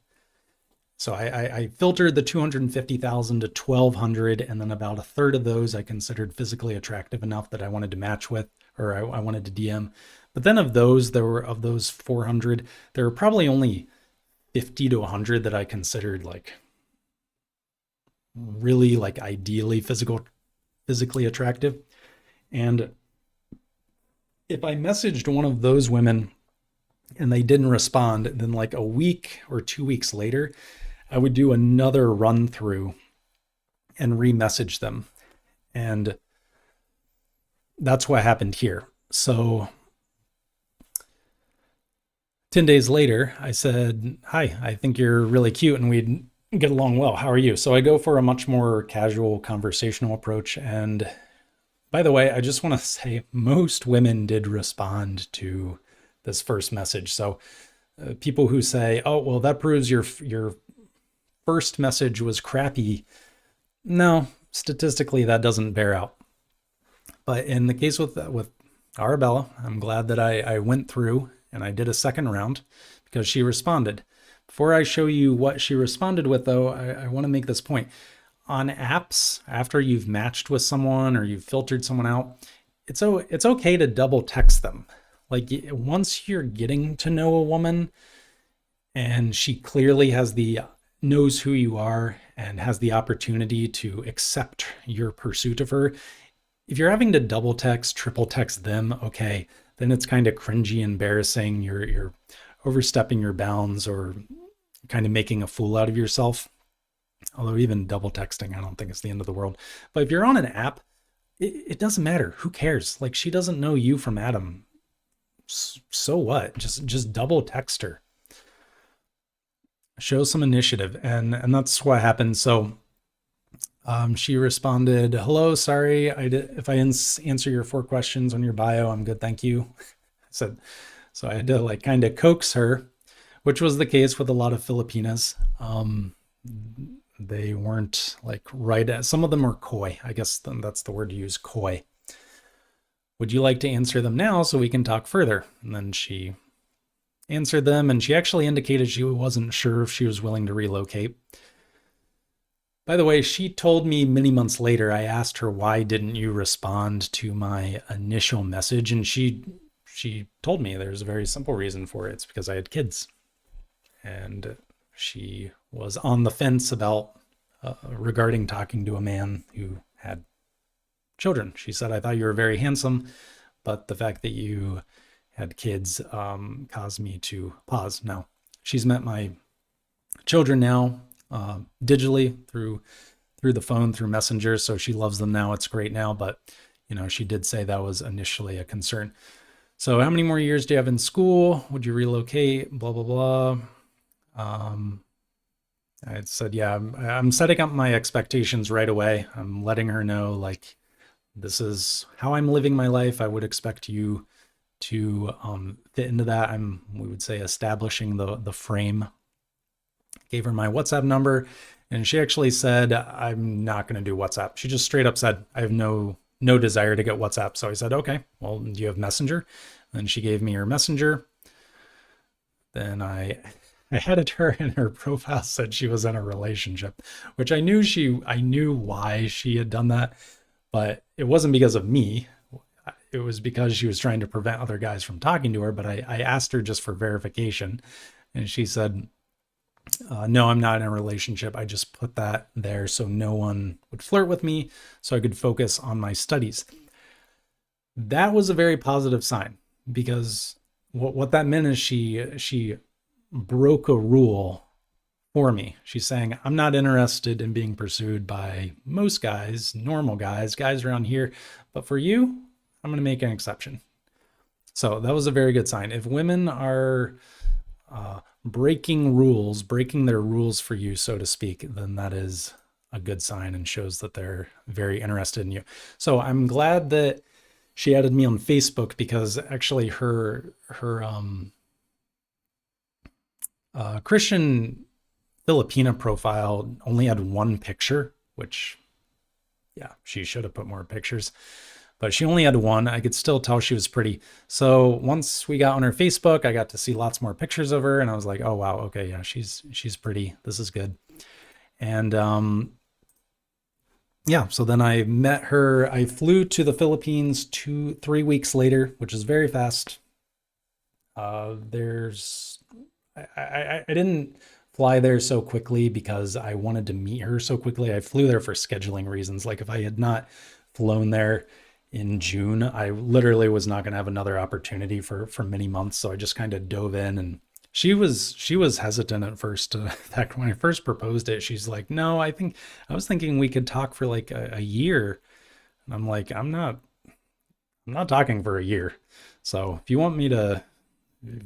So I filtered the 250,000 to 1,200, and then about a third of those I considered physically attractive enough that I wanted to match with, or I wanted to DM. But then of those 400, there were probably only 50 to 100 that I considered like really like ideally physically attractive. And if I messaged one of those women and they didn't respond, then like a week or 2 weeks later, I would do another run through and re-message them. And that's what happened here. So 10 days later, I said, hi, I think you're really cute and we'd get along well. How are you? So I go for a much more casual conversational approach. And by the way, I just want to say most women did respond to this first message. So people who say, oh, well, that proves your first message was crappy. No, statistically, that doesn't bear out. But in the case with Arabella, I'm glad that I went through and I did a second round because she responded. Before I show you what she responded with, though, I want to make this point. On apps, after you've matched with someone or you've filtered someone out, it's okay to double text them. Like once you're getting to know a woman and she clearly knows who you are and has the opportunity to accept your pursuit of her, if you're having to double text, triple text them, okay, then it's kind of cringy, embarrassing. You're overstepping your bounds or kind of making a fool out of yourself. Although even double texting, I don't think it's the end of the world. But if you're on an app, it doesn't matter. Who cares? Like she doesn't know you from Adam. So what? Just double text her. Show some initiative. And that's what happened. So she responded, hello, sorry, if I answer your 4 questions on your bio, I'm good, thank you. So I had to like kind of coax her, which was the case with a lot of Filipinas. They weren't like some of them were coy. I guess that's the word to use, coy. Would you like to answer them now so we can talk further? And then she answered them, and she actually indicated she wasn't sure if she was willing to relocate. By the way, she told me many months later, I asked her, why didn't you respond to my initial message? And she told me there's a very simple reason for it. It's because I had kids. And she was on the fence about regarding talking to a man who had children. She said, I thought you were very handsome, but the fact that you had kids caused me to pause. Now, she's met my children now digitally through the phone, through Messenger, so she loves them now. It's great now, but she did say that was initially a concern. So how many more years do you have in school? Would you relocate? Blah, blah, blah. I said, yeah, I'm setting up my expectations right away. I'm letting her know, like, this is how I'm living my life. I would expect you to fit into that. We would say, establishing the frame. Gave her my WhatsApp number, and she actually said, I'm not going to do WhatsApp. She just straight up said, I have no desire to get WhatsApp. So I said, okay, well, do you have Messenger? And she gave me her Messenger. Then I added her, and her profile said she was in a relationship, which I knew why she had done that, but it wasn't because of me. It was because she was trying to prevent other guys from talking to her. But I asked her just for verification, and she said, no, I'm not in a relationship. I just put that there so no one would flirt with me, so I could focus on my studies. That was a very positive sign, because what that meant is she broke a rule for me. She's saying, I'm not interested in being pursued by most guys, normal guys around here, but for you, I'm going to make an exception. So that was a very good sign. If women are breaking their rules for you, so to speak, then that is a good sign and shows that they're very interested in you. So I'm glad that she added me on Facebook, because actually her Christian Filipina profile only had one picture, which, yeah, she should have put more pictures, but she only had one. I could still tell she was pretty. So once we got on her Facebook, I got to see lots more pictures of her, and I was like, oh wow, okay, yeah, she's pretty. This is good. And yeah, so then I met her. I flew to the Philippines 3 weeks later, which is very fast. I didn't fly there so quickly because I wanted to meet her so quickly. I flew there for scheduling reasons. Like, if I had not flown there in June, I literally was not going to have another opportunity for many months. So I just kind of dove in, and she was hesitant at first. In fact, when I first proposed it, she's like, no, I was thinking we could talk for like a year. And I'm like, I'm not talking for a year. So if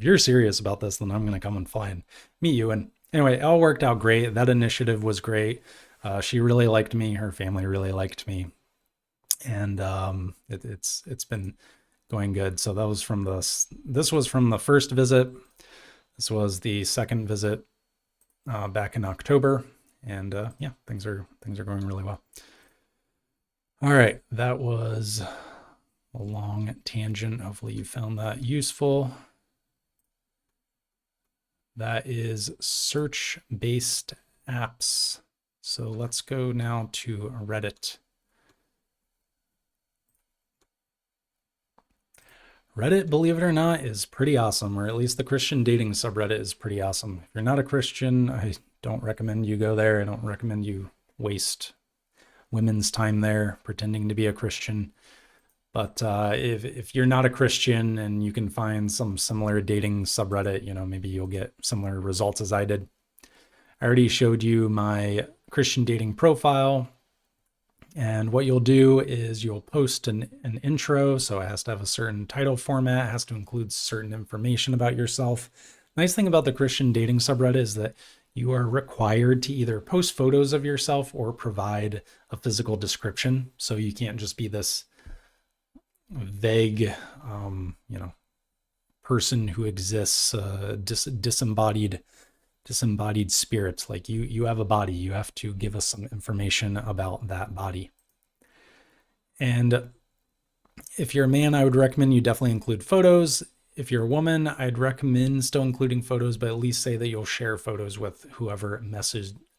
you're serious about this, then I'm going to come and fly and meet you. And anyway, it all worked out great. That initiative was great. She really liked me. Her family really liked me. And it's been going good. So this was from the first visit. This was the second visit back in October. And yeah, things are going really well. All right, that was a long tangent. Hopefully you found that useful. That is search-based apps. So let's go now to Reddit. Reddit, believe it or not, is pretty awesome, or at least the Christian dating subreddit is pretty awesome. If you're not a Christian, I don't recommend you go there. I don't recommend you waste women's time there pretending to be a Christian. But if you're not a Christian and you can find some similar dating subreddit, maybe you'll get similar results as I did. I already showed you my Christian dating profile. And what you'll do is you'll post an intro. So it has to have a certain title format. It has to include certain information about yourself. Nice thing about the Christian dating subreddit is that you are required to either post photos of yourself or provide a physical description. So you can't just be this vague, person who exists, disembodied spirit. Like you have a body, you have to give us some information about that body. And if you're a man, I would recommend you definitely include photos. If you're a woman, I'd recommend still including photos, but at least say that you'll share photos with whoever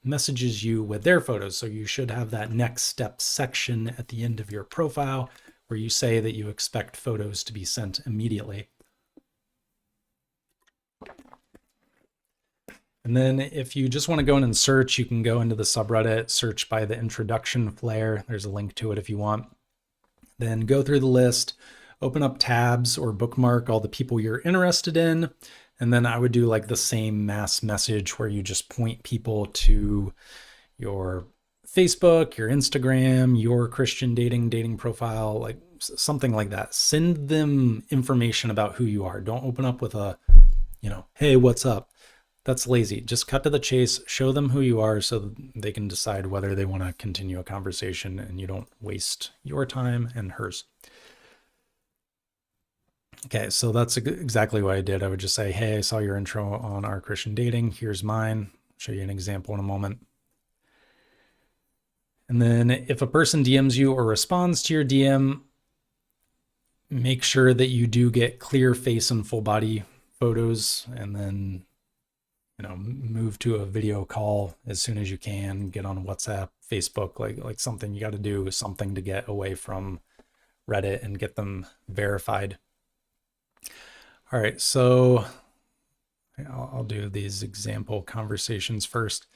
messages you with their photos. So you should have that next step section at the end of your profile where you say that you expect photos to be sent immediately. And then if you just want to go in and search, you can go into the subreddit, search by the introduction flare. There's a link to it if you want. Then go through the list, open up tabs or bookmark all the people you're interested in. And then I would do like the same mass message where you just point people to your Facebook, your Instagram, your Christian dating profile, like something like that. Send them information about who you are. Don't open up with a, hey, what's up? That's lazy. Just cut to the chase, show them who you are so they can decide whether they want to continue a conversation and you don't waste your time and hers. Okay, so that's exactly what I did. I would just say, hey, I saw your intro on Our Christian Dating. Here's mine. I'll show you an example in a moment. And then if a person DMs you or responds to your DM, make sure that you do get clear face and full body photos, and then move to a video call as soon as you can. Get on WhatsApp, Facebook, like something. You got to do something to get away from Reddit and get them verified. All right, so I'll do these example conversations first.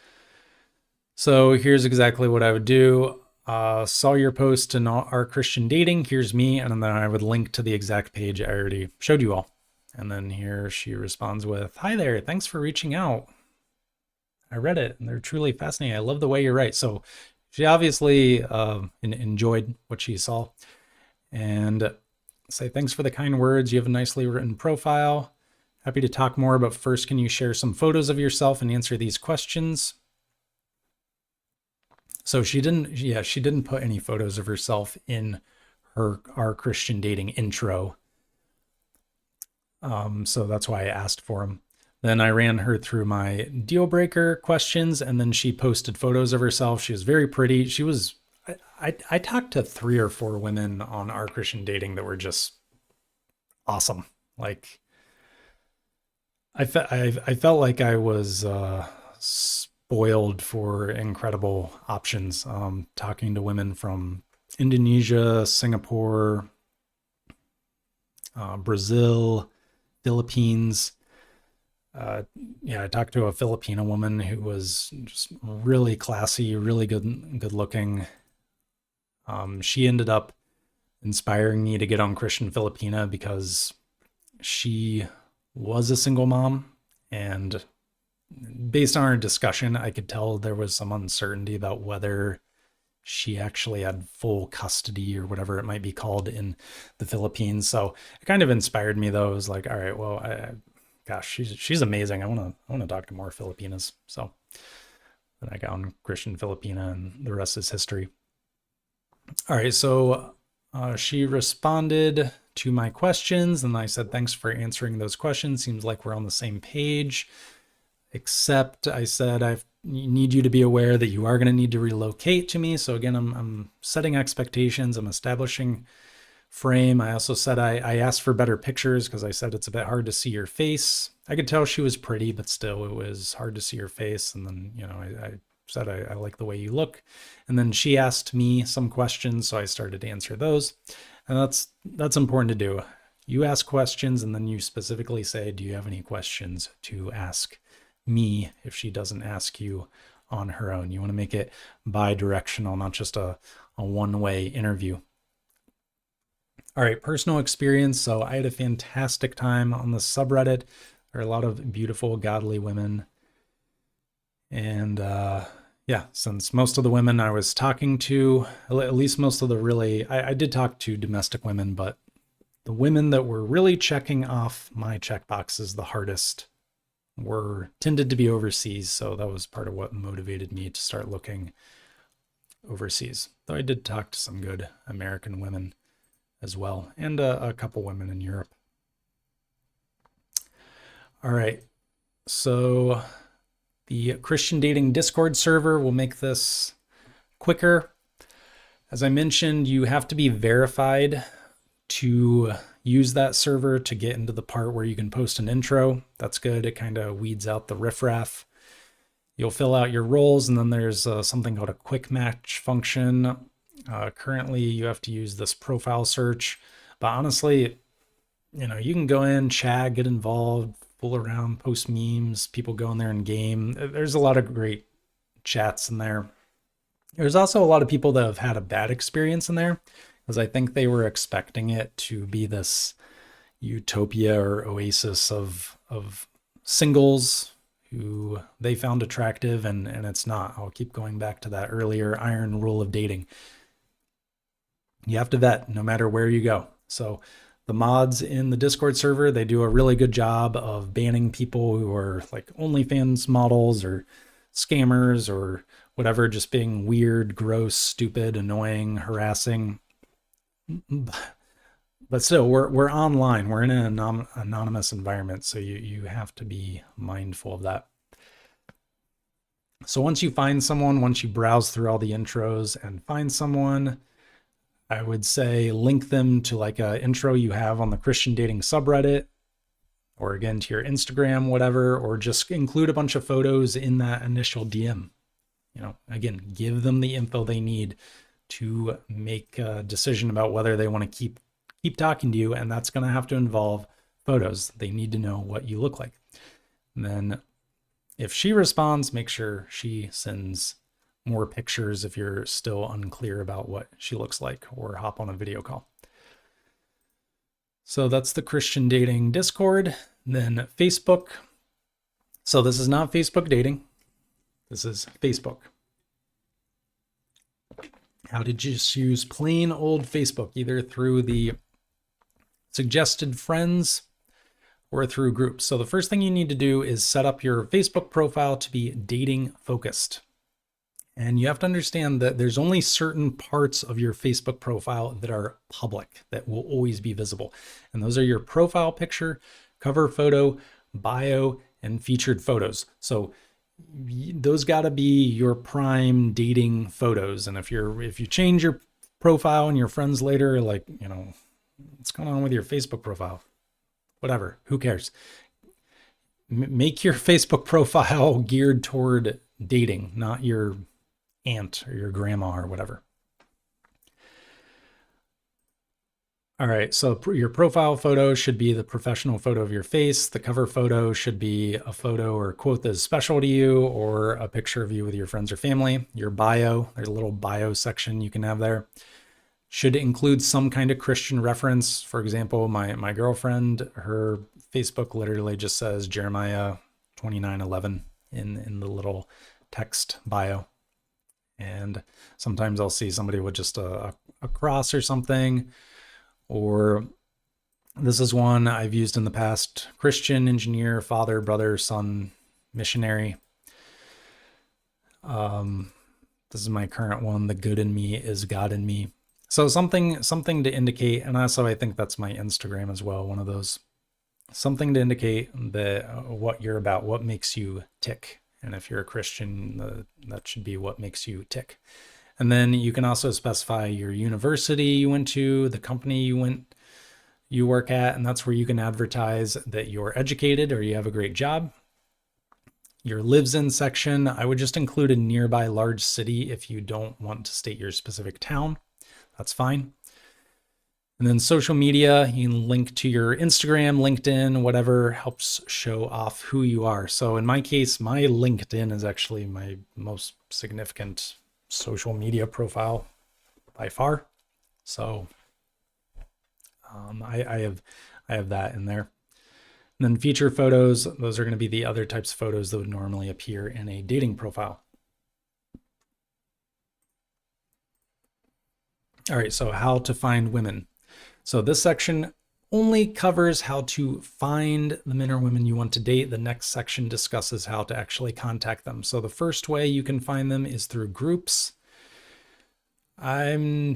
So here's exactly what I would do. Saw your post in Our Christian Dating. Here's me. And then I would link to the exact page I already showed you all. And then here she responds with, hi there, thanks for reaching out. I read it and they're truly fascinating. I love the way you write. So she obviously enjoyed what she saw. And say, thanks for the kind words. You have a nicely written profile. Happy to talk more, but first, can you share some photos of yourself and answer these questions? So she didn't put any photos of herself in Our Christian Dating intro. So that's why I asked for them. Then I ran her through my deal breaker questions, and then she posted photos of herself. She was very pretty. I talked to 3 or 4 women on Our Christian Dating that were just awesome. Like I felt like I was spoiled for incredible options. Talking to women from Indonesia, Singapore, Brazil, Philippines. I talked to a Filipino woman who was just really classy, really good looking. She ended up inspiring me to get on Christian Filipina because she was a single mom, and based on our discussion, I could tell there was some uncertainty about whether she actually had full custody or whatever it might be called in the Philippines. So it kind of inspired me, though. I was like, all right, well, gosh, she's amazing. I want to talk to more Filipinas. So then I got on Christian Filipina, and the rest is history. All right, so she responded to my questions, and I said, thanks for answering those questions. Seems like we're on the same page. Except I said, I need you to be aware that you are going to need to relocate to me. So again, I'm setting expectations. I'm establishing frame. I also said I asked for better pictures because I said it's a bit hard to see your face. I could tell she was pretty, but still it was hard to see her face. And then, I said, I like the way you look. And then she asked me some questions, so I started to answer those. And that's important to do. You ask questions, and then you specifically say, do you have any questions to ask me if she doesn't ask you on her own? You want to make it bi-directional, not just a one-way interview. All right, personal experience. So I had a fantastic time on the subreddit. There are a lot of beautiful, godly women. And since most of the women I was talking to, at least most of I did talk to domestic women, but the women that were really checking off my checkboxes the hardest tended to be overseas. So that was part of what motivated me to start looking overseas. Though I did talk to some good American women as well, and a couple women in Europe. All right, so the Christian Dating Discord server will make this quicker. As I mentioned, you have to be verified to use that server to get into the part where you can post an intro. That's good. It kind of weeds out the riffraff. You'll fill out your roles, and then there's something called a quick match function. Currently, you have to use this profile search, but honestly, you can go in, chat, get involved, fool around, post memes, people go in there and game. There's a lot of great chats in there. There's also a lot of people that have had a bad experience in there because I think they were expecting it to be this utopia or oasis of singles who they found attractive, and it's not. I'll keep going back to that earlier iron rule of dating. You have to vet no matter where you go. So the mods in the Discord server, they do a really good job of banning people who are like OnlyFans models or scammers or whatever, just being weird, gross, stupid, annoying, harassing. But still, we're online. We're in an anonymous environment, so you have to be mindful of that. So once you find someone, once you browse through all the intros and find someone, I would say link them to like a intro you have on the Christian dating subreddit, or again to your Instagram, whatever, or just include a bunch of photos in that initial DM. You know, again, give them the info they need to make a decision about whether they want to keep talking to you, and that's going to have to involve photos. They need to know what you look like. And then if she responds, make sure she sends more pictures if you're still unclear about what she looks like, or hop on a video call. So that's the Christian dating Discord. Then Facebook. So this is not Facebook dating. This is Facebook. How to just use plain old Facebook, either through the suggested friends or through groups. So the first thing you need to do is set up your Facebook profile to be dating focused. And you have to understand that there's only certain parts of your Facebook profile that are public, that will always be visible. And those are your profile picture, cover photo, bio, and featured photos. So those got to be your prime dating photos. And if you change your profile and your friends later, like, you know, what's going on with your Facebook profile? Whatever, who cares? Make your Facebook profile geared toward dating, not your aunt or your grandma or whatever. All right, so your profile photo should be the professional photo of your face. The cover photo should be a photo or quote that is special to you, or a picture of you with your friends or family. Your bio, there's a little bio section you can have there, should include some kind of Christian reference. For example, my girlfriend, her Facebook literally just says Jeremiah 29:11 in the little text bio. And sometimes I'll see somebody with just a cross or something. Or this is one I've used in the past: Christian, engineer, father, brother, son, missionary. This is my current one: the good in me is God in me. So something to indicate, and also I think that's my Instagram as well, one of those. Something to indicate that what you're about, what makes you tick. And if you're a Christian, that should be what makes you tick. And then you can also specify your university you went to, the company you work at, and that's where you can advertise that you're educated or you have a great job. Your lives in section, I would just include a nearby large city if you don't want to state your specific town. That's fine. And then social media, you can link to your Instagram, LinkedIn, whatever helps show off who you are. So in my case, my LinkedIn is actually my most significant social media profile by far. So I have that in there. And then feature photos, those are going to be the other types of photos that would normally appear in a dating profile. All right, so how to find women. So this section only covers how to find the men or women you want to date. The next section discusses how to actually contact them. So the first way you can find them is through groups. Gosh,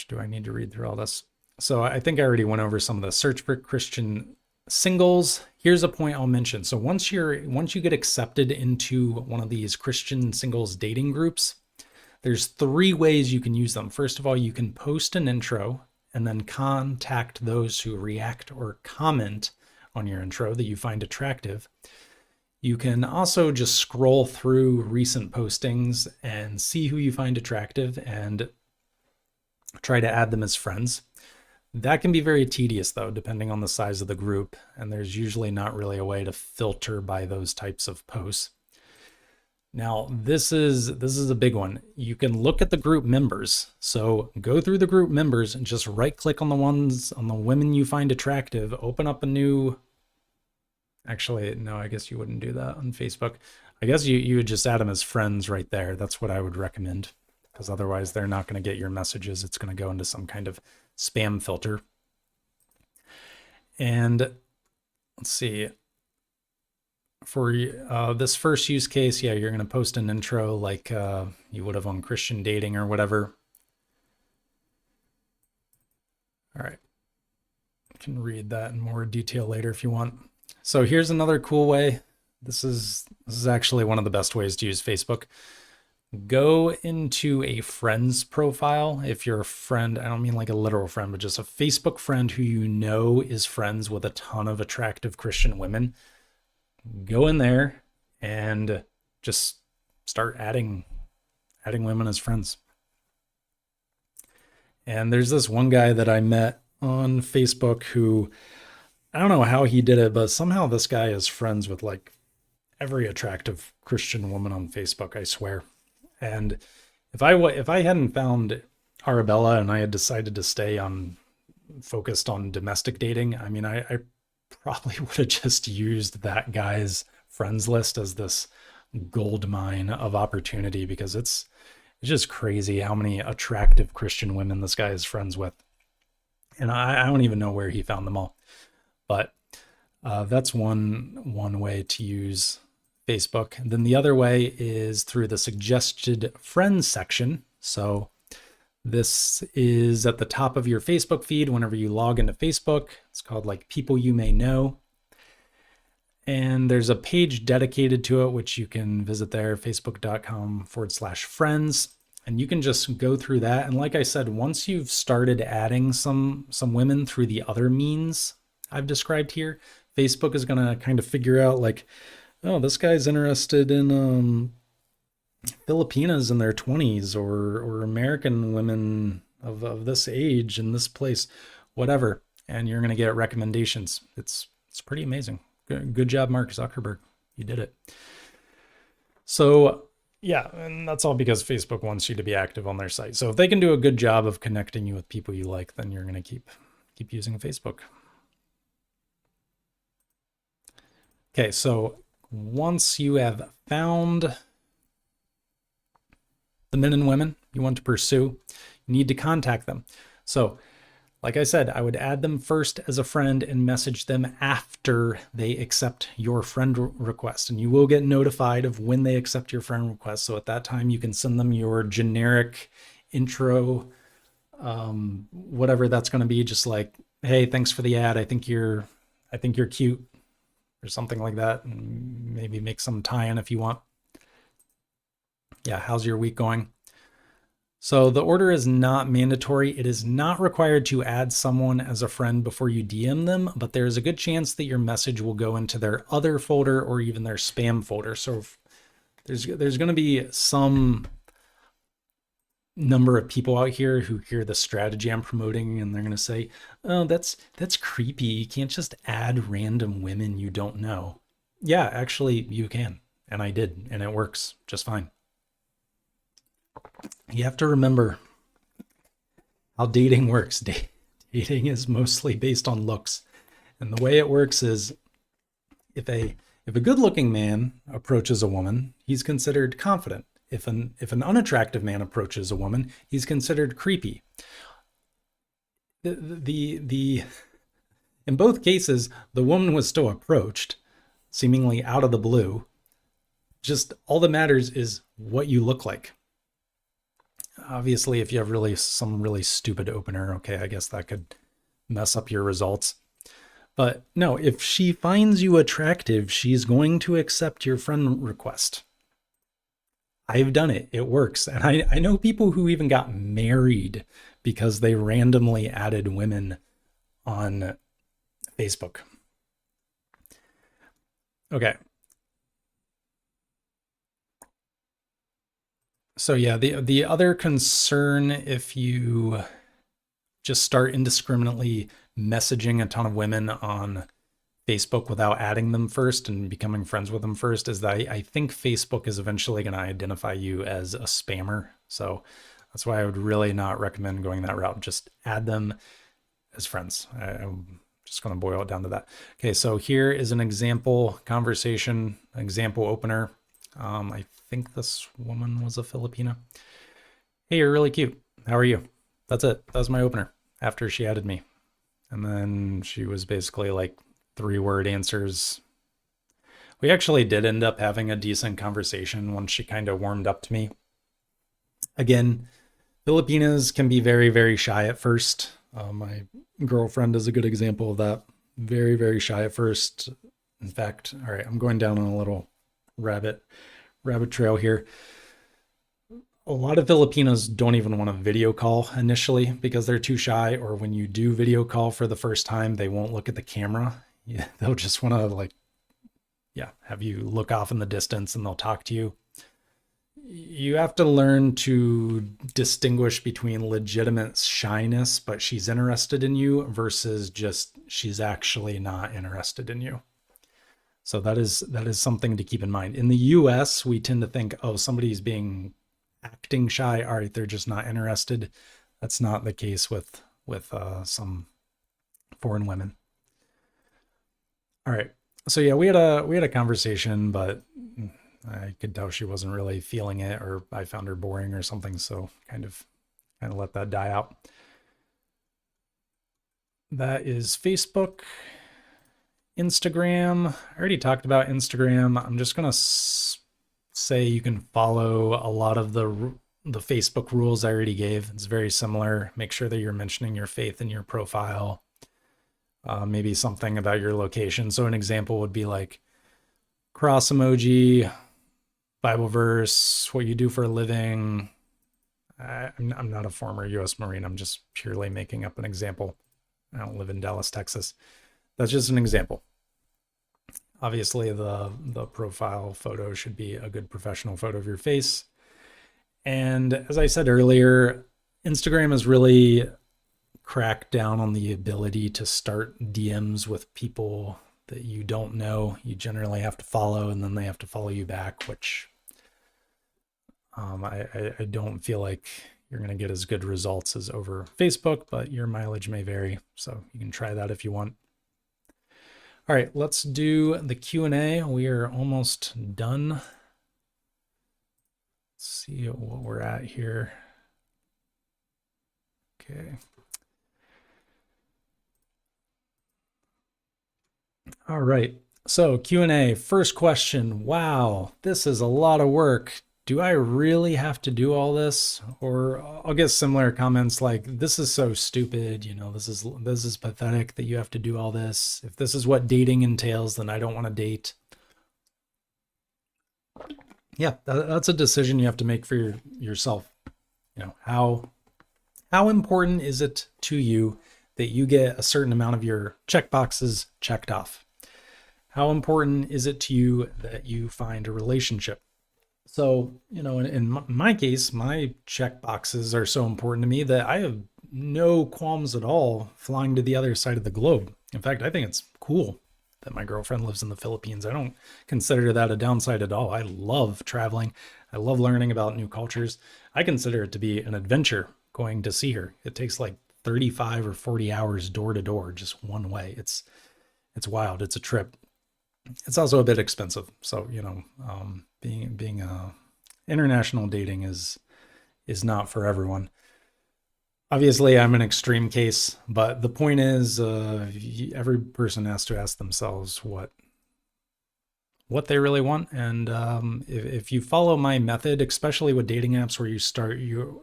do I need to read through all this? So I think I already went over some of the search for Christian singles. Here's a point I'll mention. So once you get accepted into one of these Christian singles dating groups, there's 3 ways you can use them. First of all, you can post an intro and then contact those who react or comment on your intro that you find attractive. You can also just scroll through recent postings and see who you find attractive and try to add them as friends. That can be very tedious though, depending on the size of the group, and there's usually not really a way to filter by those types of posts. Now, this is a big one. You can look at the group members. So go through the group members and just right click on the women you find attractive, open up a new. Actually, no, I guess you wouldn't do that on Facebook. I guess you would just add them as friends right there. That's what I would recommend, because otherwise they're not going to get your messages. It's going to go into some kind of spam filter. And let's see. For this first use case, yeah, you're going to post an intro like you would have on Christian dating or whatever. All right. You can read that in more detail later if you want. So here's another cool way. This is actually one of the best ways to use Facebook. Go into a friend's profile. If you're a friend, I don't mean like a literal friend, but just a Facebook friend who you know is friends with a ton of attractive Christian women. Go in there and just start adding women as friends. And there's this one guy that I met on Facebook who, I don't know how he did it, but somehow this guy is friends with like every attractive Christian woman on Facebook, I swear. And if I hadn't found Arabella and I had decided to stay focused on domestic dating, I mean, I probably would have just used that guy's friends list as this gold mine of opportunity, because it's just crazy how many attractive Christian women this guy is friends with. And I don't even know where he found them all. But that's one way to use Facebook. And then the other way is through the suggested friends section. So this is at the top of your Facebook feed whenever you log into Facebook. It's called like People You May Know. And there's a page dedicated to it, which you can visit there, facebook.com/friends. And you can just go through that. And like I said, once you've started adding some women through the other means I've described here, Facebook is going to kind of figure out like, oh, this guy's interested in Filipinas in their 20s or American women of this age in this place, whatever. And you're going to get recommendations. It's pretty amazing. Good job, Mark Zuckerberg. You did it. So yeah, and that's all because Facebook wants you to be active on their site. So if they can do a good job of connecting you with people you like, then you're going to keep using Facebook. Okay, so once you have found the men and women you want to pursue, you need to contact them. So like I said, I would add them first as a friend and message them after they accept your friend request. And you will get notified of when they accept your friend request. So at that time, you can send them your generic intro, whatever that's going to be, just like, hey, thanks for the ad. I think you're cute, or something like that. And maybe make some tie-in if you want. Yeah, how's your week going? So the order is not mandatory. It is not required to add someone as a friend before you DM them, but there's a good chance that your message will go into their other folder or even their spam folder. So there's going to be some number of people out here who hear the strategy I'm promoting and they're going to say, oh, that's creepy. You can't just add random women you don't know. Yeah, actually you can. And I did, and it works just fine. You have to remember how dating works. Dating is mostly based on looks. And the way it works is if a good-looking man approaches a woman, he's considered confident. If an unattractive man approaches a woman, he's considered creepy. In both cases, the woman was still approached, seemingly out of the blue. Just all that matters is what you look like. Obviously, if you have some really stupid opener, okay, I guess that could mess up your results. But no, if she finds you attractive, she's going to accept your friend request. I've done it. It works. And I know people who even got married because they randomly added women on Facebook. Okay. So yeah, the other concern, if you just start indiscriminately messaging a ton of women on Facebook without adding them first and becoming friends with them first is that I think Facebook is eventually going to identify you as a spammer. So that's why I would really not recommend going that route. Just add them as friends. I'm just going to boil it down to that. Okay, so here is an example conversation, example opener. I think this woman was a Filipina. Hey, you're really cute. How are you? That's it. That was my opener after she added me. And then she was basically like 3-word answers. We actually did end up having a decent conversation once she kind of warmed up to me. Again, Filipinas can be very, very shy at first. My girlfriend is a good example of that. Very, very shy at first. In fact, all right, I'm going down on a little rabbit trail here. A lot of Filipinos don't even want to video call initially because they're too shy, or when you do video call for the first time, they won't look at the camera. Yeah, they'll just want to have you look off in the distance and they'll talk to you. You have to learn to distinguish between legitimate shyness, but she's interested in you, versus just she's actually not interested in you. So that is something to keep in mind. In the US, we tend to think, oh, somebody's acting shy. All right, they're just not interested. That's not the case with some foreign women. All right. So yeah, we had a conversation, but I could tell she wasn't really feeling it, or I found her boring or something. So kind of let that die out. That is Facebook. Instagram. I already talked about Instagram. I'm just going to say you can follow a lot of the Facebook rules I already gave. It's very similar. Make sure that you're mentioning your faith in your profile. Maybe something about your location. So an example would be like cross emoji, Bible verse, what you do for a living. I'm not a former U.S. Marine. I'm just purely making up an example. I don't live in Dallas, Texas. That's just an example. Obviously, the profile photo should be a good professional photo of your face. And as I said earlier, Instagram has really cracked down on the ability to start DMs with people that you don't know. You generally have to follow, and then they have to follow you back, which I don't feel like you're going to get as good results as over Facebook, but your mileage may vary. So you can try that if you want. All right, let's do the Q&A. We are almost done. Let's see what we're at here. Okay. All right, so Q&A, first question. Wow, this is a lot of work. Do I really have to do all this? Or I'll get similar comments like, this is so stupid, this is pathetic that you have to do all this. If this is what dating entails, then I don't want to date. Yeah, that's a decision you have to make for yourself. How important is it to you that you get a certain amount of your checkboxes checked off? How important is it to you that you find a relationship? So, in my case, my check boxes are so important to me that I have no qualms at all flying to the other side of the globe. In fact, I think it's cool that my girlfriend lives in the Philippines. I don't consider that a downside at all. I love traveling. I love learning about new cultures. I consider it to be an adventure going to see her. It takes like 35 or 40 hours door to door, just one way. It's wild. It's a trip. It's also a bit expensive. So, being international dating is not for everyone. Obviously, I'm an extreme case, but the point is, every person has to ask themselves what they really want. And if you follow my method, especially with dating apps, where you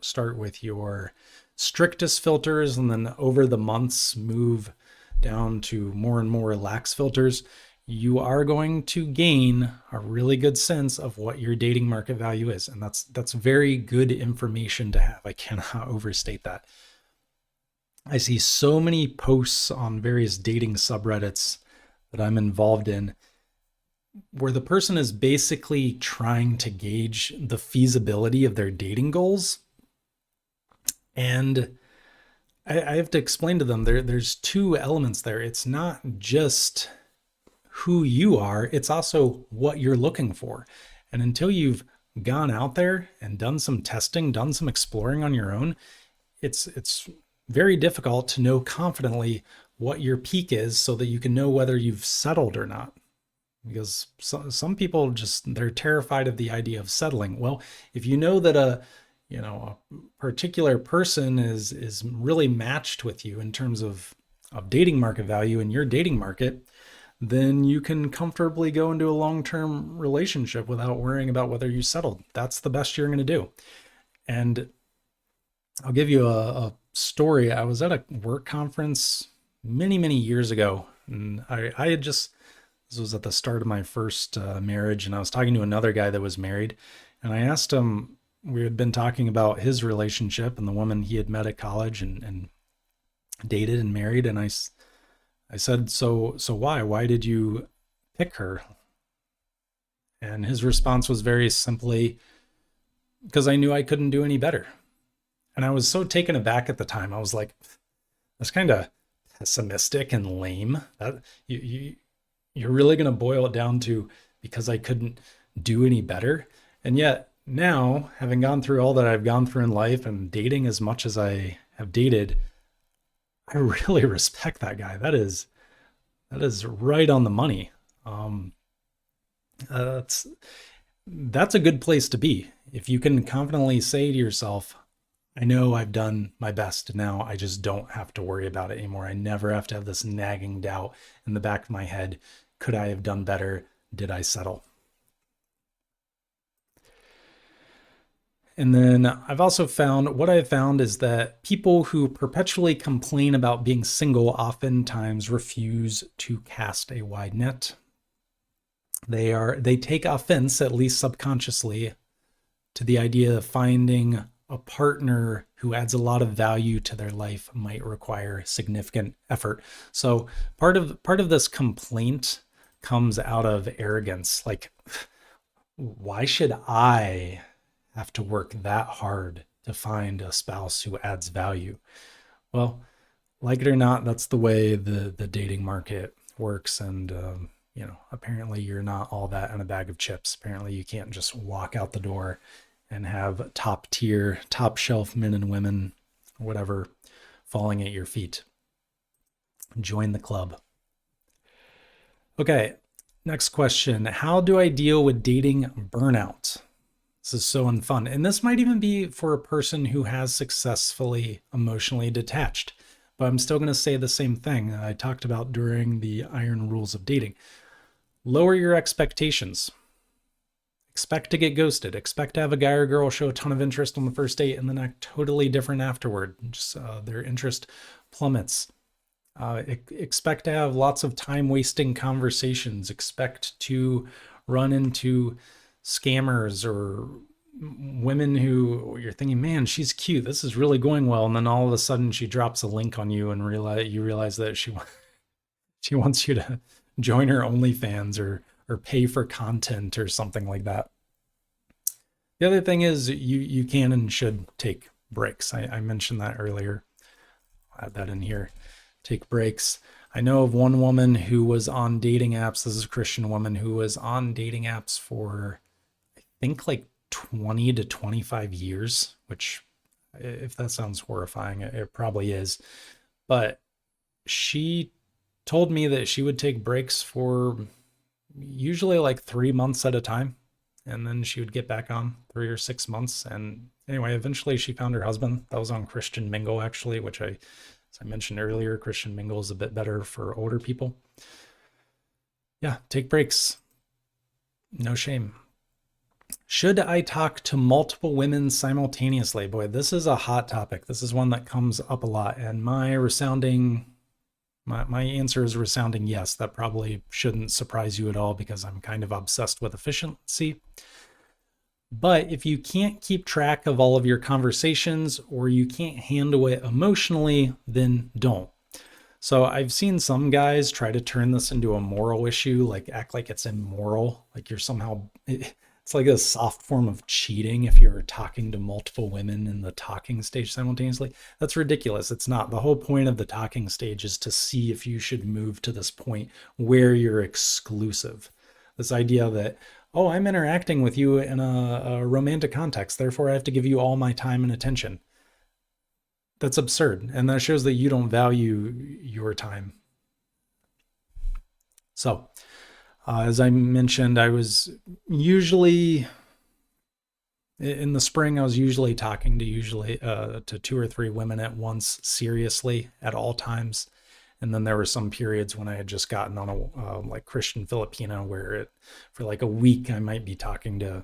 start with your strictest filters, and then over the months move down to more and more lax filters, you are going to gain a really good sense of what your dating market value is. And that's very good information to have. I cannot overstate that. I see so many posts on various dating subreddits that I'm involved in where the person is basically trying to gauge the feasibility of their dating goals. And I have to explain to them there's two elements there. It's not just who you are, it's also what you're looking for. And until you've gone out there and done some testing, done some exploring on your own, it's very difficult to know confidently what your peak is so that you can know whether you've settled or not. Because some people just, they're terrified of the idea of settling. Well, if you know that a particular person is really matched with you in terms of dating market value in your dating market, then you can comfortably go into a long-term relationship without worrying about whether you settled. That's the best you're going to do. And I'll give you a story. I was at a work conference many years ago, and I had just, this was at the start of my first marriage, and I was talking to another guy that was married, and I asked him, we had been talking about his relationship and the woman he had met at college and dated and married, and I said, so why did you pick her? And his response was very simply, because I knew I couldn't do any better. And I was so taken aback at the time. I was like, that's kind of pessimistic and lame. That you're really going to boil it down to because I couldn't do any better. And yet now, having gone through all that I've gone through in life and dating as much as I have dated, I really respect that guy. That is right on the money. That's a good place to be. If you can confidently say to yourself, I know I've done my best now. I just don't have to worry about it anymore. I never have to have this nagging doubt in the back of my head. Could I have done better? Did I settle? And then what I've found is that people who perpetually complain about being single oftentimes refuse to cast a wide net. They take offense, at least subconsciously, to the idea of finding a partner who adds a lot of value to their life might require significant effort. So part of this complaint comes out of arrogance. Like, why should I have to work that hard to find a spouse who adds value? Well, like it or not, that's the way the dating market works. And, apparently you're not all that in a bag of chips. Apparently you can't just walk out the door and have top tier, top shelf men and women, whatever, falling at your feet. Join the club. Okay, next question. How do I deal with dating burnout? This is so unfun. And this might even be for a person who has successfully emotionally detached. But I'm still going to say the same thing I talked about during the Iron Rules of Dating. Lower your expectations. Expect to get ghosted. Expect to have a guy or girl show a ton of interest on the first date and then act totally different afterward. Just their interest plummets. Expect to have lots of time-wasting conversations. Expect to run into scammers or women who you're thinking, man, she's cute. This is really going well. And then all of a sudden she drops a link on you and you realize that she wants you to join her OnlyFans or pay for content or something like that. The other thing is you can and should take breaks. I mentioned that earlier. I'll add that in here. Take breaks. I know of one woman who was on dating apps. This is a Christian woman who was on dating apps for, I think, like 20 to 25 years, which, if that sounds horrifying, it probably is. But she told me that she would take breaks for usually like 3 months at a time. And then she would get back on 3 or 6 months. And anyway, eventually she found her husband. That was on Christian Mingle, actually, which as I mentioned earlier, Christian Mingle is a bit better for older people. Yeah, take breaks. No shame. Should I talk to multiple women simultaneously? Boy, this is a hot topic. This is one that comes up a lot. And my answer is resounding yes. That probably shouldn't surprise you at all because I'm kind of obsessed with efficiency. But if you can't keep track of all of your conversations or you can't handle it emotionally, then don't. So I've seen some guys try to turn this into a moral issue, like act like it's immoral, like you're somehow, It's like a soft form of cheating if you're talking to multiple women in the talking stage simultaneously. That's ridiculous. It's not. The whole point of the talking stage is to see if you should move to this point where you're exclusive. This idea that, oh, I'm interacting with you in a romantic context, therefore I have to give you all my time and attention. That's absurd. And that shows that you don't value your time. So, as I mentioned, I was usually in the spring. I was usually talking to 2 or 3 women at once, seriously, at all times. And then there were some periods when I had just gotten on a like Christian Filipina, where for like a week I might be talking to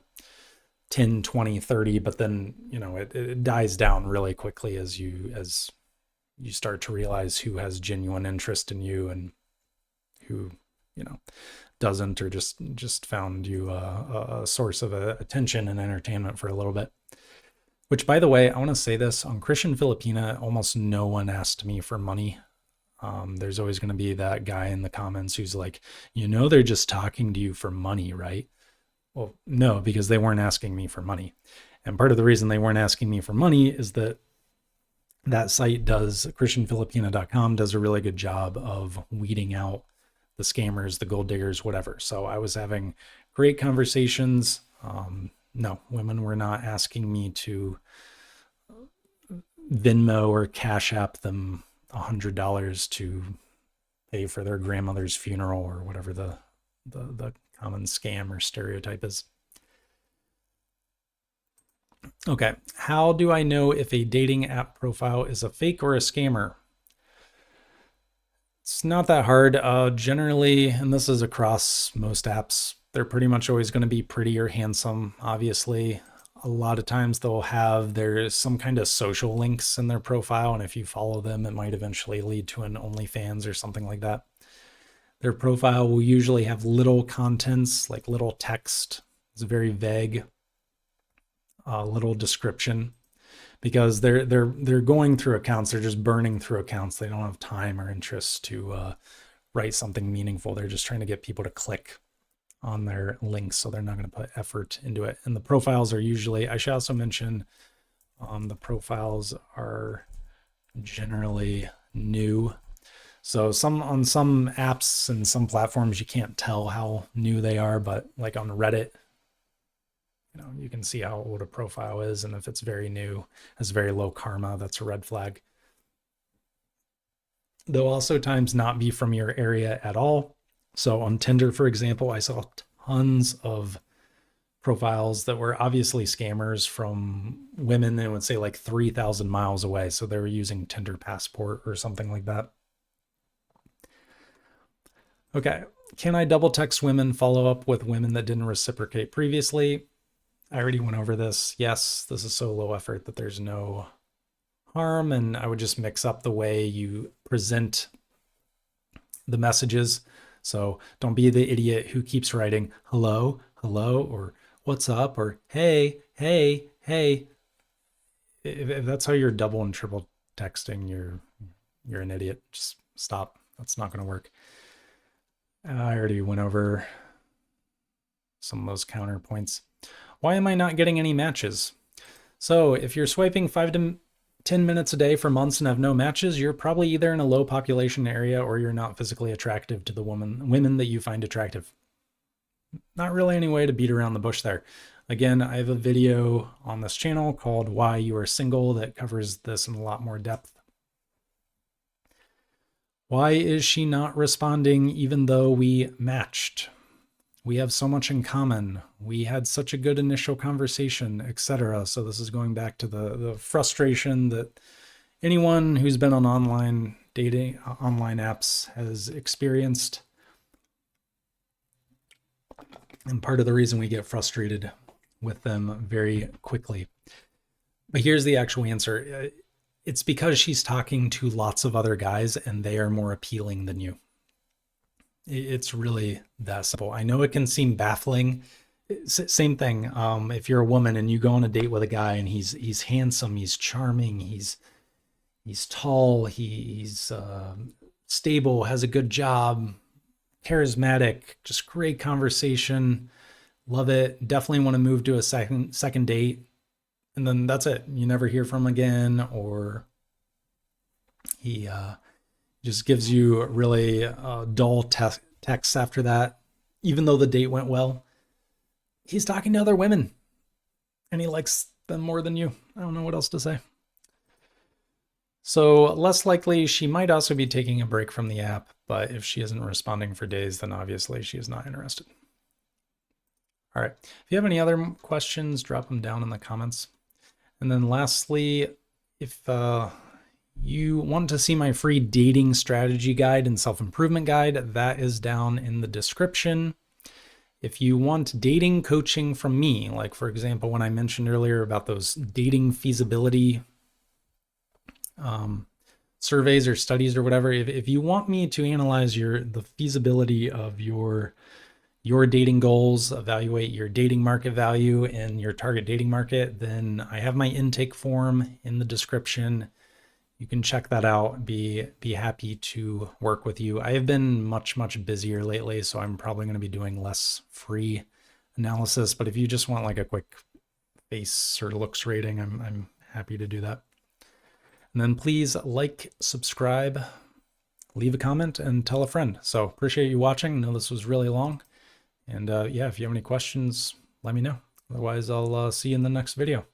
10, 20, 30, but then it dies down really quickly as you start to realize who has genuine interest in you and who doesn't, or just found you a source of attention and entertainment for a little bit. Which, by the way, I want to say this, on Christian Filipina, almost no one asked me for money. There's always going to be that guy in the comments who's like, they're just talking to you for money, right? Well, no, because they weren't asking me for money. And part of the reason they weren't asking me for money is that site christianfilipina.com does a really good job of weeding out the scammers, the gold diggers, whatever. So I was having great conversations. No, women were not asking me to Venmo or Cash App them $100 to pay for their grandmother's funeral, or whatever the common scam or stereotype is. Okay, how do I know if a dating app profile is a fake or a scammer? It's not that hard. Generally, and this is across most apps, they're pretty much always going to be pretty or handsome, obviously. A lot of times there's some kind of social links in their profile, and if you follow them, it might eventually lead to an OnlyFans or something like that. Their profile will usually have little contents, like little text. It's very vague, little description, because they're going through accounts. They're just burning through accounts. They don't have time or interest to write something meaningful. They're just trying to get people to click on their links, so they're not going to put effort into it. And the profiles are usually, I should also mention, the profiles are generally new. So on some apps and some platforms, you can't tell how new they are, but like on Reddit, you can see how old a profile is, and if it's very new, has very low karma, that's a red flag. They'll also times not be from your area at all. So on Tinder, for example, I saw tons of profiles that were obviously scammers from women that would say like 3,000 miles away. So they were using Tinder Passport or something like that. Okay, can I double text women, follow up with women that didn't reciprocate previously? I already went over this. Yes, this is so low effort that there's no harm, and I would just mix up the way you present the messages. So don't be the idiot who keeps writing hello, hello, or what's up, or hey, hey, hey. If that's how you're double and triple texting, you're an idiot. Just stop. That's not going to work. I already went over some of those counterpoints. Why am I not getting any matches? So if you're swiping 5 to 10 minutes a day for months and have no matches, you're probably either in a low population area or you're not physically attractive to the women that you find attractive. Not really any way to beat around the bush there. Again, I have a video on this channel called Why You Are Single that covers this in a lot more depth. Why is she not responding even though we matched? We have so much in common. We had such a good initial conversation, etc. So this is going back to the frustration that anyone who's been on online dating, online apps has experienced. And part of the reason we get frustrated with them very quickly. But here's the actual answer. It's because she's talking to lots of other guys and they are more appealing than you. It's really that simple. I know it can seem baffling. Same thing. If you're a woman and you go on a date with a guy and he's handsome, he's charming, he's tall, he's stable, has a good job, charismatic, just great conversation, love it. Definitely want to move to a second date. And then that's it. You never hear from him again, or he just gives you really dull texts after that. Even though the date went well, he's talking to other women and he likes them more than you. I don't know what else to say. So less likely, she might also be taking a break from the app, but if she isn't responding for days, then obviously she is not interested. All right. If you have any other questions, drop them down in the comments. And then lastly, if you want to see my free dating strategy guide and self-improvement guide, that is down in the description. If you want dating coaching from me, like for example, when I mentioned earlier about those dating feasibility surveys or studies or whatever, if you want me to analyze the feasibility of your dating goals, evaluate your dating market value and your target dating market, then I have my intake form in the description. You can check that out. Be happy to work with you. I have been much busier lately, so I'm probably going to be doing less free analysis. But if you just want like a quick face or looks rating, I'm happy to do that. And then please like, subscribe, leave a comment, and tell a friend. So appreciate you watching. I know this was really long. And yeah, if you have any questions, let me know. Otherwise, I'll see you in the next video.